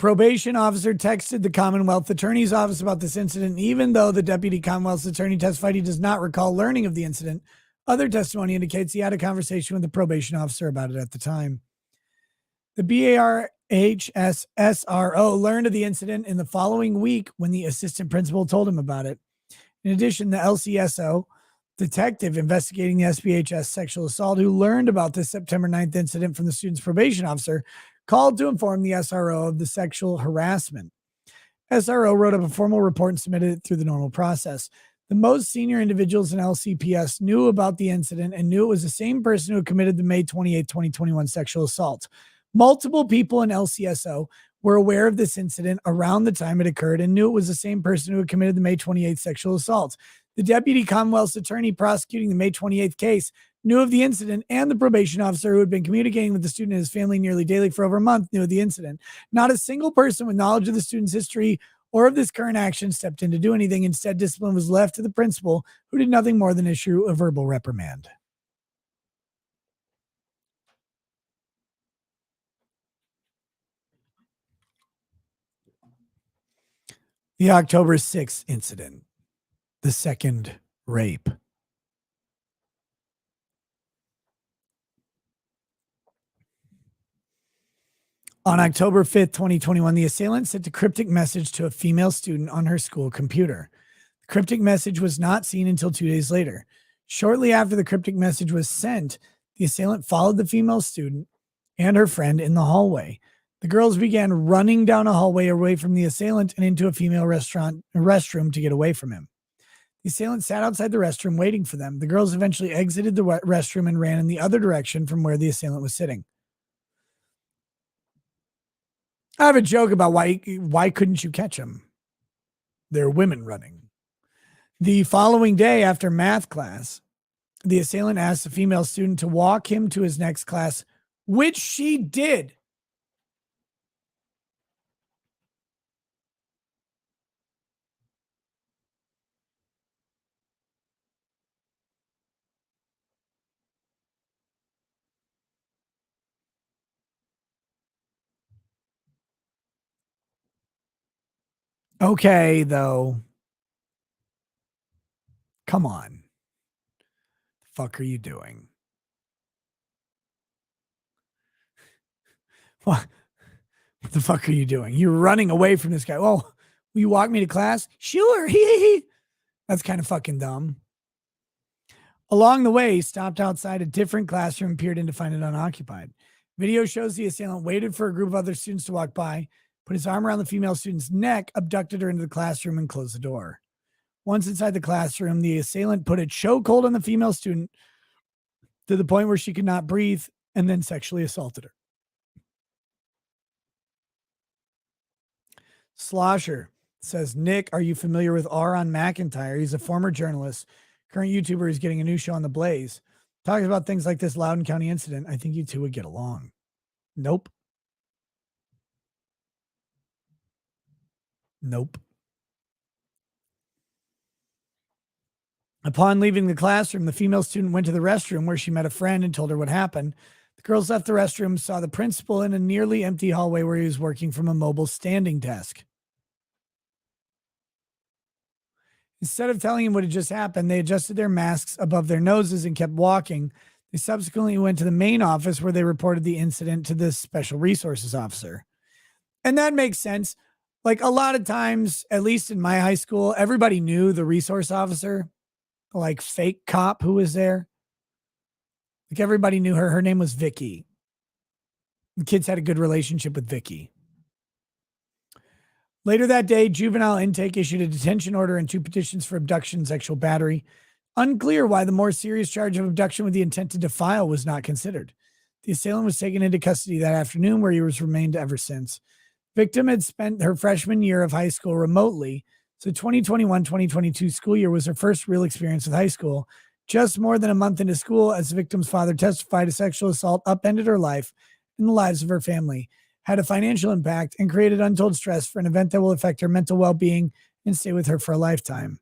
Speaker 2: probation officer texted the Commonwealth Attorney's Office about this incident. Even though the deputy Commonwealth attorney testified he does not recall learning of the incident, other testimony indicates he had a conversation with the probation officer about it at the time. The BARHS SRO learned of the incident in the following week when the assistant principal told him about it. In addition, the LCSO detective investigating the SBHS sexual assault, who learned about this September 9th incident from the student's probation officer, called to inform the SRO of the sexual harassment. SRO wrote up a formal report and submitted it through the normal process. The most senior individuals in LCPS knew about the incident and knew it was the same person who committed the May 28, 2021 sexual assault. Multiple people in LCSO were aware of this incident around the time it occurred and knew it was the same person who had committed the May 28th sexual assault. The deputy Commonwealth's attorney prosecuting the May 28th case knew of the incident, and the probation officer who had been communicating with the student and his family nearly daily for over a month knew of the incident. Not a single person with knowledge of the student's history or of this current action stepped in to do anything. Instead, discipline was left to the principal, who did nothing more than issue a verbal reprimand. The October 6th incident, the second rape. On October 5th, 2021, the assailant sent a cryptic message to a female student on her school computer. The cryptic message was not seen until 2 days later. Shortly after the cryptic message was sent, the assailant followed the female student and her friend in the hallway. The girls began running down a hallway away from the assailant and into a female restroom to get away from him. The assailant sat outside the restroom waiting for them. The girls eventually exited the restroom and ran in the other direction from where the assailant was sitting. I have a joke about why couldn't you catch them? They're women running. The following day after math class, the assailant asked the female student to walk him to his next class, which she did. Okay, though. Come on. The fuck are you doing? What the fuck are you doing? You're running away from this guy. Oh, will you walk me to class? Sure. That's kind of fucking dumb. Along the way, he stopped outside a different classroom and peered in to find it unoccupied. Video shows the assailant waited for a group of other students to walk by, put his arm around the female student's neck, abducted her into the classroom, and closed the door. Once inside the classroom, the assailant put a chokehold on the female student to the point where she could not breathe and then sexually assaulted her. Slosher says, Nick, are you familiar with Aaron McIntyre? He's a former journalist, current YouTuber who's getting a new show on The Blaze. Talking about things like this Loudon County incident. I think you two would get along. Nope. Upon leaving the classroom, the female student went to the restroom where she met a friend and told her what happened. The girls left the restroom, saw the principal in a nearly empty hallway where he was working from a mobile standing desk. Instead of telling him what had just happened, they adjusted their masks above their noses and kept walking. They subsequently went to the main office where they reported the incident to the special resources officer. And that makes sense. Like a lot of times, at least in my high school, everybody knew the resource officer, like fake cop who was there. Like everybody knew her. Her name was Vicky. The kids had a good relationship with Vicky. Later that day, juvenile intake issued a detention order and 2 petitions for abduction and sexual battery. Unclear why the more serious charge of abduction with the intent to defile was not considered. The assailant was taken into custody that afternoon, where he was remained ever since. Victim had spent her freshman year of high school remotely, so 2021-2022 school year was her first real experience with high school. Just more than a month into school, as the victim's father testified, a sexual assault upended her life and the lives of her family, had a financial impact, and created untold stress for an event that will affect her mental well-being and stay with her for a lifetime.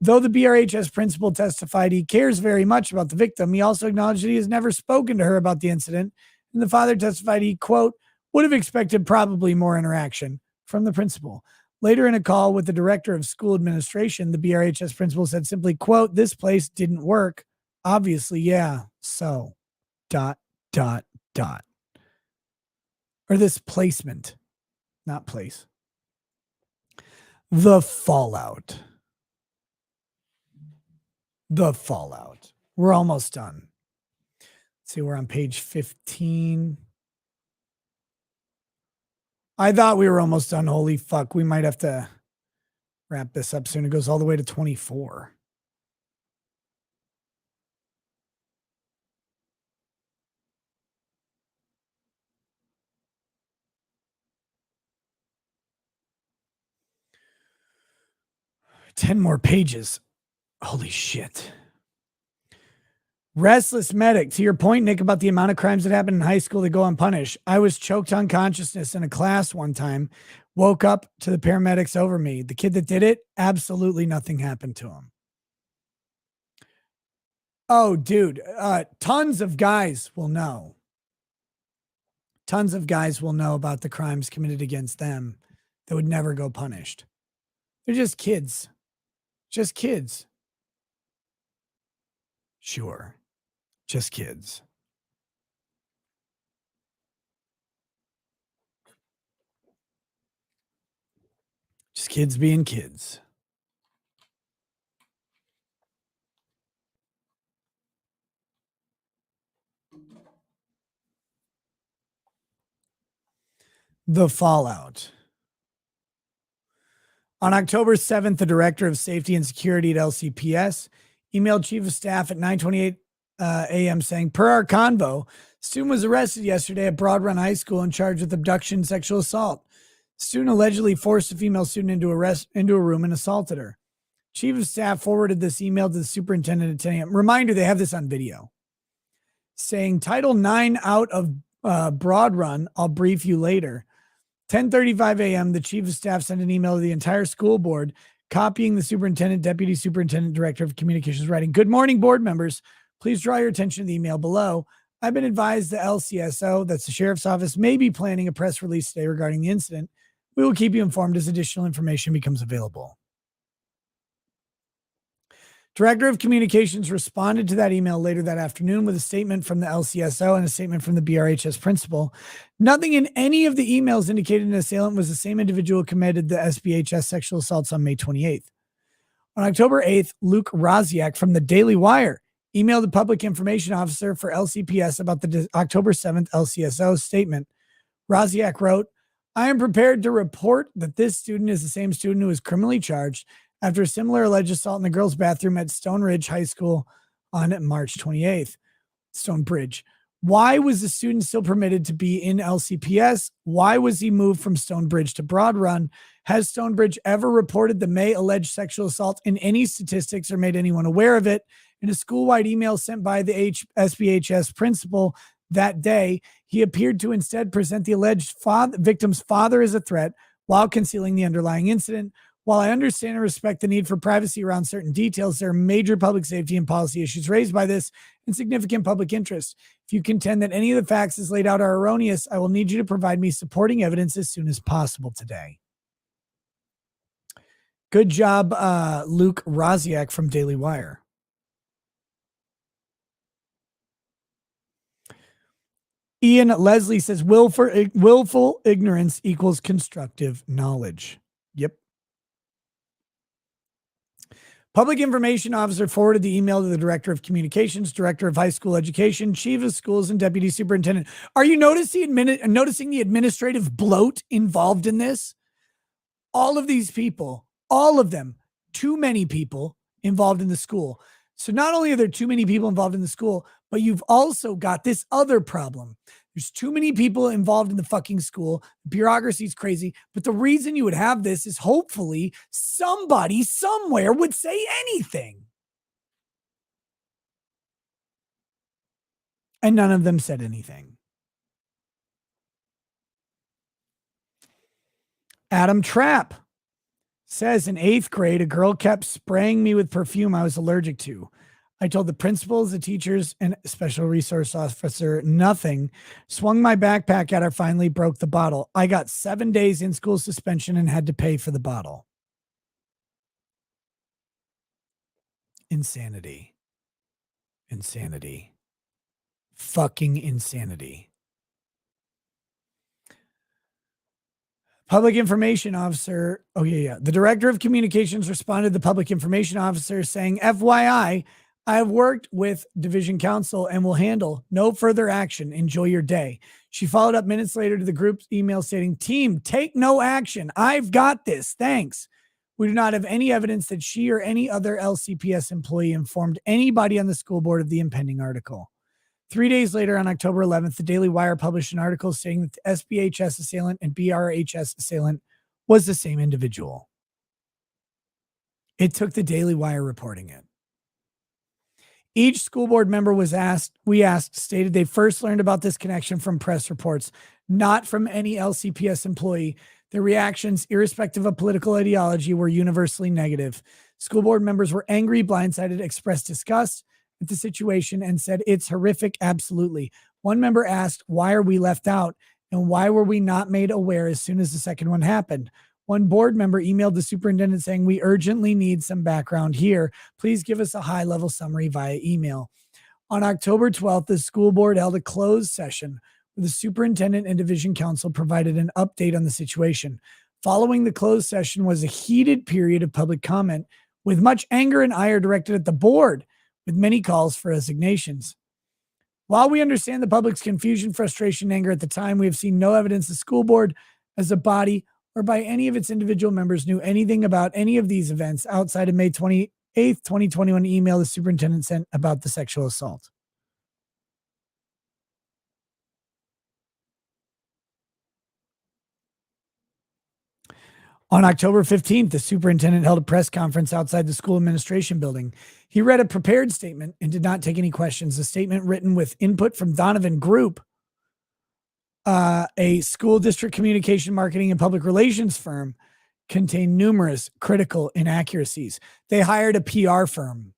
Speaker 2: Though the BRHS principal testified he cares very much about the victim, he also acknowledged that he has never spoken to her about the incident, and the father testified he, quote, Would have expected probably more interaction from the principal. Later in a call with the director of school administration, the BRHS principal said simply, quote, "This place didn't work. Obviously, yeah. So, dot, dot, dot." Or this placement, not place. The fallout. The fallout. We're almost done. Let's see, we're on page 15. I thought we were almost done. Holy fuck. We might have to wrap this up soon. It goes all the way to 24. Ten more pages. Holy shit. Restless medic. To your point, Nick, about the amount of crimes that happen in high school that go unpunished. I was choked unconsciousness in a class one time. Woke up to the paramedics over me. The kid that did it, absolutely nothing happened to him. Oh, dude. Tons of guys will know. Tons of guys will know about the crimes committed against them that would never go punished. They're just kids. Just kids. Sure. Just kids. Just kids being kids. The fallout. On October 7th, the director of safety and security at LCPS emailed chief of staff at 9:28 a.m. saying, per our convo, student was arrested yesterday at Broad Run High School and charged with abduction and sexual assault. Student allegedly forced a female student into a room and assaulted her. Chief of staff forwarded this email to the superintendent at 10 a.m. Reminder, they have this on video. Saying Title IX out of Broad Run. I'll brief you later. 10:35 a.m., the chief of staff sent an email to the entire school board, copying the superintendent, deputy superintendent, director of communications, writing, "Good morning, board members. Please draw your attention to the email below. I've been advised the LCSO, that's the sheriff's office, may be planning a press release today regarding the incident. We will keep you informed as additional information becomes available." Director of Communications responded to that email later that afternoon with a statement from the LCSO and a statement from the BRHS principal. Nothing in any of the emails indicated an assailant was the same individual who committed the SBHS sexual assaults on May 28th. On October 8th, Luke Roziak from the Daily Wire emailed the public information officer for LCPS about the October 7th LCSO statement. Roziak wrote, "I am prepared to report that this student is the same student who was criminally charged after a similar alleged assault in the girls' bathroom at Stone Ridge High School on March 28th. Stonebridge. Why was the student still permitted to be in LCPS? Why was he moved from Stonebridge to Broad Run? Has Stonebridge ever reported the May alleged sexual assault in any statistics or made anyone aware of it? In a school-wide email sent by the SBHS principal that day, he appeared to instead present the alleged victim's father as a threat while concealing the underlying incident. While I understand and respect the need for privacy around certain details, there are major public safety and policy issues raised by this and significant public interest. If you contend that any of the facts as laid out are erroneous, I will need you to provide me supporting evidence as soon as possible today." Good job, Luke Roziak from Daily Wire. Ian Leslie says, willful ignorance equals constructive knowledge. Yep. Public Information Officer forwarded the email to the Director of Communications, Director of High School Education, Chief of Schools, and Deputy Superintendent. Are you noticing the administrative bloat involved in this? All of these people, all of them, too many people involved in the school. So not only are there too many people involved in the school, but you've also got this other problem. There's too many people involved in the fucking school. Bureaucracy is crazy. But the reason you would have this is hopefully somebody somewhere would say anything. And none of them said anything. Adam Trapp says in 8th grade, a girl kept spraying me with perfume I was allergic to. I told the principals, the teachers, and special resource officer nothing. Swung my backpack at her, finally broke the bottle. I got 7 days in school suspension and had to pay for the bottle. Insanity. Insanity. Fucking insanity. Public information officer. Oh, yeah. The director of communications responded to the public information officer saying, FYI, I have worked with division counsel and will handle no further action. Enjoy your day. She followed up minutes later to the group's email stating, team, take no action. I've got this. Thanks. We do not have any evidence that she or any other LCPS employee informed anybody on the school board of the impending article. 3 days later, on October 11th, the Daily Wire published an article saying that the SBHS assailant and BRHS assailant was the same individual. It took the Daily Wire reporting it. Each school board member stated they first learned about this connection from press reports, not from any LCPS employee. Their reactions, irrespective of political ideology, were universally negative. School board members were angry, blindsided, expressed disgust at the situation, and said, it's horrific, absolutely. One member asked, why are we left out? And why were we not made aware as soon as the second one happened? One board member emailed the superintendent saying, we urgently need some background here. Please give us a high-level summary via email. On October 12th, the school board held a closed session where the superintendent and division counsel provided an update on the situation. Following the closed session was a heated period of public comment with much anger and ire directed at the board, with many calls for resignations. While we understand the public's confusion, frustration, and anger at the time, we have seen no evidence the school board as a body or by any of its individual members knew anything about any of these events outside of May 28th, 2021 email the superintendent sent about the sexual assault. On October 15th, the superintendent held a press conference outside the school administration building. He read a prepared statement and did not take any questions. The statement, written with input from Donovan Group, a school district communication, marketing, and public relations firm, contained numerous critical inaccuracies. They hired a PR firm.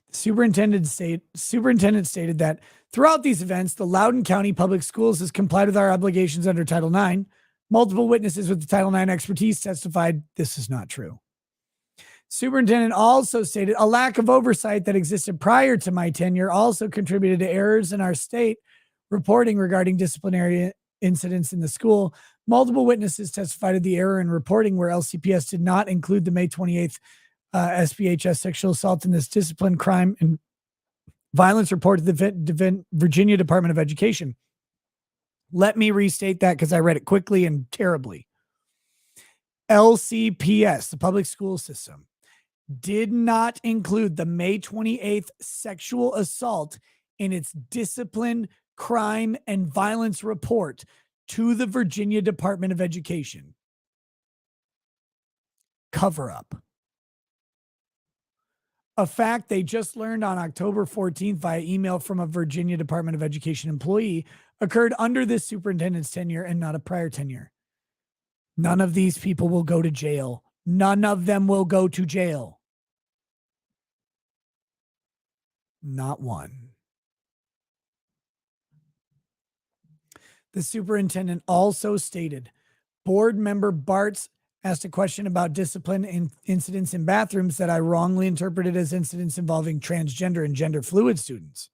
Speaker 2: The superintendent stated that throughout these events, the Loudon County Public Schools has complied with our obligations under Title IX. Multiple witnesses with the Title IX expertise testified this is not true. Superintendent also stated a lack of oversight that existed prior to my tenure also contributed to errors in our state reporting regarding disciplinary incidents in the school. Multiple witnesses testified of the error in reporting where LCPS did not include the May 28th SBHS sexual assault in this discipline, crime, and violence report to the Virginia Department of Education. Let me restate that because I read it quickly and terribly. LCPS, the public school system, did not include the May 28th sexual assault in its discipline, crime, and violence report to the Virginia Department of Education. Cover up. A fact they just learned on October 14th via email from a Virginia Department of Education employee occurred under this superintendent's tenure and not a prior tenure. None of these people will go to jail. None of them will go to jail. Not one. The superintendent also stated, board member Bartz asked a question about discipline and incidents in bathrooms that I wrongly interpreted as incidents involving transgender and gender fluid students.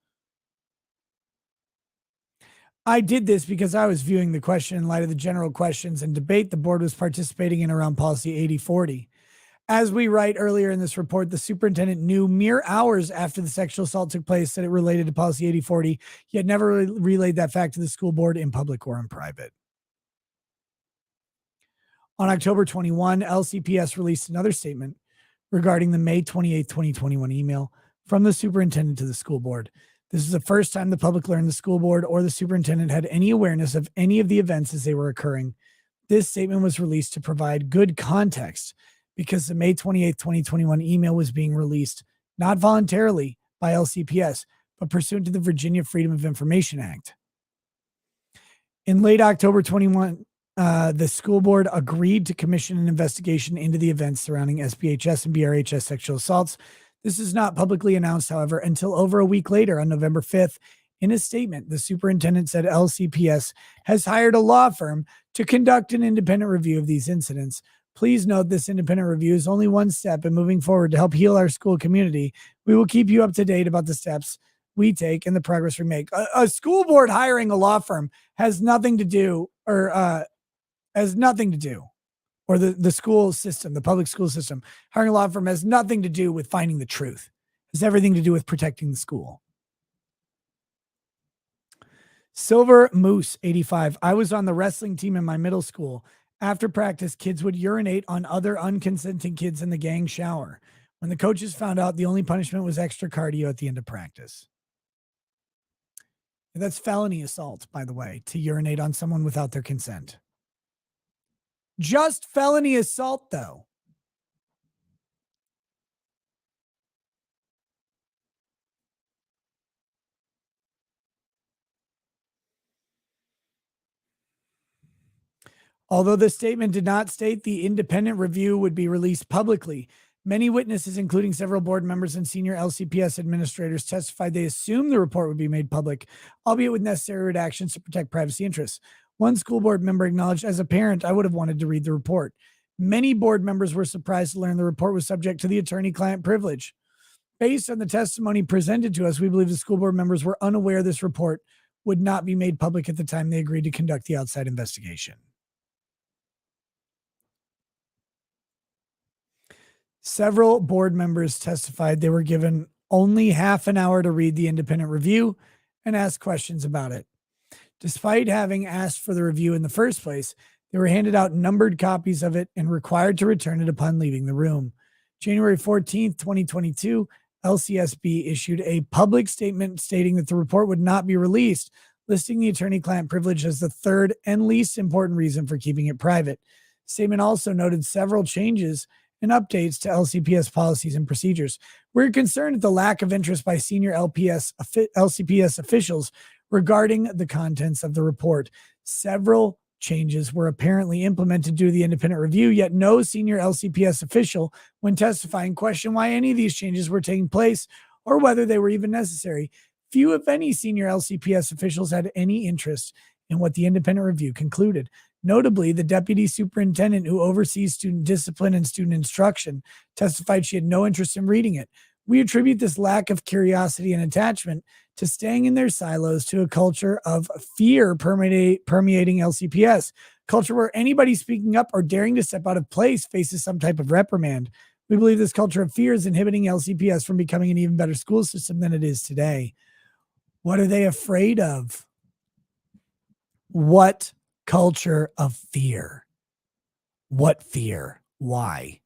Speaker 2: I did this because I was viewing the question in light of the general questions and debate the board was participating in around policy 8040. As we write earlier in this report, the superintendent knew mere hours after the sexual assault took place that it related to policy 8040, yet never relayed that fact to the school board in public or in private. On October 21, LCPS released another statement regarding the May 28, 2021 email from the superintendent to the school board. This is the first time the public learned the school board or the superintendent had any awareness of any of the events as they were occurring. This statement was released to provide good context because the May 28, 2021 email was being released not voluntarily by LCPS, but pursuant to the Virginia Freedom of Information Act. In late October 21, the school board agreed to commission an investigation into the events surrounding SPHS and BRHS sexual assaults. This is not publicly announced, however, until over a week later on November 5th. In a statement, the superintendent said LCPS has hired a law firm to conduct an independent review of these incidents. Please note this independent review is only one step in moving forward to help heal our school community. We will keep you up to date about the steps we take and the progress we make. A school board hiring a law firm has nothing to do, or the school system, the public school system, hiring a law firm has nothing to do with finding the truth. It has everything to do with protecting the school. Silver Moose 85. I was on the wrestling team in my middle school. After practice, kids would urinate on other unconsenting kids in the gang shower. When the coaches found out, the only punishment was extra cardio at the end of practice. That's felony assault, by the way, to urinate on someone without their consent. Just felony assault, though. Although the statement did not state the independent review would be released publicly, many witnesses, including several board members and senior LCPS administrators, testified they assumed the report would be made public, albeit with necessary redactions to protect privacy interests. One school board member acknowledged, as a parent, I would have wanted to read the report. Many board members were surprised to learn the report was subject to the attorney-client privilege. Based on the testimony presented to us, we believe the school board members were unaware this report would not be made public at the time they agreed to conduct the outside investigation. Several board members testified they were given only half an hour to read the independent review and ask questions about it. Despite having asked for the review in the first place, they were handed out numbered copies of it and required to return it upon leaving the room. January 14th, 2022, LCSB issued a public statement stating that the report would not be released, listing the attorney-client privilege as the third and least important reason for keeping it private. The statement also noted several changes and updates to LCPS policies and procedures. We're concerned at the lack of interest by senior LCPS officials regarding the contents of the report. Several changes were apparently implemented due to the independent review, yet no senior LCPS official, when testifying, questioned why any of these changes were taking place or whether they were even necessary. Few, if any, senior LCPS officials had any interest in what the independent review concluded. Notably, the deputy superintendent who oversees student discipline and student instruction testified she had no interest in reading it. We attribute this lack of curiosity and attachment to staying in their silos, to a culture of fear permeating LCPS, culture where anybody speaking up or daring to step out of place faces some type of reprimand. We believe this culture of fear is inhibiting LCPS from becoming an even better school system than it is today. What are they afraid of? What culture of fear? What fear? Why?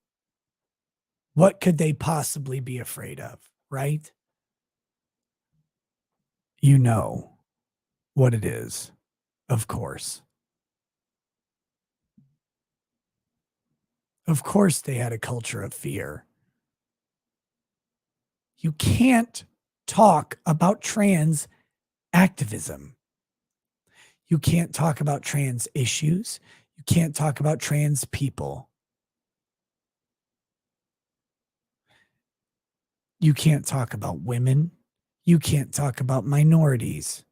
Speaker 2: What could they possibly be afraid of, right? You know what it is, of course. Of course they had a culture of fear. You can't talk about trans activism. You can't talk about trans issues. You can't talk about trans people. You can't talk about women. You can't talk about minorities.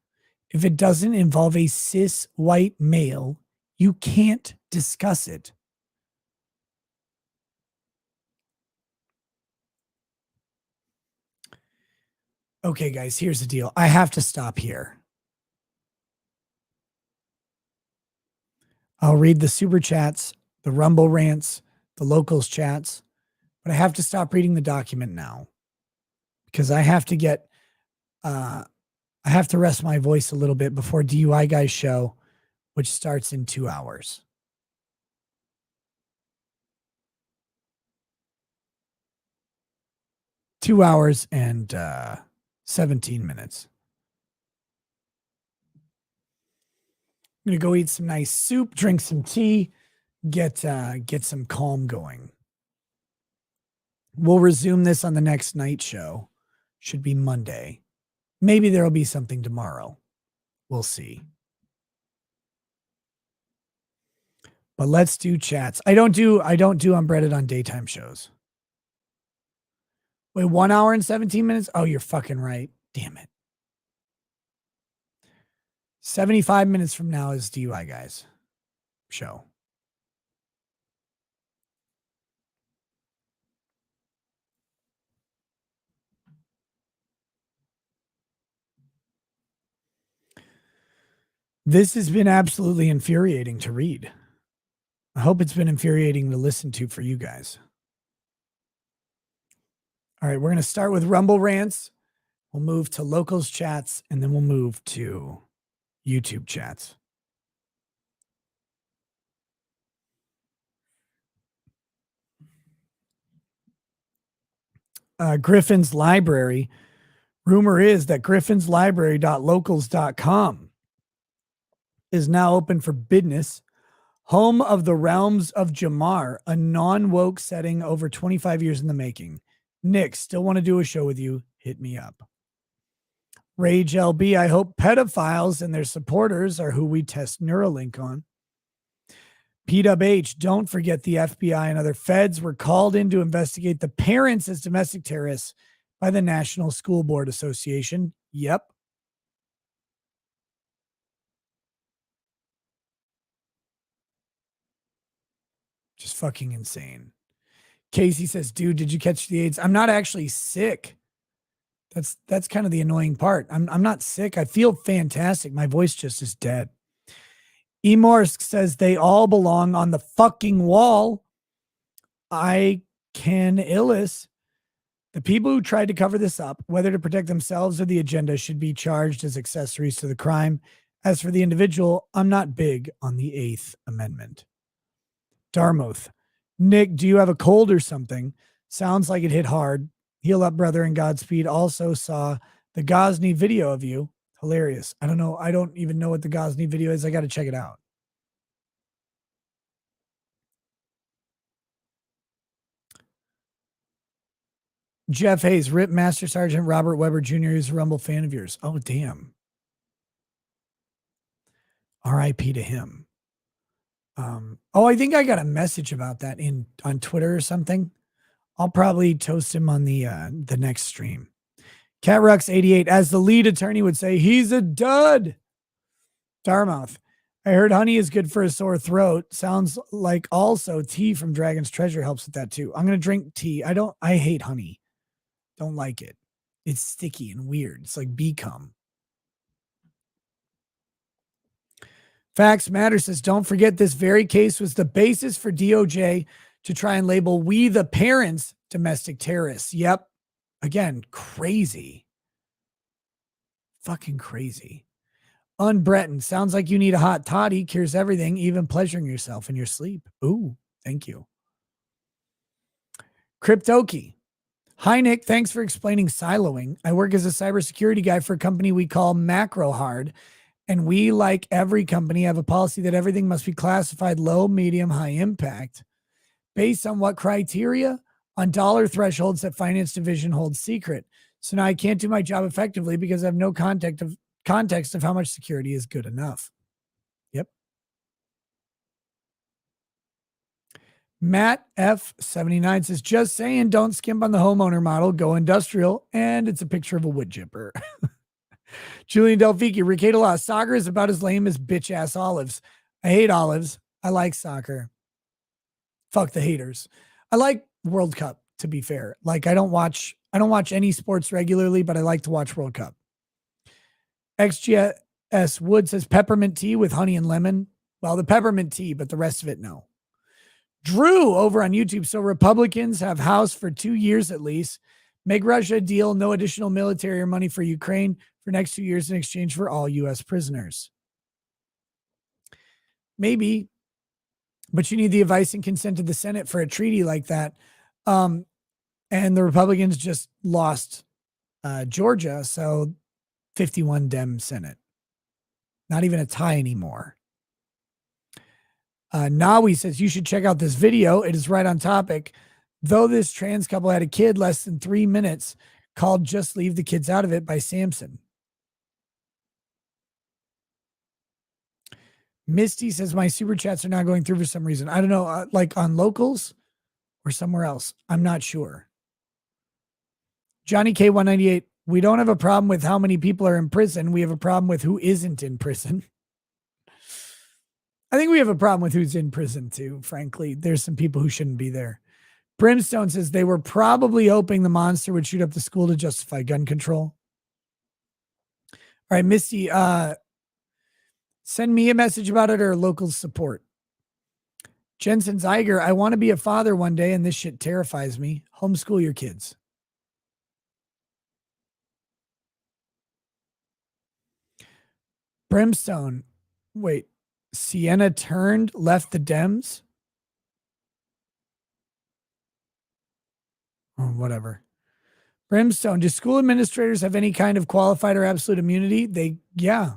Speaker 2: If it doesn't involve a cis white male, you can't discuss it. Okay, guys, here's the deal. I have to stop here. I'll read the super chats, the Rumble rants, the locals chats, but I have to stop reading the document now because I have to get, I have to rest my voice a little bit before DUI Guys show, which starts in 2 hours. Two hours and 17 minutes. I'm going to go eat some nice soup, drink some tea, get some calm going. We'll resume this on the next night show. Should be Monday. Maybe there'll be something tomorrow. We'll see. But let's do chats. I don't do unbreaded on daytime shows. Wait, 1 hour and 17 minutes? Oh, you're fucking right. Damn it. 75 minutes from now is DUI Guys show. This has been absolutely infuriating to read. I hope it's been infuriating to listen to for you guys. All right, we're going to start with Rumble rants. We'll move to locals chats, and then we'll move to YouTube chats. Griffin's Library. Rumor is that griffinslibrary.locals.com is now open for business. Home of the Realms of Jamar, a non-woke setting over 25 years in the making. Nick, still want to do a show with you? Hit me up. Rage LB, I hope pedophiles and their supporters are who we test Neuralink on. PWH, don't forget the FBI and other feds were called in to investigate the parents as domestic terrorists by the National School Board Association. Yep. Just fucking insane. Casey says, dude, did you catch the AIDS? I'm not actually sick. That's kind of the annoying part. I'm not sick. I feel fantastic. My voice just is dead. Emorsk says they all belong on the fucking wall. I can illis. The people who tried to cover this up, whether to protect themselves or the agenda, should be charged as accessories to the crime. As for the individual, I'm not big on the 8th Amendment. Darmoth, Nick, do you have a cold or something? Sounds like it hit hard. Heal up, brother, and Godspeed. Also saw the Ghazni video of you. Hilarious. I don't know. I don't even know what the Ghazni video is. I got to check it out. Jeff Hayes, Rip Master Sergeant Robert Weber Jr. is a Rumble fan of yours. Oh, damn. R.I.P. to him. I think I got a message about that on Twitter or something. I'll probably toast him on the next stream. CatRux88, as the lead attorney would say, he's a dud. Darmouth, I heard honey is good for a sore throat. Sounds like also tea from Dragon's Treasure helps with that too. I'm going to drink tea. I hate honey. Don't like it. It's sticky and weird. It's like bee cum. Facts Matter says, don't forget this very case was the basis for DOJ to try and label we the parents domestic terrorists. Yep. Again, crazy. Fucking crazy. Unbreton, sounds like you need a hot toddy. Cures everything, even pleasuring yourself in your sleep. Ooh, thank you. Cryptoki. Hi, Nick. Thanks for explaining siloing. I work as a cybersecurity guy for a company we call Macro Hard, and we, like every company, have a policy that everything must be classified low, medium, high impact. Based on what criteria? On dollar thresholds that finance division holds secret. So now I can't do my job effectively because I have no context of how much security is good enough. Yep. Matt F79 says, just saying, don't skimp on the homeowner model, go industrial. And it's a picture of a wood chipper. Julian Delfici, Ricada Law, soccer is about as lame as bitch ass olives. I hate olives. I like soccer. Fuck the haters. I like World Cup, to be fair. Like I don't watch any sports regularly, but I like to watch World Cup. XGS Wood says peppermint tea with honey and lemon. Well, the peppermint tea, but the rest of it, no. Drew over on YouTube. So Republicans have House for 2 years at least. Make Russia a deal. No additional military or money for Ukraine for next 2 years in exchange for all U.S. prisoners. Maybe, but you need the advice and consent of the Senate for a treaty like that. And the Republicans just lost Georgia. So 51 Dem Senate. Not even a tie anymore. Nawi says, you should check out this video. It is right on topic. Though this trans couple had a kid less than 3 minutes, called Just Leave the Kids Out of It by Samson. Misty says my super chats are not going through for some reason. I don't know, like on locals or somewhere else. I'm not sure. Johnny K198, we don't have a problem with how many people are in prison. We have a problem with who isn't in prison. I think we have a problem with who's in prison too, frankly. There's some people who shouldn't be there. Brimstone says they were probably hoping the monster would shoot up the school to justify gun control. All right, Misty, send me a message about it or local support. Jensen Zeiger, I want to be a father one day and this shit terrifies me. Homeschool your kids. Brimstone, wait, Sienna turned, left the Dems? Oh, whatever. Brimstone, do school administrators have any kind of qualified or absolute immunity? Yeah.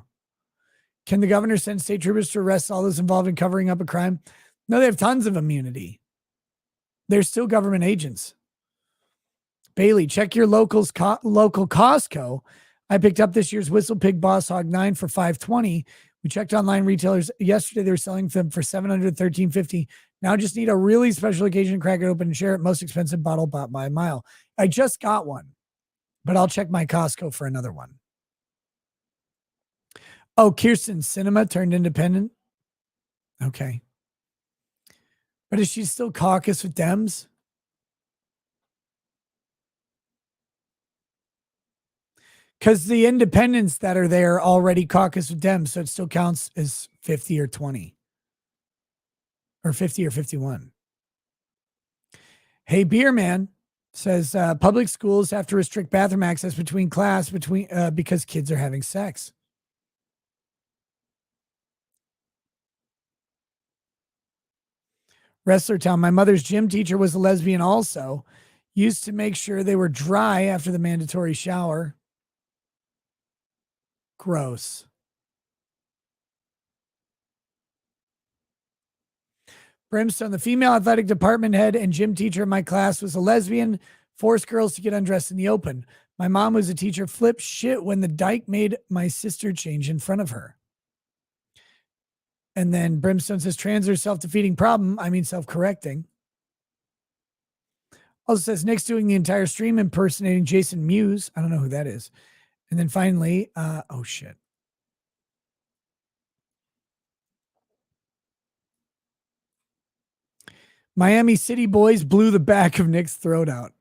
Speaker 2: Can the governor send state troopers to arrest all those involved in covering up a crime? No, they have tons of immunity. They're still government agents. Bailey, check your local Costco. I picked up this year's Whistle Pig Boss Hog 9 for $5.20. We checked online retailers yesterday. They were selling them for $713.50. Now just need a really special occasion, crack it open and share it. Most expensive bottle bought by a mile. I just got one, but I'll check my Costco for another one. Oh, Kirsten Cinema turned independent. Okay. But is she still caucus with Dems? Because the independents that are there already caucus with Dems, so it still counts as 50 or 20. Or 50 or 51. Hey, Beer Man says public schools have to restrict bathroom access between class because kids are having sex. Wrestler Town, my mother's gym teacher was a lesbian also. Used to make sure they were dry after the mandatory shower. Gross. Brimstone, the female athletic department head and gym teacher in my class was a lesbian, forced girls to get undressed in the open. My mom was a teacher, flipped shit when the dyke made my sister change in front of her. And then Brimstone says, trans are self-defeating problem. I mean, self-correcting. Also says, Nick's doing the entire stream impersonating Jason Mewes. I don't know who that is. And then finally, oh shit. Miami City boys blew the back of Nick's throat out.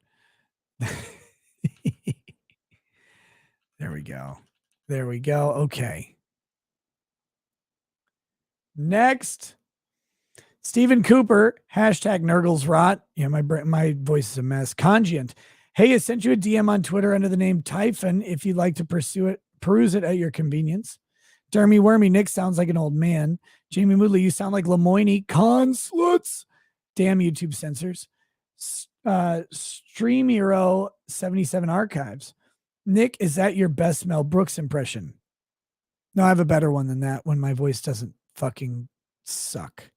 Speaker 2: There we go. There we go. Okay. Next. Stephen Cooper, hashtag Nurgles Rot. Yeah, my voice is a mess. Congiant. Hey, I sent you a DM on Twitter under the name Typhon if you'd like to peruse it at your convenience. Dermy Wormy, Nick sounds like an old man. Jamie Moodley, you sound like Lemoyne. Conslutz. Damn YouTube censors. Stream Hero 77 Archives. Nick, is that your best Mel Brooks impression? No, I have a better one than that when my voice doesn't fucking suck.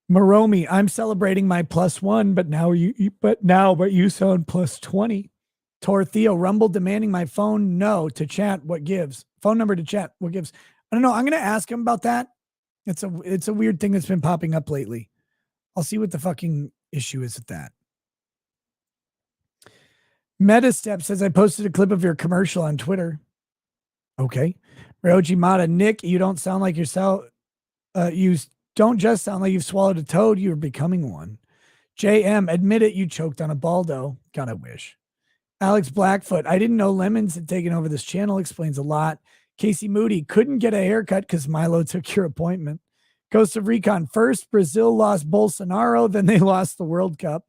Speaker 2: Maromi, I'm celebrating my +1, but you sound +20. Tortheo, Rumble demanding my phone. No, to chat. What gives? Phone number to chat. What gives? I don't know. I'm going to ask him about that. It's a weird thing that's been popping up lately. I'll see what the fucking issue is with that. Metastep says I posted a clip of your commercial on Twitter. Okay. Ryoji Mata, Nick, you don't sound like yourself. You don't just sound like you've swallowed a toad. You're becoming one. JM, admit it. You choked on a Baldo. God, I wish. Alex Blackfoot, I didn't know Lemons had taken over this channel. Explains a lot. Casey Moody, couldn't get a haircut because Milo took your appointment. Ghost of Recon, first Brazil lost Bolsonaro, then they lost the World Cup.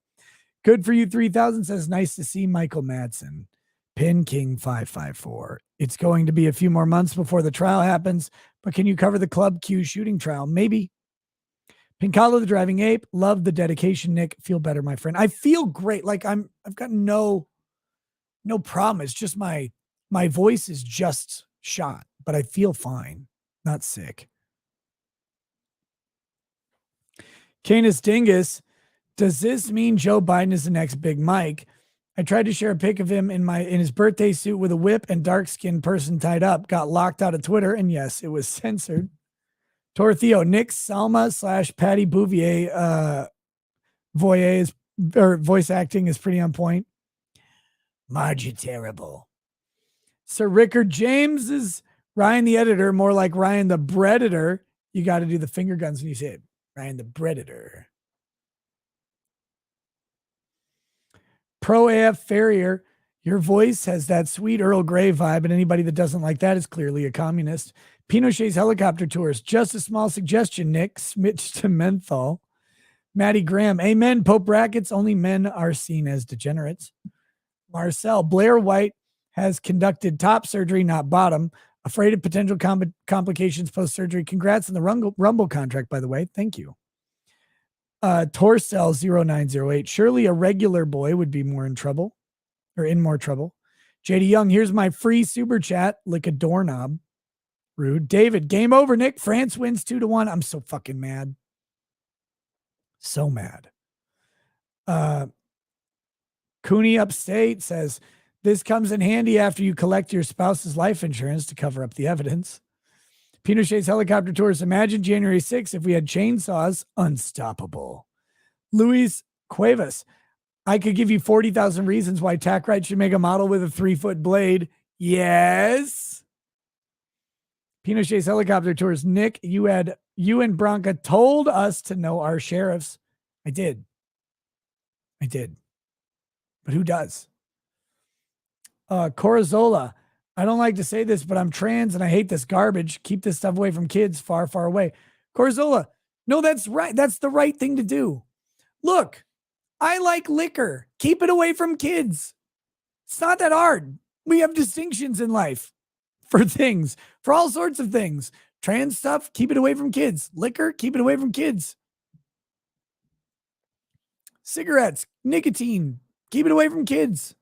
Speaker 2: Good for you 3000 says, nice to see Michael Madsen. Pin King 554. It's going to be a few more months before the trial happens, but can you cover the Club Q shooting trial? Maybe. Pincalo the Driving Ape, love the dedication, Nick. Feel better, my friend. I feel great. Like I've got no problem. It's just my voice is just shot, but I feel fine. Not sick. Canis Dingus, Does this mean Joe Biden is the next Big Mike? I tried to share a pic of him in his birthday suit with a whip and dark-skinned person tied up. Got locked out of Twitter, and yes, it was censored. Tortheo, Nick Salma / Patty Bouvier voice acting is pretty on point. Margie terrible. Sir Rickard James is Ryan the editor, more like Ryan the breaditor. You got to do the finger guns when you say it. Ryan the breaditor. Pro AF Farrier, your voice has that sweet Earl Grey vibe, and anybody that doesn't like that is clearly a communist. Pinochet's helicopter tours, just a small suggestion, Nick. Smidge to menthol. Maddie Graham, amen. Pope brackets, only men are seen as degenerates. Marcel, Blair White has conducted top surgery, not bottom. Afraid of potential complications post-surgery. Congrats on the Rumble contract, by the way. Thank you. Torcel 0908. Surely a regular boy would be more in trouble or in more trouble. JD Young, here's my free super chat. Lick a doorknob. Rude. David, game over, Nick. France wins 2-1. I'm so fucking mad. So mad. Cooney Upstate says, this comes in handy after you collect your spouse's life insurance to cover up the evidence. Pinochet's helicopter tours. Imagine January 6th if we had chainsaws. Unstoppable. Luis Cuevas. I could give you 40,000 reasons why Tackrite should make a model with a 3-foot blade. Yes. Pinochet's helicopter tours. Nick, you and Bronca told us to know our sheriffs. I did. But who does? Corazola. I don't like to say this, but I'm trans and I hate this garbage. Keep this stuff away from kids far, far away. Corazola. No, that's right. That's the right thing to do. Look, I like liquor. Keep it away from kids. It's not that hard. We have distinctions in life for things, for all sorts of things. Trans stuff, keep it away from kids. Liquor, keep it away from kids. Cigarettes, nicotine, keep it away from kids.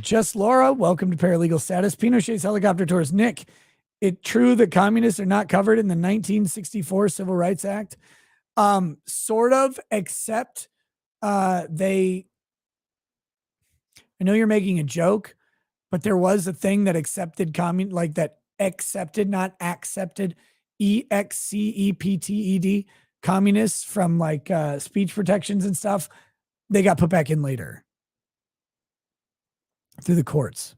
Speaker 2: Just Laura, welcome to Paralegal Status. Pinochet's helicopter tours. Nick, it true that communists are not covered in the 1964 Civil Rights Act? Sort of, except I know you're making a joke, but there was a thing that accepted not accepted, EXCEPTED, communists from like speech protections and stuff. They got put back in later through the courts.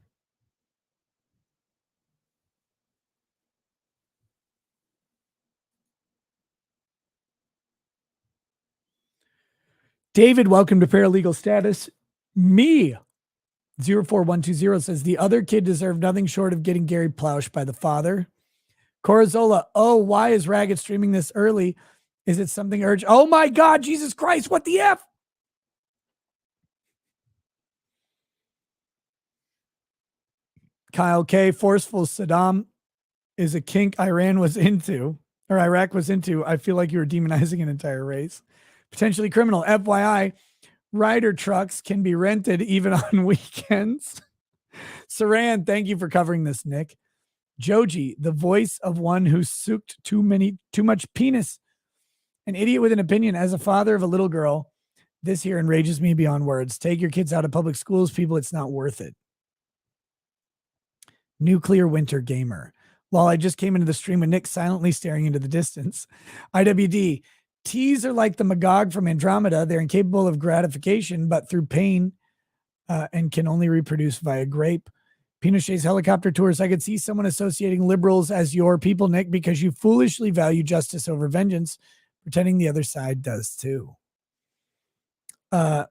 Speaker 2: David, welcome to Paralegal Status. Me, 04120 says the other kid deserved nothing short of getting Gary Ploush by the father. Corazola, oh, why is Ragged streaming this early? Is it something urgent? Oh my God, Jesus Christ, what the F? Kyle K, forceful Saddam is a kink Iraq was into. I feel like you were demonizing an entire race. Potentially criminal. FYI, rider trucks can be rented even on weekends. Saran, thank you for covering this, Nick. Joji, the voice of one who sucked too much penis. An idiot with an opinion. As a father of a little girl, this here enrages me beyond words. Take your kids out of public schools, people. It's not worth it. Nuclear Winter Gamer. While I just came into the stream with Nick silently staring into the distance. IWD. Teas are like the Magog from Andromeda. They're incapable of gratification, but through pain and can only reproduce via grape. Pinochet's helicopter tours. I could see someone associating liberals as your people, Nick, because you foolishly value justice over vengeance, pretending the other side does too.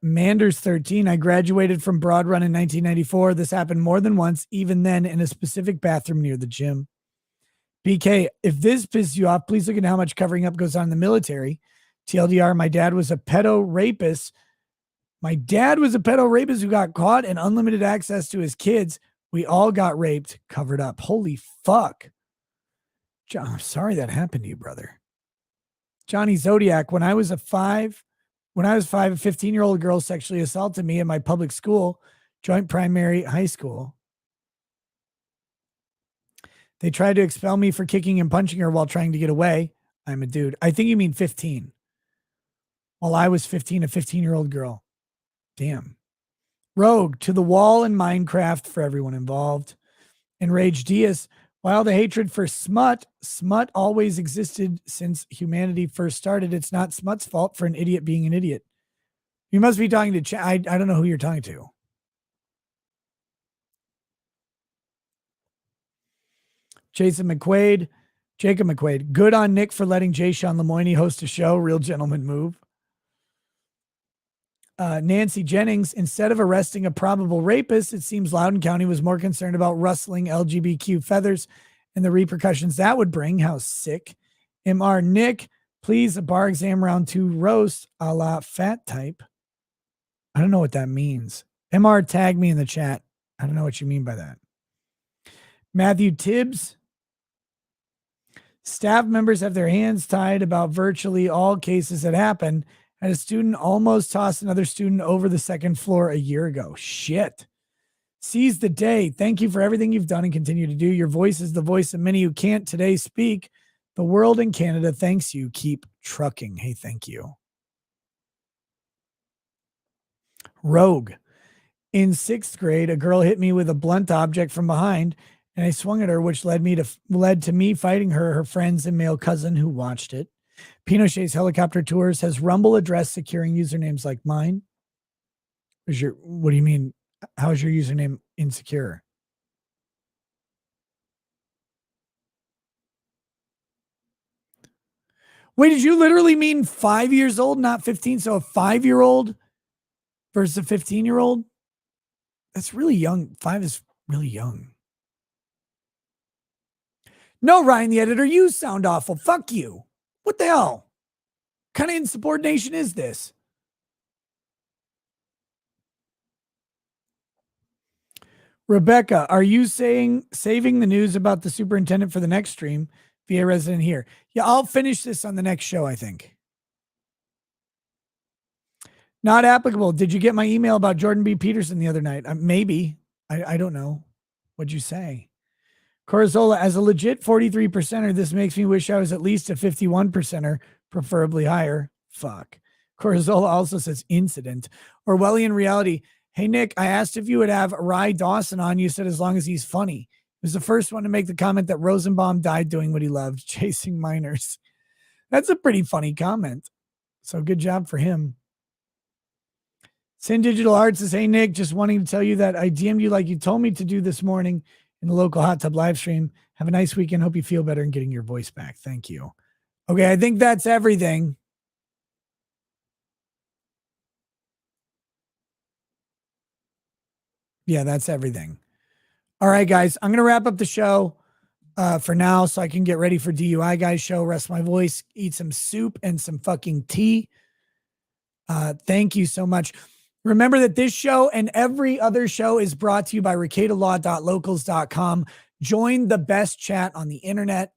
Speaker 2: Manders 13. I graduated from Broad Run in 1994. This happened more than once, even then in a specific bathroom near the gym. BK, if this pisses you off, please look at how much covering up goes on in the military. TLDR, my dad was a pedo rapist. My dad was a pedo rapist who got caught and unlimited access to his kids. We all got raped, covered up. Holy fuck. John, I'm sorry that happened to you, brother. Johnny Zodiac, when I was five, a 15-year-old girl sexually assaulted me in my public school, joint primary high school. They tried to expel me for kicking and punching her while trying to get away. I'm a dude. I think you mean 15. While I was 15, a 15-year-old girl. Damn. Rogue, to the wall in Minecraft for everyone involved. Enraged Diaz, while the hatred for smut always existed since humanity first started. It's not smut's fault for an idiot being an idiot. You must be talking to I don't know who you're talking to. Jacob McQuaid. Good on Nick for letting Jay Sean Lemoyne host a show. Real gentleman move. Nancy Jennings, instead of arresting a probable rapist, it seems Loudon County was more concerned about rustling LGBTQ feathers and the repercussions that would bring. How sick. MR Nick, please, a bar exam round 2 roast a la fat type. I don't know what that means. MR, tag me in the chat. I don't know what you mean by that. Matthew Tibbs. Staff members have their hands tied about virtually all cases that happen. And a student almost tossed another student over the second floor a year ago. Shit. Seize the day. Thank you for everything you've done and continue to do. Your voice is the voice of many who can't today speak. The world and Canada thanks you. Keep trucking. Hey, thank you. Rogue. In 6th grade, a girl hit me with a blunt object from behind, and I swung at her, which led to me fighting her friends, and male cousin who watched it. Pinochet's helicopter tours has Rumble address securing usernames like mine. What do you mean? How is your username insecure? Wait, did you literally mean 5 years old, not 15? So a 5-year-old versus a 15-year-old? That's really young. 5 is really young. No, Ryan, the editor, you sound awful. Fuck you. What the hell? What kind of insubordination is this? Rebecca, are you saving the news about the superintendent for the next stream? VA resident here. Yeah, I'll finish this on the next show, I think. Not applicable. Did you get my email about Jordan B. Peterson the other night? Maybe. I don't know. What'd you say? Corzola, as a legit 43%er, this makes me wish I was at least a 51%er, preferably higher. Fuck. Corzola also says incident. Orwellian reality. Hey, Nick, I asked if you would have Rye Dawson on. You said as long as he's funny. He was the first one to make the comment that Rosenbaum died doing what he loved, chasing minors. That's a pretty funny comment. So good job for him. Sin Digital Arts says, hey, Nick, just wanting to tell you that I DM'd you like you told me to do this morning in the local hot tub live stream. Have a nice weekend. Hope you feel better in getting your voice back. Thank you. Okay, I think that's everything. Yeah, that's everything. All right, guys, I'm going to wrap up the show for now so I can get ready for DUI Guys show, rest my voice, eat some soup and some fucking tea. Thank you so much. Remember that this show and every other show is brought to you by recadalaw.locals.com. Join the best chat on the internet.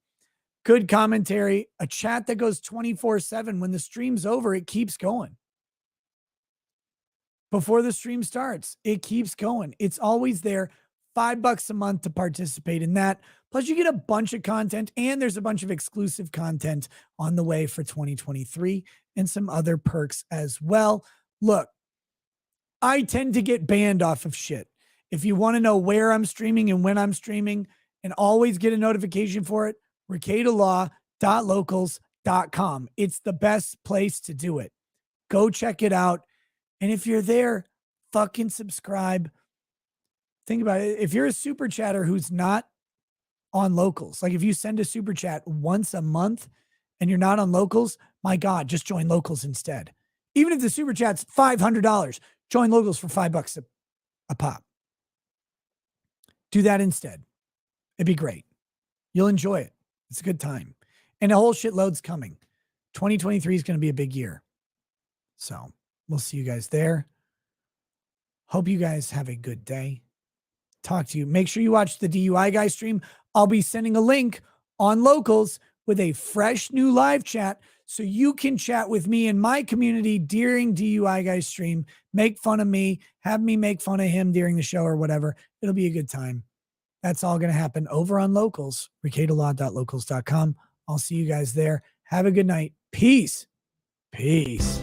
Speaker 2: Good commentary, a chat that goes 24/7. When the stream's over, it keeps going. Before the stream starts, it keeps going. It's always there. $5 a month to participate in that. Plus, you get a bunch of content, and there's a bunch of exclusive content on the way for 2023 and some other perks as well. Look, I tend to get banned off of shit. If you want to know where I'm streaming and when I'm streaming and always get a notification for it, recadalaw.locals.com. It's the best place to do it. Go check it out. And if you're there, fucking subscribe. Think about it. If you're a super chatter who's not on locals, like if you send a super chat once a month and you're not on locals, my God, just join locals instead. Even if the super chat's $500, join locals for $5 a pop. Do that instead. It'd be great. You'll enjoy it. It's a good time. And a whole shitload's coming. 2023 is going to be a big year. So we'll see you guys there. Hope you guys have a good day. Talk to you. Make sure you watch the DUI Guy stream. I'll be sending a link on locals with a fresh new live chat so you can chat with me in my community during DUI Guy stream. Make fun of me. Have me make fun of him during the show or whatever. It'll be a good time. That's all going to happen over on Locals, recadalaw.locals.com. I'll see you guys there. Have a good night. Peace. Peace.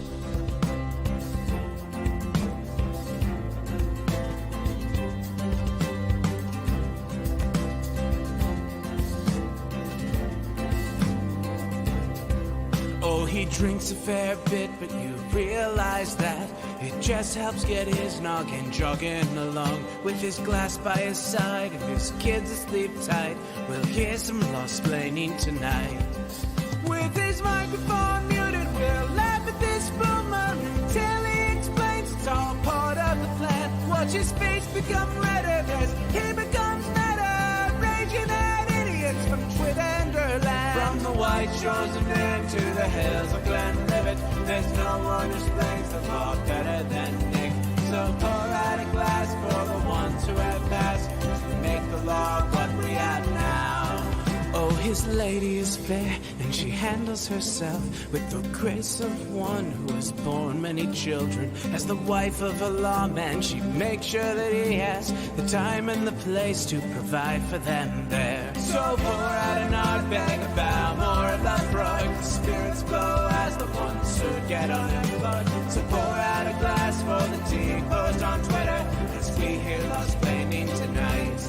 Speaker 3: Oh, he drinks a fair bit, but you realize that it just helps get his noggin jogging along. With his glass by his side and his kids asleep tight, we'll hear some lost-plaining tonight. With his microphone muted, we'll laugh at this boomer till he explains it's all part of the plan. Watch his face become redder as he becomes meta, raging at idiots from Twitterland. From the white shores of Maine to the hills of Glenlivet, there's no one who explains the law better than Nick. So pour out a glass for the ones who have passed to make the law what we have now. Oh, his lady is fair, and she handles herself with the grace of one who has borne many children. As the wife of a lawman, she makes sure that he has the time and the place to provide for them there. So pour out an ardbeg, a bow, more of that frog. The spirits blow as the ones who get unemployed. So pour out a glass for the tea post on Twitter as we hear lost-plaining tonight.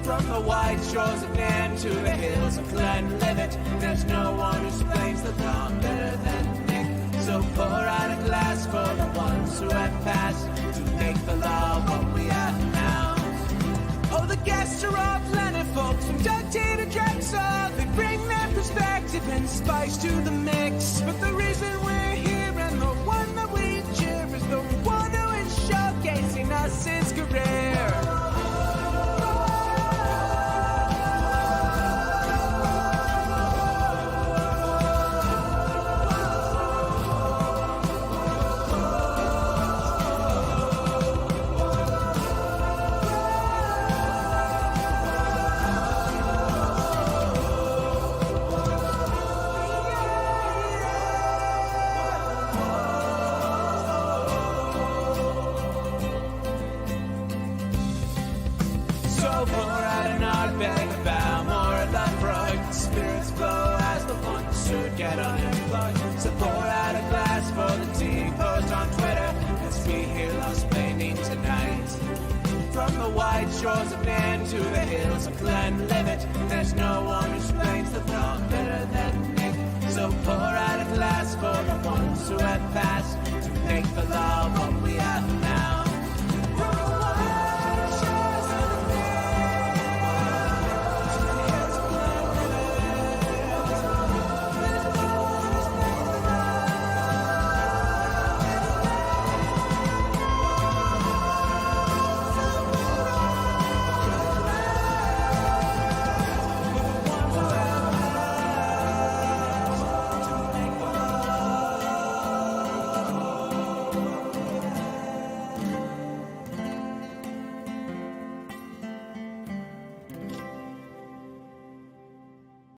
Speaker 3: From the white shores of Nairn to the hills of Glenlivet, there's no one who explains the law better than Nick. So pour out a glass for the ones who have passed to make the law what we have now. Oh, the guests are all plentiful, from Dundee to Drexel. They bring their perspective and spice to the mix. But the reason we're here and the one that we cheer is the one who is showcasing us his career. Get unemployed. So pour out a glass for the tea post on Twitter as we hear lost-plaining tonight. From the white shores of Nairn to the hills of Glenlivet, there's no one who explains the law better than Nick. So pour out a glass for the ones who have passed to make the